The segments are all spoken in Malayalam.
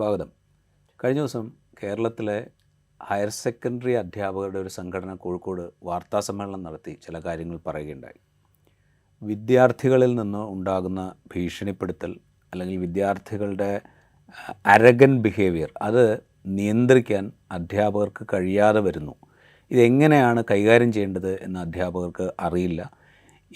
സ്വാഗതം. കഴിഞ്ഞ ദിവസം കേരളത്തിലെ ഹയർ സെക്കൻഡറി അധ്യാപകരുടെ ഒരു സംഘടന കോഴിക്കോട് വാർത്താസമ്മേളനം നടത്തി ചില കാര്യങ്ങൾ പറയുകയുണ്ടായി. വിദ്യാർത്ഥികളിൽ നിന്ന് ഉണ്ടാകുന്ന ഭീഷണിപ്പെടുത്തൽ അല്ലെങ്കിൽ വിദ്യാർത്ഥികളുടെ അരഗൻ ബിഹേവിയർ അത് നിയന്ത്രിക്കാൻ അധ്യാപകർക്ക് കഴിയാതെ വരുന്നു. ഇതെങ്ങനെയാണ് കൈകാര്യം ചെയ്യേണ്ടത് എന്ന് അധ്യാപകർക്ക് അറിയില്ല.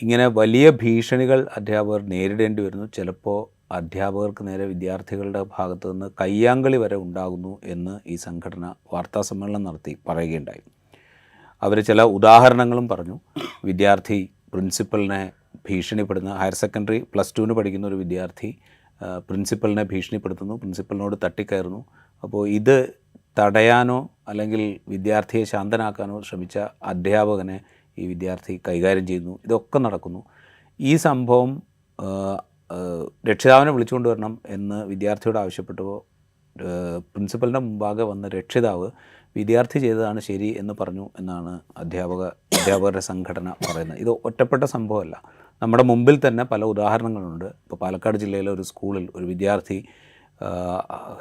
ഇങ്ങനെ വലിയ ഭീഷണികൾ അധ്യാപകർ നേരിടേണ്ടി വരുന്നു. ചിലപ്പോൾ അധ്യാപകർക്ക് നേരെ വിദ്യാർത്ഥികളുടെ ഭാഗത്തു നിന്ന് കയ്യാങ്കളി വരെ ഉണ്ടാകുന്നു എന്ന് ഈ സംഘടന വാർത്താസമ്മേളനം നടത്തി പറയുകയുണ്ടായി. അവർ ചില ഉദാഹരണങ്ങളും പറഞ്ഞു. വിദ്യാർത്ഥി പ്രിൻസിപ്പലിനെ ഭീഷണിപ്പെടുന്ന, ഹയർ സെക്കൻഡറി +2 പഠിക്കുന്ന ഒരു വിദ്യാർത്ഥി പ്രിൻസിപ്പലിനെ ഭീഷണിപ്പെടുത്തുന്നു, പ്രിൻസിപ്പലിനോട് തട്ടിക്കയറുന്നു. അപ്പോൾ ഇത് തടയാനോ അല്ലെങ്കിൽ വിദ്യാർത്ഥിയെ ശാന്തനാക്കാനോ ശ്രമിച്ച അധ്യാപകനെ ഈ വിദ്യാർത്ഥി കൈകാര്യം ചെയ്യുന്നു. ഇതൊക്കെ നടക്കുന്നു. ഈ സംഭവം രക്ഷിതാവിനെ വിളിച്ചുകൊണ്ട് വരണം എന്ന് വിദ്യാർത്ഥിയോട് ആവശ്യപ്പെട്ടപ്പോൾ പ്രിൻസിപ്പലിൻ്റെ മുമ്പാകെ വന്ന രക്ഷിതാവ് വിദ്യാർത്ഥി ചെയ്തതാണ് ശരി എന്ന് പറഞ്ഞു എന്നാണ് അധ്യാപകരുടെ സംഘടന പറയുന്നത്. ഇത് ഒറ്റപ്പെട്ട സംഭവമല്ല. നമ്മുടെ മുമ്പിൽ തന്നെ പല ഉദാഹരണങ്ങളുണ്ട്. ഇപ്പോൾ പാലക്കാട് ജില്ലയിലെ ഒരു സ്കൂളിൽ ഒരു വിദ്യാർത്ഥി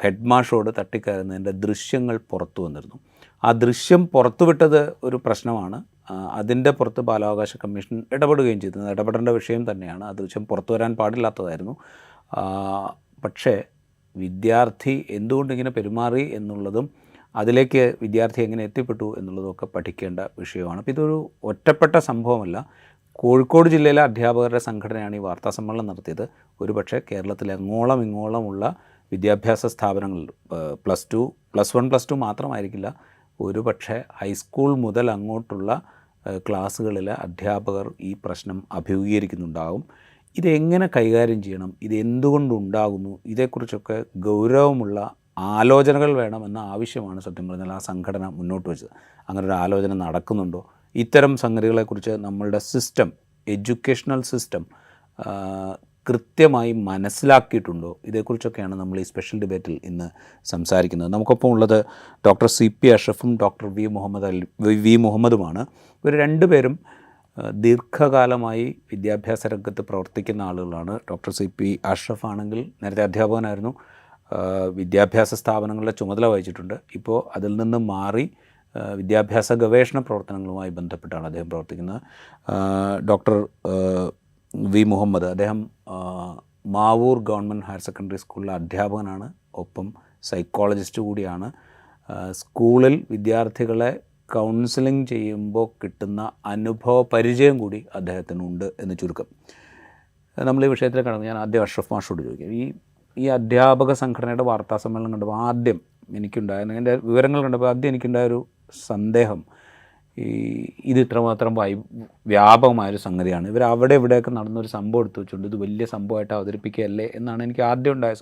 ഹെഡ് മാഷോട് തട്ടിക്കയറുന്നതിൻ്റെ ദൃശ്യങ്ങൾ പുറത്തു വന്നിരുന്നു. ആ ദൃശ്യം പുറത്തുവിട്ടത് ഒരു പ്രശ്നമാണ്. അതിൻ്റെ പുറത്ത് ബാലാവകാശ കമ്മീഷൻ ഇടപെടുകയും ചെയ്തത് ഇടപെടേണ്ട വിഷയം തന്നെയാണ്. ആ ദൃശ്യം പുറത്തു വരാൻ പാടില്ലാത്തതായിരുന്നു. പക്ഷേ വിദ്യാർത്ഥി എന്തുകൊണ്ടിങ്ങനെ പെരുമാറി എന്നുള്ളതും അതിലേക്ക് വിദ്യാർത്ഥി എങ്ങനെ എത്തിപ്പെട്ടു എന്നുള്ളതൊക്കെ പഠിക്കേണ്ട വിഷയമാണ്. അപ്പോൾ ഇതൊരു ഒറ്റപ്പെട്ട സംഭവമല്ല. കോഴിക്കോട് ജില്ലയിലെ അധ്യാപകരുടെ സംഘടനയാണ് ഈ വാർത്താസമ്മേളനം നടത്തിയത്. ഒരുപക്ഷെ കേരളത്തിലെ അങ്ങോളം ഇങ്ങോളമുള്ള വിദ്യാഭ്യാസ സ്ഥാപനങ്ങളിൽ +2, +1, +2 മാത്രമായിരിക്കില്ല, ഒരുപക്ഷെ ഹൈസ്കൂൾ മുതൽ അങ്ങോട്ടുള്ള ക്ലാസ്സുകളിലെ അധ്യാപകർ ഈ പ്രശ്നം അഭിമുഖീകരിക്കുന്നുണ്ടാകും. ഇതെങ്ങനെ കൈകാര്യം ചെയ്യണം, ഇത് എന്തുകൊണ്ടുണ്ടാകുന്നു, ഇതേക്കുറിച്ചൊക്കെ ഗൗരവമുള്ള ആലോചനകൾ വേണമെന്ന ആവശ്യമാണ് സത്യം പറഞ്ഞാൽ ആ സംഘടന മുന്നോട്ട് വെച്ചത്. അങ്ങനെ ഒരു ആലോചന നടക്കുന്നുണ്ടോ? ഇത്തരം സംഗതികളെക്കുറിച്ച് നമ്മളുടെ സിസ്റ്റം, എഡ്യൂക്കേഷണൽ സിസ്റ്റം കൃത്യമായി മനസ്സിലാക്കിയിട്ടുണ്ടോ? ഇതേക്കുറിച്ചൊക്കെയാണ് നമ്മൾ ഈ സ്പെഷ്യൽ ഡിബേറ്റിൽ ഇന്ന് സംസാരിക്കുന്നത്. നമുക്കൊപ്പം ഉള്ളത് ഡോക്ടർ CP അഷ്റഫും ഡോക്ടർ വി മുഹമ്മദുമാണ്. ഇവർ രണ്ടുപേരും ദീർഘകാലമായി വിദ്യാഭ്യാസ രംഗത്ത് പ്രവർത്തിക്കുന്ന ആളുകളാണ്. ഡോക്ടർ CP അഷ്റഫ് ആണെങ്കിൽ നേരത്തെ അധ്യാപകനായിരുന്നു, വിദ്യാഭ്യാസ സ്ഥാപനങ്ങളുടെ ചുമതല വഹിച്ചിട്ടുണ്ട്. ഇപ്പോൾ അതിൽ നിന്ന് മാറി വിദ്യാഭ്യാസ ഗവേഷണ പ്രവർത്തനങ്ങളുമായി ബന്ധപ്പെട്ടാണ് അദ്ദേഹം പ്രവർത്തിക്കുന്നത്. ഡോക്ടർ വി മുഹമ്മദ്, അദ്ദേഹം മാവൂർ ഗവൺമെൻറ് ഹയർ സെക്കൻഡറി സ്കൂളിലെ അധ്യാപകനാണ്, ഒപ്പം സൈക്കോളജിസ്റ്റ് കൂടിയാണ്. സ്കൂളിൽ വിദ്യാർത്ഥികളെ കൗൺസിലിംഗ് ചെയ്യുമ്പോൾ കിട്ടുന്ന അനുഭവ പരിചയം കൂടി അദ്ദേഹത്തിനുണ്ട് എന്ന് ചുരുക്കം. നമ്മൾ ഈ വിഷയത്തിൽ കടന്ന് ഞാൻ ആദ്യം അഷ്റഫ് മാഷോട് ചോദിക്കാം. ഈ അധ്യാപക സംഘടനയുടെ വാർത്താ സമ്മേളനം കണ്ടപ്പോൾ ആദ്യം എനിക്കുണ്ടായ, എൻ്റെ വിവരങ്ങൾ കണ്ടപ്പോൾ ആദ്യം എനിക്കുണ്ടായൊരു സന്ദേഹം, ഇത് ഇത്രമാത്രം വ്യാപകമായൊരു സംഗതിയാണ്, ഇവർ അവിടെ ഇവിടെയൊക്കെ നടന്നൊരു സംഭവം എടുത്തു വെച്ചുകൊണ്ട് ഇത് വലിയ സംഭവമായിട്ട് അവതരിപ്പിക്കുകയല്ലേ എന്നാണ് എനിക്ക് ആദ്യം ഉണ്ടായ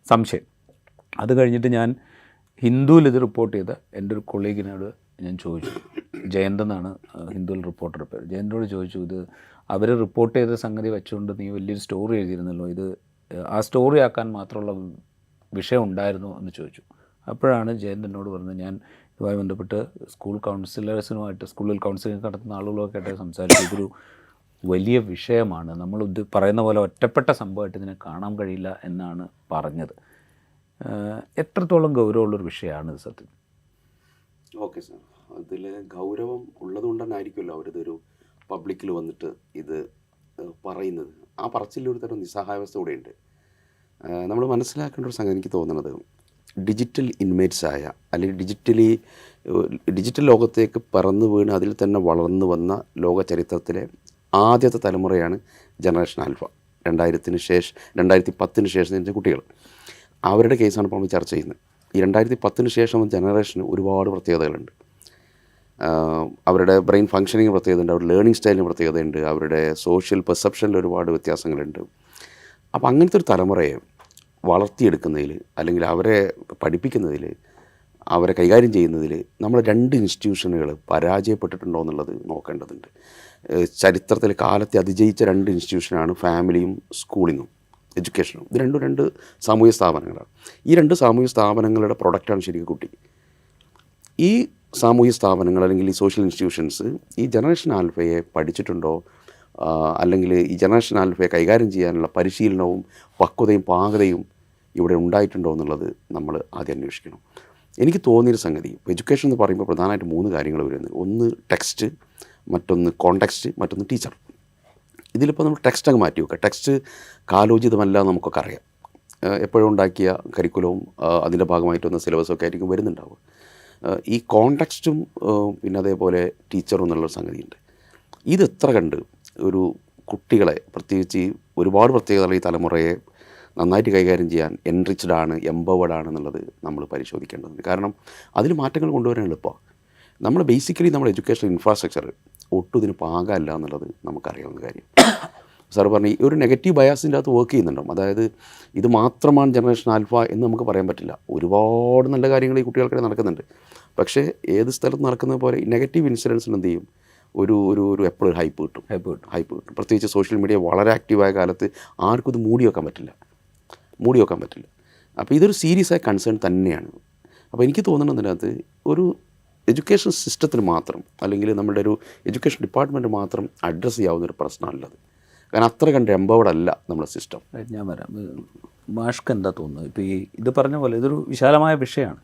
സംശയം. അത് കഴിഞ്ഞിട്ട് ഞാൻ ഹിന്ദുവിൽ ഇത് റിപ്പോർട്ട് ചെയ്ത എൻ്റെ ഒരു കൊളീഗിനോട് ഞാൻ ചോദിച്ചു, ജയന്ത് എന്നാണ് ഹിന്ദുവിൽ റിപ്പോർട്ടർ പേര്, ജയന്തിനോട് ചോദിച്ചു, ഇത് അവർ റിപ്പോർട്ട് ചെയ്ത സംഗതി വെച്ചുകൊണ്ട് നീ വലിയൊരു സ്റ്റോറി എഴുതിയിരുന്നല്ലോ, ഇത് ആ സ്റ്റോറി ആക്കാൻ മാത്രമുള്ള വിഷയം ഉണ്ടായിരുന്നു എന്ന് ചോദിച്ചു. അപ്പോഴാണ് ജയന്ത് എന്നോട് പറഞ്ഞത്, ഞാൻ ഇതുമായി ബന്ധപ്പെട്ട് സ്കൂൾ കൗൺസിലേഴ്സിനുമായിട്ട്, സ്കൂളിൽ കൗൺസിലിംഗ് നടത്തുന്ന ആളുകളൊക്കെ ആയിട്ട് സംസാരിച്ചു, ഇതൊരു വലിയ വിഷയമാണ്, നമ്മൾ പറയുന്ന പോലെ ഒറ്റപ്പെട്ട സംഭവമായിട്ട് ഇതിനെ കാണാൻ കഴിയില്ല എന്നാണ് പറഞ്ഞത്. എത്രത്തോളം ഗൗരവമുള്ളൊരു വിഷയമാണ് ഇത് സത്യം? ഓക്കെ സാർ, അതിൽ ഗൗരവം ഉള്ളതുകൊണ്ട് തന്നെ ആയിരിക്കുമല്ലോ അവരിതൊരു പബ്ലിക്കിൽ വന്നിട്ട് ഇത് പറയുന്നത്. ആ പറച്ചിലൊരു തരം നിസ്സഹായാവസ്ഥ കൂടെയുണ്ട്. നമ്മൾ മനസ്സിലാക്കേണ്ട ഒരു സംഗതി എനിക്ക് തോന്നുന്നത്, ഡിജിറ്റൽ ഇൻമേറ്റ്സ് ആയ അല്ലെങ്കിൽ ഡിജിറ്റൽ ലോകത്തേക്ക് പറന്നു വീണ് അതിൽ തന്നെ വളർന്നു വന്ന ലോക ചരിത്രത്തിലെ ആദ്യത്തെ തലമുറയാണ് ജനറേഷൻ ആൽഫ. 2010 ശേഷം ജനിച്ച കുട്ടികൾ, അവരുടെ കേസാണ് ഇപ്പോൾ നമ്മൾ ചർച്ച ചെയ്യുന്നത്. ഈ 2010 ശേഷം ജനറേഷന് ഒരുപാട് പ്രത്യേകതകളുണ്ട്. അവരുടെ ബ്രെയിൻ ഫങ്ഷനിങ് പ്രത്യേകതയുണ്ട്, അവരുടെ ലേണിംഗ് സ്റ്റൈലിന് പ്രത്യേകതയുണ്ട്, അവരുടെ സോഷ്യൽ പെർസെപ്ഷനിൽ ഒരുപാട് വ്യത്യാസങ്ങളുണ്ട്. അപ്പോൾ അങ്ങനത്തെ ഒരു തലമുറയെ വളർത്തിയെടുക്കുന്നതിൽ അല്ലെങ്കിൽ അവരെ പഠിപ്പിക്കുന്നതിൽ, അവരെ കൈകാര്യം ചെയ്യുന്നതിൽ നമ്മൾ 2 ഇൻസ്റ്റിറ്റ്യൂഷനുകൾ പരാജയപ്പെട്ടിട്ടുണ്ടോ എന്നുള്ളത് നോക്കേണ്ടതുണ്ട്. ചരിത്രത്തിൽ കാലത്തെ അതിജയിച്ച 2 ഇൻസ്റ്റിറ്റ്യൂഷനാണ് ഫാമിലിയും സ്കൂളിങ്ങും എഡ്യൂക്കേഷനും. ഇത് രണ്ട് സാമൂഹ്യ സ്ഥാപനങ്ങളാണ്. ഈ 2 സാമൂഹ്യ സ്ഥാപനങ്ങളുടെ പ്രൊഡക്റ്റാണ് ശരിക്കും കുട്ടി. ഈ സാമൂഹ്യ സ്ഥാപനങ്ങൾ അല്ലെങ്കിൽ ഈ സോഷ്യൽ ഇൻസ്റ്റിറ്റ്യൂഷൻസ് ഈ ജനറേഷൻ ആൽഫയെ പഠിച്ചിട്ടുണ്ടോ, അല്ലെങ്കിൽ ഈ ജനറേഷൻ ആൽഫയെ കൈകാര്യം ചെയ്യാനുള്ള പരിശീലനവും പക്വതയും പാകതയും ഇവിടെ ഉണ്ടായിട്ടുണ്ടോ എന്നുള്ളത് നമ്മൾ ആദ്യം അന്വേഷിക്കണം. എനിക്ക് തോന്നിയൊരു സംഗതി, എഡ്യൂക്കേഷൻ എന്ന് പറയുമ്പോൾ പ്രധാനമായിട്ട് 3 കാര്യങ്ങൾ വരുന്നത്. ഒന്ന് ടെക്സ്റ്റ്, മറ്റൊന്ന് കോണ്ടെക്സ്റ്റ്, മറ്റൊന്ന് ടീച്ചർ. ഇതിലിപ്പോൾ നമ്മൾ ടെക്സ്റ്റ് അങ്ങ് മാറ്റി വെക്കുക. ടെക്സ്റ്റ് കാലോചിതമല്ല നമുക്കൊക്കെ അറിയാം. എപ്പോഴും ഉണ്ടാക്കിയ കരിക്കുലവും അതിൻ്റെ ഭാഗമായിട്ട് വന്ന സിലബസൊക്കെ ആയിരിക്കും വരുന്നുണ്ടാവുക. ഈ കോണ്ടെക്സ്റ്റും പിന്നെ അതേപോലെ ടീച്ചറും എന്നുള്ളൊരു സംഗതിയുണ്ട്. ഇത് എത്ര കണ്ട് ഒരു കുട്ടികളെ, പ്രത്യേകിച്ച് ഒരുപാട് പ്രത്യേകതകൾ ഈ തലമുറയെ നന്നായിട്ട് കൈകാര്യം ചെയ്യാൻ എൻറിച്ച്ഡ് ആണ്, എംപവേർഡ് ആണ് എന്നുള്ളത് നമ്മൾ പരിശോധിക്കേണ്ടതുണ്ട്. കാരണം അതിൽ മാറ്റങ്ങൾ കൊണ്ടുവരാൻ എളുപ്പമാണ്. നമ്മൾ ബേസിക്കലി നമ്മുടെ എഡ്യൂക്കേഷൻ ഇൻഫ്രാസ്ട്രക്ചർ ഒട്ടും ഇതിന് പാകമല്ല എന്നുള്ളത് നമുക്കറിയാവുന്ന കാര്യം. സാർ പറഞ്ഞു, ഈ ഒരു നെഗറ്റീവ് ബയാസിൻ്റെ അകത്ത് വർക്ക് ചെയ്യുന്നുണ്ടാവും. അതായത് ഇത് മാത്രമാണ് ജനറേഷൻ ആൽഫ എന്ന് നമുക്ക് പറയാൻ പറ്റില്ല. ഒരുപാട് നല്ല കാര്യങ്ങൾ ഈ കുട്ടികൾക്കിടെ നടക്കുന്നുണ്ട്. പക്ഷേ ഏത് സ്ഥലത്ത് നടക്കുന്നത് പോലെ ഈ നെഗറ്റീവ് ഇൻസിഡൻസിന് എന്ത് ചെയ്യും, ഒരു എപ്പോഴും ഹൈപ്പ് കിട്ടും. പ്രത്യേകിച്ച് സോഷ്യൽ മീഡിയ വളരെ ആക്റ്റീവായ കാലത്ത് ആർക്കും ഇത് മൂടി വെക്കാൻ പറ്റില്ല. അപ്പോൾ ഇതൊരു സീരിയസ് ആയ കൺസേൺ തന്നെയാണ്. അപ്പോൾ എനിക്ക് തോന്നുന്നതിനകത്ത് ഒരു എഡ്യൂക്കേഷൻ സിസ്റ്റത്തിന് മാത്രം, അല്ലെങ്കിൽ നമ്മുടെ ഒരു എഡ്യൂക്കേഷൻ ഡിപ്പാർട്ട്മെൻറ്റ് മാത്രം അഡ്രസ്സ് ചെയ്യാവുന്നൊരു പ്രശ്നമല്ലത്. കാരണം അത്ര കണ്ട് എംപവേർഡ് അല്ല നമ്മുടെ സിസ്റ്റം. ഞാൻ വരാം. മാഷ്ക്ക് എന്താ തോന്നുന്നത്? ഇപ്പോൾ ഇത് പറഞ്ഞ പോലെ ഇതൊരു വിശാലമായ വിഷയമാണ്.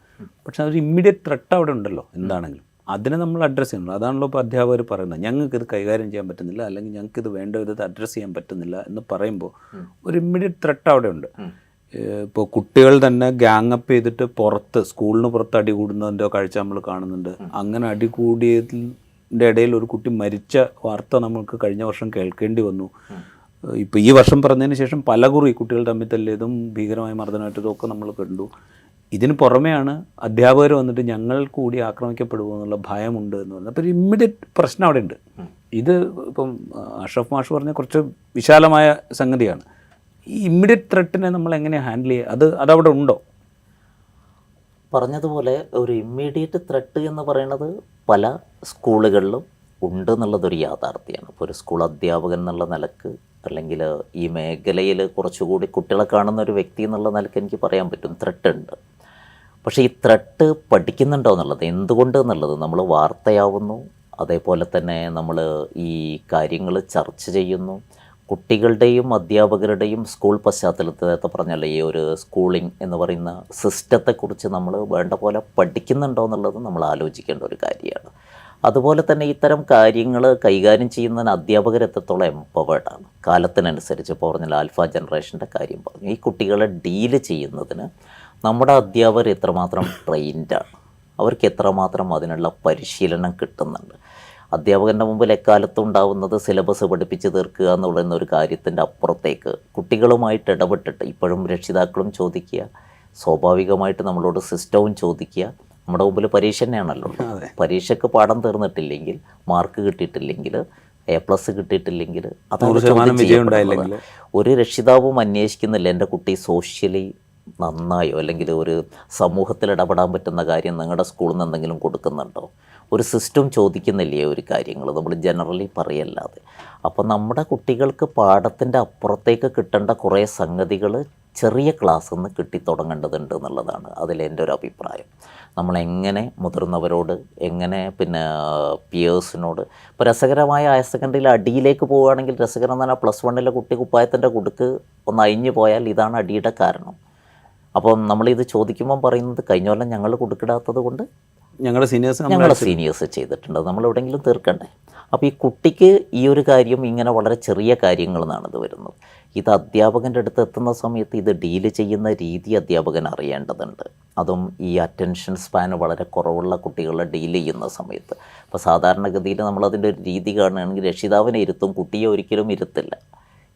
പക്ഷേ അതൊരു ഇമ്മീഡിയറ്റ് ത്രെട്ട് അവിടെ ഉണ്ടല്ലോ. എന്താണെങ്കിലും അതിനെ നമ്മൾ അഡ്രസ്സ് ചെയ്യണം. അതാണല്ലോ ഇപ്പോൾ അധ്യാപകർ പറയുന്നത്, ഞങ്ങൾക്കിത് കൈകാര്യം ചെയ്യാൻ പറ്റുന്നില്ല, അല്ലെങ്കിൽ ഞങ്ങൾക്കിത് വേണ്ട വിധത്തിൽ അഡ്രസ്സ് ചെയ്യാൻ പറ്റുന്നില്ല എന്ന് പറയുമ്പോൾ ഒരു ഇമ്മീഡിയറ്റ് ത്രെട്ട് അവിടെ ഉണ്ട്. ഇപ്പോൾ കുട്ടികൾ തന്നെ ഗ്യാങ്ങപ്പ് ചെയ്തിട്ട് സ്കൂളിന് പുറത്ത് അടി കൂടുന്നതിൻ്റെ കാഴ്ച നമ്മൾ കാണുന്നുണ്ട്. അങ്ങനെ അടി കൂടിയതിൻ്റെ ഇടയിൽ ഒരു കുട്ടി മരിച്ച വാർത്ത നമുക്ക് കഴിഞ്ഞ വർഷം കേൾക്കേണ്ടി വന്നു. ഇപ്പോൾ ഈ വർഷം പറഞ്ഞതിന് ശേഷം പലകുറി കുട്ടികൾ തമ്മിൽ തല്ലിയതും ഭീകരമായ മർദ്ദനമായിട്ടതും ഒക്കെ നമ്മൾ കണ്ടു. ഇതിന് പുറമെയാണ് അധ്യാപകർ വന്നിട്ട് ഞങ്ങൾ കൂടി ആക്രമിക്കപ്പെടുമോ എന്നുള്ള ഭയമുണ്ട് എന്ന് പറയുന്നത്. അപ്പോൾ ഒരു ഇമ്മീഡിയറ്റ് പ്രശ്നം അവിടെ ഉണ്ട്. ഇത് ഇപ്പം അഷ്റഫ് മാഷ് പറഞ്ഞ കുറച്ച് വിശാലമായ സംഗതിയാണ്. ഈ ഇമ്മീഡിയറ്റ് ത്രെട്ടിനെ നമ്മൾ എങ്ങനെ ഹാൻഡിൽ ചെയ്യുക? അതവിടെ ഉണ്ടോ? പറഞ്ഞതുപോലെ ഒരു ഇമ്മീഡിയറ്റ് ത്രെട്ട് എന്ന് പറയുന്നത് പല സ്കൂളുകളിലും ഉണ്ട് എന്നുള്ളതൊരു യാഥാർത്ഥ്യമാണ്. ഇപ്പോൾ ഒരു സ്കൂൾ അധ്യാപകൻ എന്നുള്ള നിലക്ക്, അല്ലെങ്കിൽ ഈ മേഖലയിൽ കുറച്ചുകൂടി കുട്ടികളെ കാണുന്ന ഒരു വ്യക്തി എന്നുള്ള നിലക്ക് എനിക്ക് പറയാൻ പറ്റും ത്രെട്ട് ഉണ്ട്. പക്ഷേ ഈ ത്രെട്ട് പഠിക്കുന്നുണ്ടോ എന്നുള്ളത്, എന്തുകൊണ്ട് എന്നുള്ളത് നമ്മൾ വാർത്തയാവുന്നു. അതേപോലെ തന്നെ നമ്മൾ ഈ കാര്യങ്ങൾ ചർച്ച ചെയ്യുന്നു. കുട്ടികളുടെയും അധ്യാപകരുടെയും സ്കൂൾ പശ്ചാത്തലത്തെ പറഞ്ഞാൽ ഈ ഒരു സ്കൂളിംഗ് എന്ന് പറയുന്ന സിസ്റ്റത്തെക്കുറിച്ച് നമ്മൾ വേണ്ട പോലെ പഠിക്കുന്നുണ്ടോ എന്നുള്ളത് നമ്മൾ ആലോചിക്കേണ്ട ഒരു കാര്യമാണ്. അതുപോലെ തന്നെ ഇത്തരം കാര്യങ്ങൾ കൈകാര്യം ചെയ്യുന്നതിന് അധ്യാപകർ എത്രത്തോളം എംപവേർഡാണ്. കാലത്തിനനുസരിച്ച് ഇപ്പോൾ പറഞ്ഞാൽ ആൽഫ ജനറേഷൻ്റെ കാര്യം പറഞ്ഞു. ഈ കുട്ടികളെ ഡീല് ചെയ്യുന്നതിന് നമ്മുടെ അധ്യാപകർ എത്രമാത്രം ട്രെയിൻഡാണ്, അവർക്ക് എത്രമാത്രം അതിനുള്ള പരിശീലനം കിട്ടുന്നുണ്ട്. അധ്യാപകൻ്റെ മുമ്പിൽ എക്കാലത്തും ഉണ്ടാവുന്നത് സിലബസ് പഠിപ്പിച്ച് തീർക്കുക എന്ന് പറയുന്ന ഒരു കാര്യത്തിൻ്റെ അപ്പുറത്തേക്ക് കുട്ടികളുമായിട്ട് ഇടപെട്ടിട്ട് ഇപ്പോഴും രക്ഷിതാക്കളും ചോദിക്കുക, സ്വാഭാവികമായിട്ട് നമ്മളോട് സിസ്റ്റവും ചോദിക്കുക. നമ്മുടെ മുമ്പിൽ പരീക്ഷ തന്നെയാണല്ലോ. പരീക്ഷയ്ക്ക് പാഠം തീർന്നിട്ടില്ലെങ്കിൽ, മാർക്ക് കിട്ടിയിട്ടില്ലെങ്കിൽ, A+ കിട്ടിയിട്ടില്ലെങ്കിൽ, അതാണ് ഒരു രക്ഷിതാവും അന്വേഷിക്കുന്നില്ല എൻ്റെ കുട്ടി സോഷ്യലി നന്നായോ, അല്ലെങ്കിൽ ഒരു സമൂഹത്തിൽ ഇടപെടാൻ പറ്റുന്ന കാര്യം നിങ്ങളുടെ സ്കൂളിൽ നിന്ന് എന്തെങ്കിലും കൊടുക്കുന്നുണ്ടോ. ഒരു സിസ്റ്റം ചോദിക്കുന്നില്ലേ ഒരു കാര്യങ്ങൾ, നമ്മൾ ജനറലി പറയല്ലാതെ. അപ്പോൾ നമ്മുടെ കുട്ടികൾക്ക് പാഠത്തിൻ്റെ അപ്പുറത്തേക്ക് കിട്ടേണ്ട കുറേ സംഗതികൾ ചെറിയ ക്ലാസ്സിൽ നിന്ന് കിട്ടിത്തുടങ്ങേണ്ടതുണ്ട് എന്നുള്ളതാണ് അതിലെൻ്റെ ഒരു അഭിപ്രായം. നമ്മളെങ്ങനെ മുതിർന്നവരോട്, എങ്ങനെ പിന്നെ പിയേഴ്സിനോട്. ഇപ്പോൾ രസകരമായ ഹയർ സെക്കൻഡറിയിൽ അടിയിലേക്ക് പോവുകയാണെങ്കിൽ രസകരം എന്ന് പറഞ്ഞാൽ +1 കുട്ടി കുപ്പായത്തിൻ്റെ കുടുക്ക് ഒന്ന് അഴിഞ്ഞു പോയാൽ ഇതാണ് അടിയുടെ കാരണം. അപ്പം നമ്മളിത് ചോദിക്കുമ്പം പറയുന്നത് കഴിഞ്ഞ കൊല്ലം ഞങ്ങൾ കൊടുക്കിടാത്തത് കൊണ്ട് ഞങ്ങളുടെ സീനിയേഴ്സ് ചെയ്തിട്ടുണ്ട്, നമ്മൾ എവിടെയെങ്കിലും തീർക്കണ്ടേ. അപ്പോൾ ഈ കുട്ടിക്ക് ഈ ഒരു കാര്യം ഇങ്ങനെ വളരെ ചെറിയ കാര്യങ്ങളിൽ നിന്നാണ് ഇത് വരുന്നത്. ഇത് അധ്യാപകൻ്റെ അടുത്ത് എത്തുന്ന സമയത്ത് ഇത് ഡീല് ചെയ്യുന്ന രീതി അധ്യാപകൻ അറിയേണ്ടതുണ്ട്. അതും ഈ അറ്റൻഷൻ സ്പാൻ വളരെ കുറവുള്ള കുട്ടികളെ ഡീൽ ചെയ്യുന്ന സമയത്ത്. അപ്പോൾ സാധാരണഗതിയിൽ നമ്മളതിൻ്റെ ഒരു രീതി കാണുകയാണെങ്കിൽ രക്ഷിതാവിനെ ഇരുത്തും, കുട്ടിയെ ഒരിക്കലും ഇരുത്തില്ല.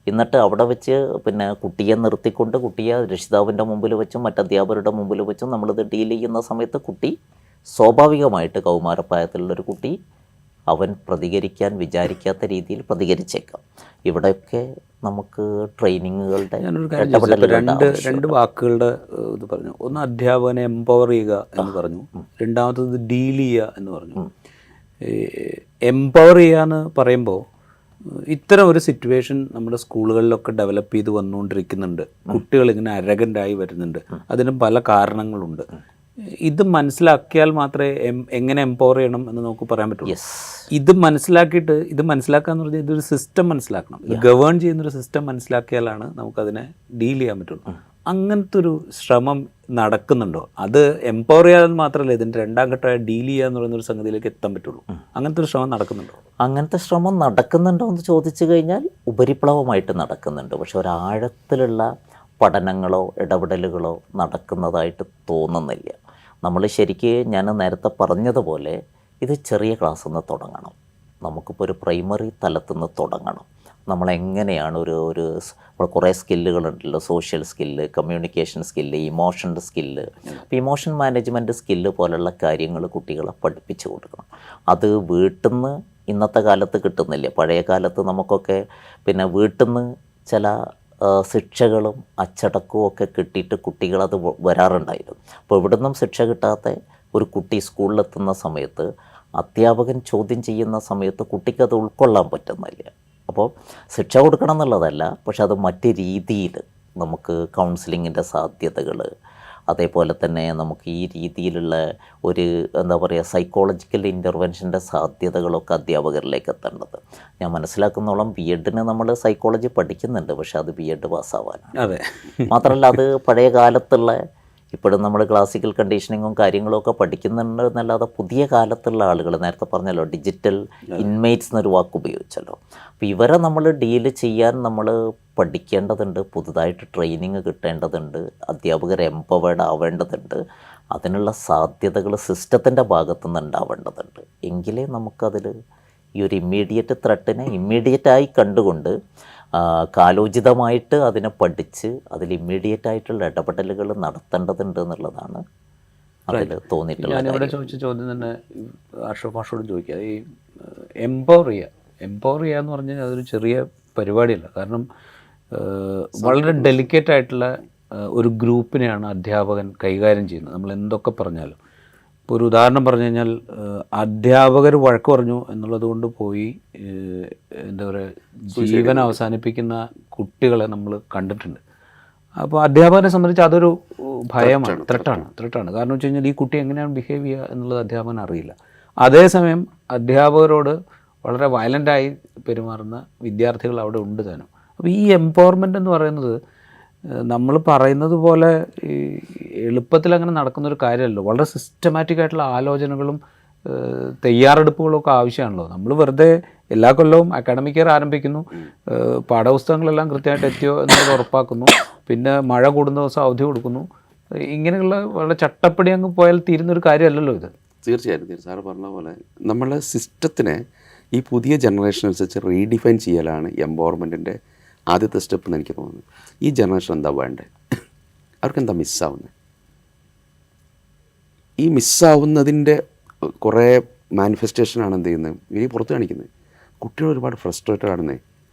എന്നിട്ട് അവിടെ വെച്ച് പിന്നെ കുട്ടിയെ നിർത്തിക്കൊണ്ട് കുട്ടിയെ രക്ഷിതാവിൻ്റെ മുമ്പിൽ വെച്ചും മറ്റധ്യാപകരുടെ മുമ്പിൽ വെച്ചും നമ്മളിത് ഡീൽ ചെയ്യുന്ന സമയത്ത് കുട്ടി സ്വാഭാവികമായിട്ട് കൗമാരപ്രായത്തിലുള്ളൊരു കുട്ടി അവൻ പ്രതികരിക്കാൻ വിചാരിക്കാത്ത രീതിയിൽ പ്രതികരിച്ചേക്കാം. ഇവിടെയൊക്കെ നമുക്ക് ട്രെയിനിങ്ങുകളുടെ രണ്ട് വാക്കുകളുടെ ഇത് പറഞ്ഞു. ഒന്ന് അധ്യാപകനെ എംപവർ ചെയ്യുക എന്ന് പറഞ്ഞു, രണ്ടാമത്തത് ഡീൽ ചെയ്യുക എന്ന് പറഞ്ഞു. എംപവർ ചെയ്യുക എന്ന് പറയുമ്പോൾ ഇത്തരം ഒരു സിറ്റുവേഷൻ നമ്മുടെ സ്കൂളുകളിലൊക്കെ ഡെവലപ്പ് ചെയ്ത് വന്നുകൊണ്ടിരിക്കുന്നുണ്ട്. കുട്ടികൾ ഇങ്ങനെ അരഗൻ്റായി വരുന്നുണ്ട്. അതിന് പല കാരണങ്ങളുണ്ട്. ഇത് മനസ്സിലാക്കിയാൽ മാത്രമേ എങ്ങനെ എംപവർ ചെയ്യണം എന്ന് നമുക്ക് പറയാൻ പറ്റുള്ളൂ. ഇത് മനസ്സിലാക്കിയിട്ട് ഇത് മനസ്സിലാക്കുക എന്ന് പറഞ്ഞാൽ ഇതൊരു സിസ്റ്റം മനസ്സിലാക്കണം. ഗവേൺ ചെയ്യുന്നൊരു സിസ്റ്റം മനസ്സിലാക്കിയാലാണ് നമുക്കതിനെ ഡീൽ ചെയ്യാൻ പറ്റുള്ളൂ. അങ്ങനത്തെ ഒരു ശ്രമം നടക്കുന്നുണ്ടോ? അത് എംപവർ ചെയ്യാൻ മാത്രമല്ല, ഇതിൻ്റെ രണ്ടാം ഘട്ടമായി ഡീൽ ചെയ്യുക എന്ന് പറയുന്നൊരു സംഗതിയിലേക്ക് എത്താൻ പറ്റുള്ളൂ. അങ്ങനത്തെ ഒരു ശ്രമം നടക്കുന്നുണ്ടോ? അങ്ങനത്തെ ശ്രമം നടക്കുന്നുണ്ടോ എന്ന് ചോദിച്ചു കഴിഞ്ഞാൽ ഉപരിപ്ലവമായിട്ട് നടക്കുന്നുണ്ട്. പക്ഷെ ഒരാഴത്തിലുള്ള പഠനങ്ങളോ ഇടപെടലുകളോ നടക്കുന്നതായിട്ട് തോന്നുന്നില്ല. നമ്മൾ ശരിക്ക് ഞാൻ നേരത്തെ പറഞ്ഞതുപോലെ ഇത് ചെറിയ ക്ലാസ്സിൽ നിന്ന് തുടങ്ങണം. നമുക്കിപ്പോൾ ഒരു പ്രൈമറി തലത്തിൽ നിന്ന് തുടങ്ങണം. നമ്മളെങ്ങനെയാണ് ഒരു കുറേ സ്കില്ലുകളുണ്ടല്ലോ, സോഷ്യൽ സ്കില്ല്, കമ്മ്യൂണിക്കേഷൻ സ്കില്ല്, ഇമോഷൻ്റെ സ്കില്ല്. അപ്പോൾ ഇമോഷൻ മാനേജ്മെൻറ്റ് സ്കില്ല് പോലുള്ള കാര്യങ്ങൾ കുട്ടികളെ പഠിപ്പിച്ചു കൊടുക്കണം. അത് വീട്ടിൽ നിന്ന് ഇന്നത്തെ കാലത്ത് കിട്ടുന്നില്ല. പഴയ കാലത്ത് നമുക്കൊക്കെ പിന്നെ വീട്ടിൽ നിന്ന് ചില ശിക്ഷകളും അച്ചടക്കവും ഒക്കെ കിട്ടിയിട്ട് കുട്ടികളത് വരാറുണ്ടായിരുന്നു. അപ്പോൾ ഇവിടെ നിന്നും ശിക്ഷ കിട്ടാത്ത ഒരു കുട്ടി സ്കൂളിലെത്തുന്ന സമയത്ത് അധ്യാപകൻ ചോദ്യം ചെയ്യുന്ന സമയത്ത് കുട്ടിക്കത് ഉൾക്കൊള്ളാൻ പറ്റുന്നില്ല. അപ്പോൾ ശിക്ഷ കൊടുക്കണം എന്നുള്ളതല്ല, പക്ഷെ അത് മറ്റ് രീതിയിൽ നമുക്ക് കൗൺസിലിങ്ങിൻ്റെ സാധ്യതകൾ, അതേപോലെ തന്നെ നമുക്ക് ഈ രീതിയിലുള്ള ഒരു എന്താ പറയുക സൈക്കോളജിക്കൽ ഇൻ്റർവെൻഷൻ്റെ സാധ്യതകളൊക്കെ അധ്യാപകരിലേക്ക് എത്തേണ്ടത്. ഞാൻ മനസ്സിലാക്കുന്നോളം ബി എഡിന് നമ്മൾ സൈക്കോളജി പഠിക്കുന്നുണ്ട്, പക്ഷെ അത് ബി എഡ് പാസ്സാവാനാണ്. അതെ. മാത്രമല്ല അത് പഴയ കാലത്തുള്ള, ഇപ്പോഴും നമ്മൾ ക്ലാസിക്കൽ കണ്ടീഷനിങ്ങും കാര്യങ്ങളും ഒക്കെ പഠിക്കുന്നുണ്ട് എന്നല്ലാതെ പുതിയ കാലത്തുള്ള ആളുകൾ, നേരത്തെ പറഞ്ഞല്ലോ ഡിജിറ്റൽ ഇൻമേറ്റ്സ് എന്നൊരു വാക്ക് ഉപയോഗിച്ചല്ലോ. അപ്പോൾ ഇവരെ നമ്മൾ ഡീല് ചെയ്യാൻ നമ്മൾ പഠിക്കേണ്ടതുണ്ട്, പുതുതായിട്ട് ട്രെയിനിങ് കിട്ടേണ്ടതുണ്ട്, അധ്യാപകർ എംപവേർഡ് ആവേണ്ടതുണ്ട്. അതിനുള്ള സാധ്യതകൾ സിസ്റ്റത്തിൻ്റെ ഭാഗത്തുനിന്ന് ഉണ്ടാവേണ്ടതുണ്ട്. എങ്കിലേ നമുക്കതിൽ ഈ ഒരു ഇമ്മീഡിയറ്റ് ത്രെട്ടിനെ ഇമ്മീഡിയറ്റായി കണ്ടുകൊണ്ട് കാലോചിതമായിട്ട് അതിനെ പഠിച്ച് അതിൽ ഇമ്മീഡിയറ്റ് ആയിട്ടുള്ള ഇടപെടലുകൾ നടത്തേണ്ടതുണ്ട് എന്നുള്ളതാണ് അതിൽ തോന്നിയിട്ടുള്ളത്. ഞാനിവിടെ ചോദിച്ച ചോദ്യം തന്നെ അഷ്റഫ് മാഷോട് ചോദിക്കുക. ഈ എംപവർ ചെയ്യുക എന്ന് പറഞ്ഞാൽ അതൊരു ചെറിയ പരിപാടിയല്ല. കാരണം വളരെ ഡെലിക്കേറ്റ് ആയിട്ടുള്ള ഒരു ഗ്രൂപ്പിനെയാണ് അധ്യാപകൻ കൈകാര്യം ചെയ്യുന്നത്. നമ്മൾ എന്തൊക്കെ പറഞ്ഞാലും, ഇപ്പോൾ ഒരു ഉദാഹരണം പറഞ്ഞു കഴിഞ്ഞാൽ, അധ്യാപകർ വഴക്ക് പറഞ്ഞു എന്നുള്ളത് കൊണ്ട് പോയി എന്താ പറയുക ജീവൻ അവസാനിപ്പിക്കുന്ന കുട്ടികളെ നമ്മൾ കണ്ടിട്ടുണ്ട്. അപ്പോൾ അധ്യാപകനെ സംബന്ധിച്ച് അതൊരു ഭയമാണ്, ത്രെട്ടാണ്. കാരണം വെച്ച് കഴിഞ്ഞാൽ ഈ കുട്ടി എങ്ങനെയാണ് ബിഹേവ് ചെയ്യുക എന്നുള്ളത് അധ്യാപകൻ അറിയില്ല. അതേസമയം അധ്യാപകരോട് വളരെ വയലൻ്റായി പെരുമാറുന്ന വിദ്യാർത്ഥികൾ അവിടെ ഉണ്ട് താനും. അപ്പോൾ ഈ എംപവർമെൻ്റ് എന്ന് പറയുന്നത് നമ്മൾ പറയുന്നത് പോലെ ഈ എളുപ്പത്തിൽ അങ്ങനെ നടക്കുന്നൊരു കാര്യമല്ലോ. വളരെ സിസ്റ്റമാറ്റിക് ആയിട്ടുള്ള ആലോചനകളും തയ്യാറെടുപ്പുകളും ഒക്കെ ആവശ്യമാണല്ലോ. നമ്മൾ വെറുതെ എല്ലാ കൊല്ലവും അക്കാഡമിക് ഇയർ ആരംഭിക്കുന്നു, പാഠപുസ്തകങ്ങളെല്ലാം കൃത്യമായിട്ട് എത്തിയോ എന്നുള്ളത് ഉറപ്പാക്കുന്നു, പിന്നെ മഴ കൂടുന്ന ദിവസം അവധി കൊടുക്കുന്നു. ഇങ്ങനെയുള്ള വളരെ ചട്ടപ്പടി അങ്ങ് പോയാൽ തീരുന്നൊരു കാര്യമല്ലല്ലോ ഇത്. തീർച്ചയായിട്ടും സാറ് പറഞ്ഞ പോലെ നമ്മളെ സിസ്റ്റത്തിനെ ഈ പുതിയ ജനറേഷൻ അനുസരിച്ച് റീഡിഫൈൻ ചെയ്യലാണ് എംപവർമെൻറ്റിൻ്റെ ആദ്യത്തെ സ്റ്റെപ്പ് എന്ന് എനിക്ക് തോന്നുന്നു. ഈ ജനറേഷൻ എന്താ വേണ്ടത്, അവർക്കെന്താ മിസ്സാവുന്നത്? ഈ മിസ്സാവുന്നതിൻ്റെ കുറേ മാനിഫെസ്റ്റേഷനാണ് എന്ത് ചെയ്യുന്നത്, ഇവർ പുറത്ത് കാണിക്കുന്നത്. കുട്ടികൾ ഒരുപാട് ഫ്രസ്ട്രേറ്റഡ് ആണെന്നേ,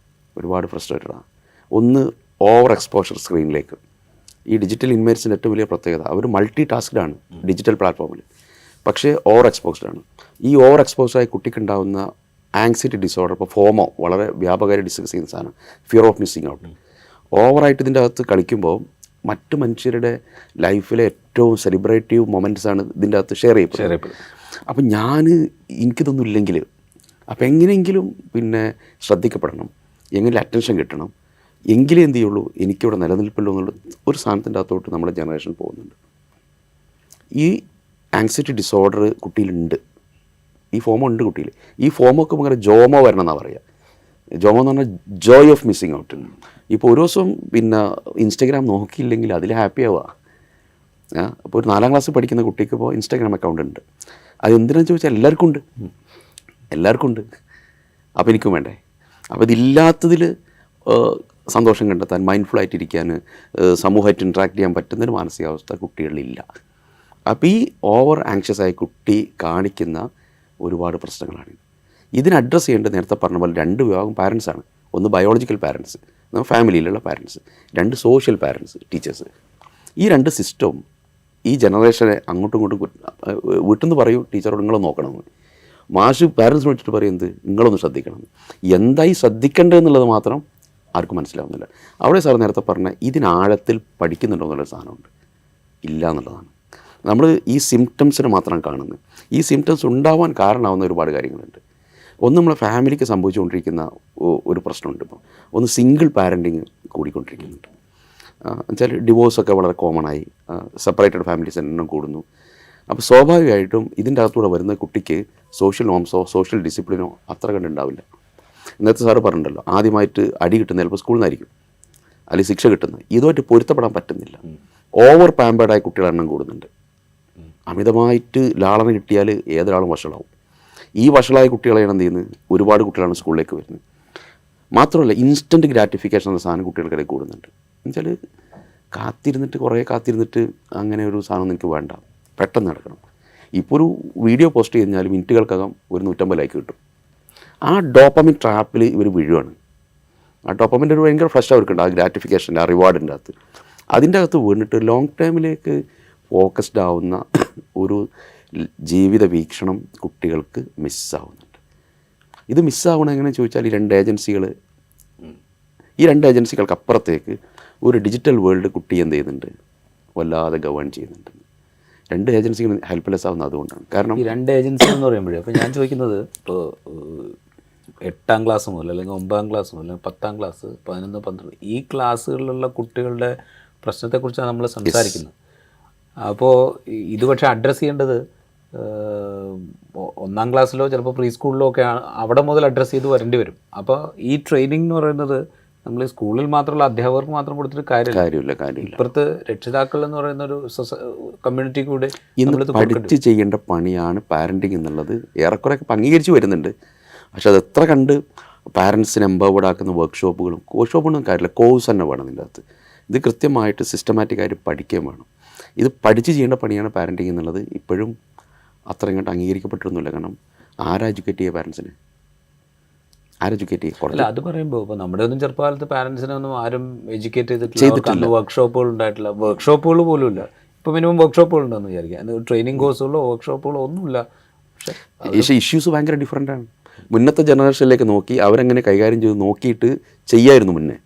ഒരുപാട് ഫ്രസ്ട്രേറ്റഡാണ്. ഒന്ന് ഓവർ എക്സ്പോഷർ സ്ക്രീനിലേക്ക്. ഈ ഡിജിറ്റൽ ഇൻമേറ്റ്സിൻ്റെ ഏറ്റവും വലിയ പ്രത്യേകത അവർ മൾട്ടി ടാസ്ക്ഡാണ് ഡിജിറ്റൽ പ്ലാറ്റ്ഫോമിൽ, പക്ഷേ ഓവർ എക്സ്പോസ്ഡാണ്. ഈ ഓവർ എക്സ്പോസ്ഡായ കുട്ടിക്കുണ്ടാകുന്ന ആങ്സൈറ്റി ഡിസോർഡർ, ഇപ്പോൾ ഫോമോ വളരെ വ്യാപകമായി ഡിസ്കസ് ചെയ്യുന്ന സാധനം, ഫിയർ ഓഫ് മിസ്സിങ് ഔട്ട്. ഓവറായിട്ട് ഇതിൻ്റെ അകത്ത് കളിക്കുമ്പോൾ മറ്റു മനുഷ്യരുടെ ലൈഫിലെ ഏറ്റവും സെലിബ്രേറ്റീവ് മൊമെൻറ്റ്സാണ് ഇതിൻ്റെ അകത്ത് ഷെയർ ചെയ്യപ്പെടുന്നത്. അപ്പം എനിക്കിതൊന്നും ഇല്ലെങ്കിൽ അപ്പം എങ്ങനെയെങ്കിലും പിന്നെ ശ്രദ്ധിക്കപ്പെടണം, എങ്ങനെ അറ്റൻഷൻ കിട്ടണം, എങ്കിലേ എന്ത് ചെയ്യുള്ളൂ എനിക്കിവിടെ നിലനിൽപ്പല്ലോ എന്നുള്ള ഒരു സാധനത്തിൻ്റെ അകത്തോട്ട് നമ്മുടെ ജനറേഷൻ പോകുന്നുണ്ട്. ഈ ആങ്സൈറ്റി ഡിസോർഡർ കുട്ടിയിലുണ്ട്, ഈ ഫോമോ ഉണ്ട് കുട്ടിയിൽ. ഈ ഫോമൊക്കെ പകരം ജോമോ വരണം എന്നാണ് പറയുക. ജോമോ എന്ന് പറഞ്ഞാൽ ജോയ് ഓഫ് മിസ്സിങ് ഔട്ട്. ഇപ്പോൾ ഒരു ദിവസം പിന്നെ ഇൻസ്റ്റഗ്രാം നോക്കിയില്ലെങ്കിൽ അതിൽ ഹാപ്പി ആവുക. അപ്പോൾ ഒരു 4ാം ക്ലാസ്സിൽ പഠിക്കുന്ന കുട്ടിക്ക് ഇപ്പോൾ ഇൻസ്റ്റാഗ്രാം അക്കൗണ്ട് ഉണ്ട്. അത് എന്തിനാണെന്ന് ചോദിച്ചാൽ എല്ലാവർക്കും ഉണ്ട്. അപ്പോൾ എനിക്കും വേണ്ടേ? അപ്പോൾ ഇതില്ലാത്തതിൽ സന്തോഷം കണ്ടെത്താൻ, മൈൻഡ്ഫുൾ ആയിട്ടിരിക്കാൻ, സമൂഹമായിട്ട് ഇൻട്രാക്ട് ചെയ്യാൻ പറ്റുന്നൊരു മാനസികാവസ്ഥ കുട്ടികളിലില്ല. അപ്പോൾ ഈ ഓവർ ആങ്ഷ്യസ് ആയ കുട്ടി കാണിക്കുന്ന ഒരുപാട് പ്രശ്നങ്ങളാണ്. ഇതിന് അഡ്രസ്സ് ചെയ്യേണ്ടത് നേരത്തെ പറഞ്ഞ പോലെ 2 വിഭാഗം പാരൻസാണ്. ഒന്ന് ബയോളജിക്കൽ പാരൻസ്, ഫാമിലിയിലുള്ള പാരൻസ്, 2 സോഷ്യൽ പാരൻസ്, ടീച്ചേഴ്സ്. ഈ 2 സിസ്റ്റവും ഈ ജനറേഷനെ അങ്ങോട്ടും ഇങ്ങോട്ടും വീട്ടിൽ നിന്ന് പറയും ടീച്ചറോട് നിങ്ങളൊന്ന് നോക്കണമെന്ന്, മാഷ് പാരൻസിന് വിളിച്ചിട്ട് പറയുന്നത് നിങ്ങളൊന്ന് ശ്രദ്ധിക്കണം. എന്തായി ശ്രദ്ധിക്കേണ്ടതെന്നുള്ളത് മാത്രം ആർക്കും മനസ്സിലാവുന്നില്ല. അവിടെ സാർ നേരത്തെ പറഞ്ഞ ഇതിനാഴത്തിൽ പഠിക്കുന്നുണ്ടോ എന്നുള്ളൊരു സാധനമുണ്ട്, ഇല്ല എന്നുള്ളതാണ്. നമ്മൾ ഈ സിംറ്റംസിനെ മാത്രം കാണുന്നത്. ഈ സിംറ്റംസ് ഉണ്ടാവാൻ കാരണമാവുന്ന ഒരുപാട് കാര്യങ്ങളുണ്ട്. ഒന്ന് നമ്മളെ ഫാമിലിക്ക് സംഭവിച്ചുകൊണ്ടിരിക്കുന്ന ഒരു പ്രശ്നമുണ്ട്. ഇപ്പോൾ ഒന്ന് സിംഗിൾ പാരൻറ്റിങ് കൂടിക്കൊണ്ടിരിക്കുന്നുണ്ട്. എന്നുവെച്ചാൽ ഡിവോഴ്സൊക്കെ വളരെ കോമൺ ആയി, സെപ്പറേറ്റഡ് ഫാമിലീസ് എണ്ണം കൂടുന്നു. അപ്പോൾ സ്വാഭാവികമായിട്ടും ഇതിൻ്റെ അകത്തൂടെ വരുന്ന കുട്ടിക്ക് സോഷ്യൽ നോംസോ സോഷ്യൽ ഡിസിപ്ലിനോ അത്ര കണ്ടുണ്ടാവില്ല. ഇന്നത്തെ സാറ് പറഞ്ഞിട്ടുണ്ടല്ലോ, ആദ്യമായിട്ട് അടി കിട്ടുന്ന ചിലപ്പോൾ സ്കൂളിൽ നിന്നായിരിക്കും, അല്ലെങ്കിൽ ശിക്ഷ കിട്ടുന്നത്. ഇതുമായിട്ട് പൊരുത്തപ്പെടാൻ പറ്റുന്നില്ല. ഓവർ പാമ്പേർഡായ കുട്ടികളുടെ എണ്ണം കൂടുന്നുണ്ട്. അമിതമായിട്ട് ലാളന കിട്ടിയാൽ ഏതൊരാളും വഷളാവും. ഈ വഷളായ കുട്ടികളെയാണ് എന്ത് ചെയ്യുന്നത്, ഒരുപാട് കുട്ടികളാണ് സ്കൂളിലേക്ക് വരുന്നത്. മാത്രമല്ല ഇൻസ്റ്റൻറ്റ് ഗ്രാറ്റിഫിക്കേഷൻ എന്ന സാധനം കുട്ടികൾക്കിടയിൽ കൂടുന്നുണ്ട്. എന്നുവെച്ചാൽ കുറേ കാത്തിരുന്നിട്ട് അങ്ങനെ ഒരു സാധനം നിങ്ങൾക്ക് വേണ്ട, പെട്ടെന്ന് നടക്കണം. ഇപ്പോൾ ഒരു വീഡിയോ പോസ്റ്റ് കഴിഞ്ഞാൽ മിനിറ്റുകൾക്കകം ഒരു 150 ലൈക്ക് കിട്ടും. ആ ഡോപ്പമിൻ ട്രാപ്പിൽ ഇവർ വീഴുവാണ്. ആ ഡോപ്പമിൻ്റെ ഒരു ഭയങ്കര ഫ്രഷ് അവർക്കുണ്ട്, ആ ഗ്രാറ്റിഫിക്കേഷൻ്റെ ആ റിവാർഡിൻ്റെ അകത്ത്. അതിൻ്റെ അകത്ത് വീണിട്ട് ലോങ് ടൈമിലേക്ക് ഫോക്കസ്ഡ് ആവുന്ന ഒരു ജീവിത വീക്ഷണം കുട്ടികൾക്ക് മിസ്സാവുന്നുണ്ട്. ഇത് മിസ്സാവണം എങ്ങനെയെന്ന് ചോദിച്ചാൽ ഈ രണ്ട് ഏജൻസികൾക്ക് അപ്പുറത്തേക്ക് ഒരു ഡിജിറ്റൽ വേൾഡ് കുട്ടി എന്ത് ചെയ്യുന്നുണ്ട്, വല്ലാതെ ഗവേൺ ചെയ്യുന്നുണ്ട്. രണ്ട് ഏജൻസികൾ ഹെൽപ്ലെസ് ആവുന്നത് അതുകൊണ്ടാണ്. കാരണം ഈ രണ്ട് ഏജൻസികൾ എന്ന് പറയുമ്പോഴേ, അപ്പോൾ ഞാൻ ചോദിക്കുന്നത്, ഇപ്പോൾ 8ാം ക്ലാസ് മുതൽ അല്ലെങ്കിൽ 9ാം ക്ലാസ് മുതൽ 10ാം ക്ലാസ് 11, 12 ഈ ക്ലാസ്സുകളിലുള്ള കുട്ടികളുടെ പ്രശ്നത്തെക്കുറിച്ചാണ് നമ്മൾ സംസാരിക്കുന്നത്. അപ്പോൾ ഇത് പക്ഷേ അഡ്രസ്സ് ചെയ്യേണ്ടത് 1ാം ക്ലാസ്സിലോ ചിലപ്പോൾ പ്രീ സ്കൂളിലോ ഒക്കെ അവിടെ മുതൽ അഡ്രസ്സ് ചെയ്ത് വരേണ്ടി വരും. അപ്പോൾ ഈ ട്രെയിനിങ് എന്ന് പറയുന്നത് നമ്മൾ സ്കൂളിൽ മാത്രമുള്ള അധ്യാപകർക്ക് മാത്രം കൊടുത്തിട്ട് കാര്യമില്ല. ഇപ്പുറത്ത് രക്ഷിതാക്കൾ എന്ന് പറയുന്ന ഒരു കമ്മ്യൂണിറ്റി കൂടെ ഇന്ന് പഠിച്ച് ചെയ്യേണ്ട പണിയാണ് പാരൻറ്റിങ് എന്നുള്ളത് ഏറെക്കുറെ അംഗീകരിച്ച് വരുന്നുണ്ട്. പക്ഷെ അത് എത്ര കണ്ട് പാരൻസിനെ എംപവേർഡ് ആക്കുന്ന വർക്ക്ഷോപ്പുകളും കാര്യമില്ല, കോഴ്സ് തന്നെ വേണം ഇതിൻ്റെ അകത്ത്. ഇത് കൃത്യമായിട്ട് സിസ്റ്റമാറ്റിക്കായിട്ട് പഠിക്കുകയും വേണം. ഇത് പഠിച്ച് ചെയ്യേണ്ട പണിയാണ് പാരൻറ്റിങ് എന്നുള്ളത് ഇപ്പോഴും അത്ര ഇങ്ങോട്ട് അംഗീകരിക്കപ്പെട്ടിരുന്നില്ല. കാരണം ആരാ എഡ്യൂക്കേറ്റ് ചെയ്യുക പാരൻസിനെ? അല്ല, അത് പറയുമ്പോൾ ഇപ്പോൾ നമ്മുടെ ഒന്നും ചെറുപ്പകാലത്ത് പാരൻസിനെ ഒന്നും ആരും എഡ്യൂക്കേറ്റ് ചെയ്തിട്ടില്ല. വർക്ക്ഷോപ്പുകൾ ഉണ്ടായിട്ടില്ല, വർക്ക്ഷോപ്പുകൾ പോലും ഇല്ല. ഇപ്പോൾ മിനിമം വർക്ക്ഷോപ്പുകൾ ഉണ്ടെന്ന് വിചാരിക്കുക, ട്രെയിനിങ് കോഴ്സുകളോ വർക്ക്ഷോപ്പുകളോ ഒന്നുമില്ല. പക്ഷേ ഇഷ്യൂസ് ഭയങ്കര ഡിഫറൻ്റാണ്. മുന്നത്തെ ജനറേഷനിലേക്ക് നോക്കി അവരെങ്ങനെ കൈകാര്യം ചെയ്ത് നോക്കിയിട്ട് ചെയ്യായിരുന്നു മുന്നേ.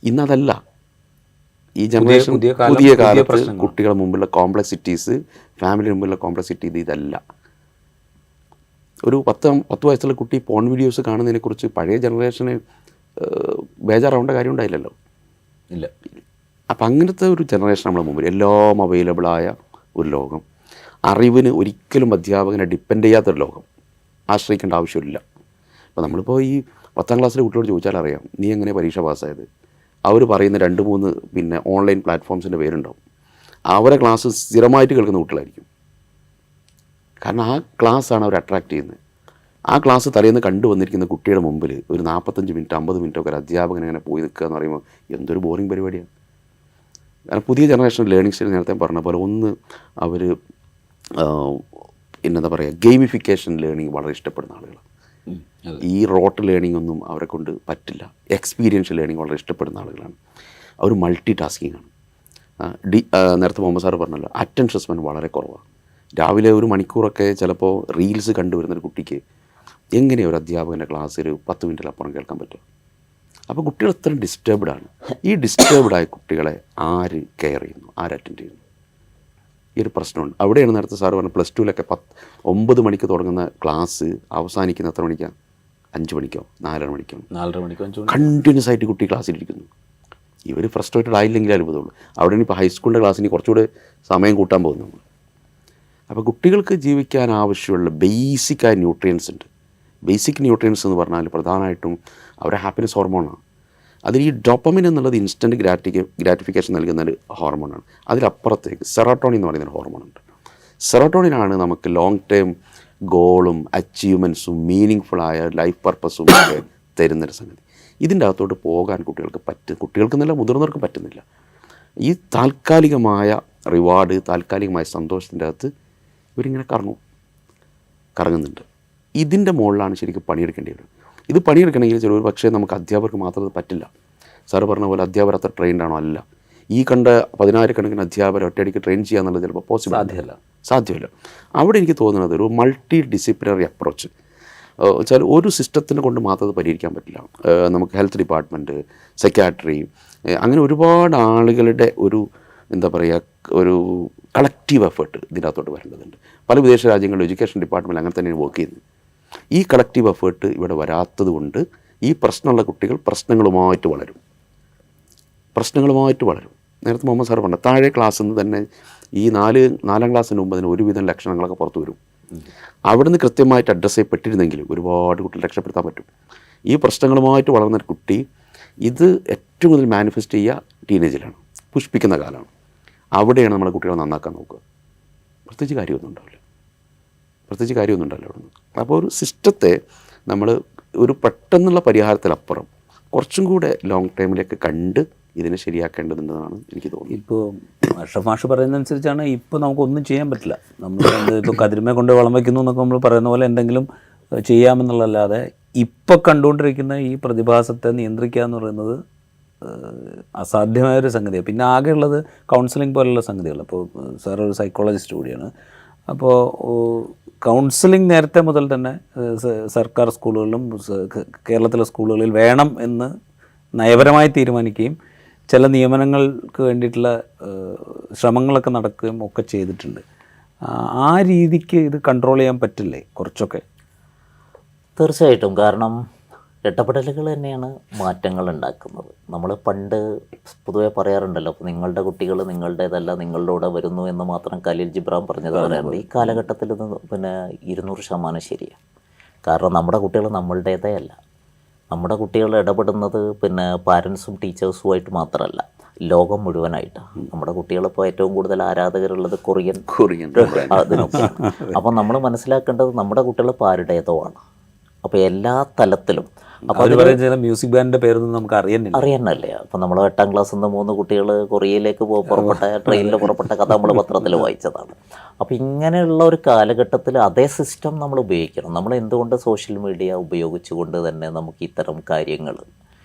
ഇന്നതല്ല. ഈ ജനറേഷൻ പുതിയ കാലത്ത് കുട്ടികളുടെ മുമ്പിലുള്ള കോംപ്ലക്സിറ്റീസ്, ഫാമിലി മുമ്പിലുള്ള കോംപ്ലക്സിറ്റി ഇതല്ല. ഒരു 10 വയസ്സുള്ള കുട്ടി പോൺ വീഡിയോസ് കാണുന്നതിനെക്കുറിച്ച് പഴയ ജനറേഷന് ബേജാറാവേണ്ട കാര്യം ഉണ്ടായില്ലല്ലോ. ഇല്ല. അപ്പം അങ്ങനത്തെ ഒരു ജനറേഷൻ നമ്മുടെ മുമ്പിൽ, എല്ലാം അവൈലബിളായ ഒരു ലോകം, അറിവിന് ഒരിക്കലും അധ്യാപകനെ ഡിപ്പെൻഡ് ചെയ്യാത്തൊരു ലോകം, ആശ്രയിക്കേണ്ട ആവശ്യമില്ല. അപ്പോൾ നമ്മളിപ്പോൾ ഈ 10ാം ക്ലാസ്സിലെ കുട്ടിയോട് ചോദിച്ചാൽ അറിയാം, നീ എങ്ങനെ പരീക്ഷ പാസ്സായത്? അവർ പറയുന്ന 2-3 ഓൺലൈൻ പ്ലാറ്റ്ഫോംസിൻ്റെ പേരുണ്ടാവും. അവരെ ക്ലാസ് സ്ഥിരമായിട്ട് കേൾക്കുന്ന കുട്ടികളായിരിക്കും. കാരണം ആ ക്ലാസ്സാണ് അവർ അട്രാക്റ്റ് ചെയ്യുന്നത്. ആ ക്ലാസ് തലേന്ന് കണ്ടുവന്നിരിക്കുന്ന കുട്ടിയുടെ മുമ്പിൽ ഒരു 45 മിനിറ്റ് 50 മിനിറ്റ് ഒക്കെ ഒരു അധ്യാപകൻ അങ്ങനെ പോയി നിൽക്കുക എന്ന് പറയുമ്പോൾ എന്തൊരു ബോറിംഗ് പരിപാടിയാണ്. കാരണം പുതിയ ജനറേഷൻ ലേണിംഗ് സ്റ്റൈൽ നേരത്തെ പറഞ്ഞ പോലെ അവർ എന്താ പറയുക, ഗെയിമിഫിക്കേഷൻ ലേണിംഗ് വളരെ ഇഷ്ടപ്പെടുന്ന ആളുകളാണ്. ഈ റോട്ട് ലേണിംഗ് ഒന്നും അവരെ കൊണ്ട് പറ്റില്ല. എക്സ്പീരിയൻഷ്യൽ ലേണിംഗ് വളരെ ഇഷ്ടപ്പെടുന്ന ആളുകളാണ്. അവർ മൾട്ടി ടാസ്കിങ് ആണ്. നേരത്തെ മുഹമ്മദ് സാറ് പറഞ്ഞല്ലോ, അറ്റൻഷൻ സ്പാൻ വളരെ കുറവാണ്. രാവിലെ ഒരു മണിക്കൂറൊക്കെ ചിലപ്പോൾ റീൽസ് കണ്ടുവരുന്നൊരു കുട്ടിക്ക് എങ്ങനെയാണ് ഒരു അധ്യാപകൻ്റെ ക്ലാസ് ഒരു 10 മിനിറ്റിലപ്പുറം കേൾക്കാൻ പറ്റും? അപ്പോൾ കുട്ടികൾ അത്രയും ഡിസ്റ്റർബ്ഡാണ്. ഈ ഡിസ്റ്റർബ്ഡായ കുട്ടികളെ ആര് കെയർ ചെയ്യുന്നു, ആര് അറ്റൻഡ് ചെയ്യുന്നു? ഈ ഒരു പ്രശ്നമുണ്ട്. അവിടെയാണ് നേരത്തെ സാറ് പറഞ്ഞത് +2-ലൊക്കെ 9 മണിക്ക് തുടങ്ങുന്ന ക്ലാസ് അവസാനിക്കുന്ന എത്ര മണിക്കാണ്? 5 മണിക്കോ 4:30 മണിക്കോ 4:30 കണ്ടിന്യൂസ് ആയിട്ട് കുട്ടി ക്ലാസ്സിലിരിക്കുന്നു. ഇവർ ഫ്രസ്ട്രേറ്റഡ് ആയില്ലെങ്കിലേ അത്ഭുതമുള്ളൂ. അവിടെയാണ് ഇപ്പോൾ ഹൈസ്കൂളിൻ്റെ ക്ലാസ്സിന് കുറച്ചുകൂടെ സമയം കൂട്ടാൻ പോകുന്നു നമ്മൾ. അപ്പോൾ കുട്ടികൾക്ക് ജീവിക്കാൻ ആവശ്യമുള്ള ബേസിക്കായ ന്യൂട്രിയൻസ് ഉണ്ട്. ബേസിക് ന്യൂട്രിയൻസ് എന്ന് പറഞ്ഞാൽ പ്രധാനമായിട്ടും അവരുടെ ഹാപ്പിനെസ് ഹോർമോണാണ്. അതിൽ ഈ ഡോപ്പമിൻ എന്നുള്ളത് ഇൻസ്റ്റൻറ്റ് ഗ്രാറ്റിഫിക്കേഷൻ നൽകുന്ന ഒരു ഹോർമോണാണ്. അതിലപ്പുറത്തേക്ക് സെറോട്ടോണിൻ എന്ന് പറയുന്നൊരു ഹോർമോണുണ്ട്. സെറോട്ടോണിനാണ് നമുക്ക് ലോങ് ടേം ഗോളും അച്ചീവ്മെൻറ്റ്സും മീനിങ് ഫുള്ളായ ലൈഫ് പർപ്പസും ഒക്കെ തരുന്നൊരു സംഗതി. ഇതിൻ്റെ അകത്തോട്ട് പോകാൻ കുട്ടികൾക്കെന്നല്ല മുതിർന്നവർക്ക് പറ്റുന്നില്ല. ഈ താൽക്കാലികമായ റിവാർഡ്, താൽക്കാലികമായ സന്തോഷത്തിൻ്റെ അകത്ത് ഇവരിങ്ങനെ കറങ്ങുന്നുണ്ട്. ഇതിൻ്റെ മുകളിലാണ് ശരിക്കും പണിയെടുക്കേണ്ടി വരും. ഇത് പണിയെടുക്കണമെങ്കിൽ ചില ഒരു പക്ഷേ നമുക്ക് അധ്യാപകർക്ക് മാത്രം പറ്റില്ല. സാറ് പറഞ്ഞ പോലെ അധ്യാപകർ അത്ര ട്രെയിൻഡാണോ? അല്ല. ഈ കണ്ട 10,000-കണക്കിന് അധ്യാപകർ ഒറ്റയടിക്ക് ട്രെയിൻ ചെയ്യാന്നുള്ളത് ചിലപ്പോൾ സാധ്യമല്ല. അവിടെ എനിക്ക് തോന്നുന്നത് ഒരു മൾട്ടി ഡിസിപ്ലിനറി അപ്രോച്ച് വെച്ചാൽ ഒരു സിസ്റ്റത്തിനെ കൊണ്ട് മാത്രം അത് പരിഹരിക്കാൻ പറ്റില്ല. നമുക്ക് ഹെൽത്ത് ഡിപ്പാർട്ട്മെൻറ്റ്, സൈക്യാട്രി, അങ്ങനെ ഒരുപാട് ആളുകളുടെ ഒരു എന്താ പറയുക, ഒരു കളക്റ്റീവ് എഫേർട്ട് ഇതിനകത്തോട്ട് വരേണ്ടതുണ്ട്. പല വിദേശ രാജ്യങ്ങളിലും എഡ്യൂക്കേഷൻ ഡിപ്പാർട്ട്മെൻറ്റ് അങ്ങനെ തന്നെയാണ് വർക്ക് ചെയ്യുന്നത്. ഈ കളക്റ്റീവ് എഫേർട്ട് ഇവിടെ വരാത്തത് കൊണ്ട് ഈ പ്രശ്നമുള്ള കുട്ടികൾ പ്രശ്നങ്ങളുമായിട്ട് വളരും. പ്രശ്നങ്ങളുമായിട്ട് വളരും. നേരത്തെ മുഹമ്മദ് സാർ പറഞ്ഞു, താഴെ ക്ലാസ്സിൽ നിന്ന് തന്നെ ഈ നാലാം ക്ലാസ്സിന് മുമ്പ് അതിന് ഒരുവിധം ലക്ഷണങ്ങളൊക്കെ പുറത്തു വരും. അവിടുന്ന് കൃത്യമായിട്ട് അഡ്രസ്സ് ചെയ്യപ്പെട്ടിരുന്നെങ്കിൽ ഒരുപാട് കുട്ടികൾ രക്ഷപ്പെടുത്താൻ പറ്റും. ഈ പ്രശ്നങ്ങളുമായിട്ട് വളർന്ന ഒരു കുട്ടി ഇത് ഏറ്റവും കൂടുതൽ മാനിഫെസ്റ്റ് ചെയ്യുക ടീനേജിലാണ്, പുഷ്പിക്കുന്ന കാലമാണ്. അവിടെയാണ് നമ്മൾ കുട്ടികളെ നന്നാക്കാൻ നോക്കുക. പ്രത്യേകിച്ച് കാര്യമൊന്നും ഉണ്ടാവില്ല അവിടുന്ന്. അപ്പോൾ ഒരു സിസ്റ്റത്തെ നമ്മൾ ഒരു പെട്ടെന്നുള്ള പരിഹാരത്തിലപ്പുറം കുറച്ചും കൂടെ ലോങ് ടൈമിലേക്ക് കണ്ട് ഇതിനെ ശരിയാക്കേണ്ടതുണ്ടെന്നാണ് എനിക്ക് തോന്നുന്നത്. ഇപ്പോൾ അഷ്റഫ് മാഷ് പറയുന്നതനുസരിച്ചാണ് ഇപ്പോൾ നമുക്കൊന്നും ചെയ്യാൻ പറ്റില്ല. നമ്മൾ ഇപ്പോൾ കതിരുമേ കൊണ്ട് വളം വയ്ക്കുന്നു എന്നൊക്കെ നമ്മൾ പറയുന്ന പോലെ എന്തെങ്കിലും ചെയ്യാമെന്നുള്ളതല്ലാതെ ഇപ്പോൾ കണ്ടുകൊണ്ടിരിക്കുന്ന ഈ പ്രതിഭാസത്തെ നിയന്ത്രിക്കുക എന്ന് പറയുന്നത് അസാധ്യമായൊരു സംഗതിയാണ്. പിന്നെ ആകെയുള്ളത് കൗൺസിലിംഗ് പോലുള്ള സംഗതികൾ. അപ്പോൾ സാർ ഒരു സൈക്കോളജിസ്റ്റ് കൂടിയാണ്. അപ്പോൾ കൗൺസിലിംഗ് നേരത്തെ മുതൽ തന്നെ സർക്കാർ സ്കൂളുകളിലും കേരളത്തിലെ സ്കൂളുകളിൽ വേണം എന്ന് നയപരമായി തീരുമാനിക്കുകയും ചില നിയമനങ്ങൾക്ക് വേണ്ടിയിട്ടുള്ള ശ്രമങ്ങളൊക്കെ നടക്കുകയും ഒക്കെ ചെയ്തിട്ടുണ്ട്. ആ രീതിക്ക് ഇത് കൺട്രോൾ ചെയ്യാൻ പറ്റില്ലേ കുറച്ചൊക്കെ? തീർച്ചയായിട്ടും. കാരണം ഇടപെടലുകൾ തന്നെയാണ് മാറ്റങ്ങൾ ഉണ്ടാക്കുന്നത്. നമ്മൾ പണ്ട് പൊതുവെ പറയാറുണ്ടല്ലോ, അപ്പോൾ നിങ്ങളുടെ കുട്ടികൾ നിങ്ങളുടേതല്ല, നിങ്ങളുടെ കൂടെ വരുന്നു എന്ന് മാത്രം ഖലീൽ ജിബ്രാൻ പറഞ്ഞത് പറയാറുണ്ട്. ഈ കാലഘട്ടത്തിൽ ഇത് 200% ശരിയാണ്. കാരണം നമ്മുടെ കുട്ടികൾ നമ്മളുടേതേ അല്ല. നമ്മുടെ കുട്ടികൾ ഇടപെടുന്നത് പാരൻസും ടീച്ചേഴ്സുമായിട്ട് മാത്രമല്ല, ലോകം മുഴുവനായിട്ടാണ്. നമ്മുടെ കുട്ടികളിപ്പോൾ ഏറ്റവും കൂടുതൽ ആരാധകരുള്ളത് കൊറിയൻ അതിനൊക്കെയാണ്. അപ്പോൾ നമ്മൾ മനസ്സിലാക്കേണ്ടത് നമ്മുടെ കുട്ടികളിപ്പോൾ ആരുടേതോ ആണ്. അപ്പോൾ എല്ലാ തലത്തിലും അപ്പോൾ മ്യൂസിക് ബാൻഡിൻ്റെ പേരൊന്നും നമുക്ക് അറിയാനല്ലേ. അപ്പോൾ നമ്മൾ 8ാം ക്ലാസ്സിൽ നിന്ന് 3 കുട്ടികൾ കൊറിയയിലേക്ക് ട്രെയിനിൽ പുറപ്പെട്ട കഥ നമ്മൾ പത്രത്തിൽ വായിച്ചതാണ്. അപ്പോൾ ഇങ്ങനെയുള്ള ഒരു കാലഘട്ടത്തിൽ അതേ സിസ്റ്റം നമ്മൾ ഉപയോഗിക്കണം. നമ്മൾ എന്തുകൊണ്ട് സോഷ്യൽ മീഡിയ ഉപയോഗിച്ചുകൊണ്ട് തന്നെ നമുക്ക് ഇത്തരം കാര്യങ്ങൾ,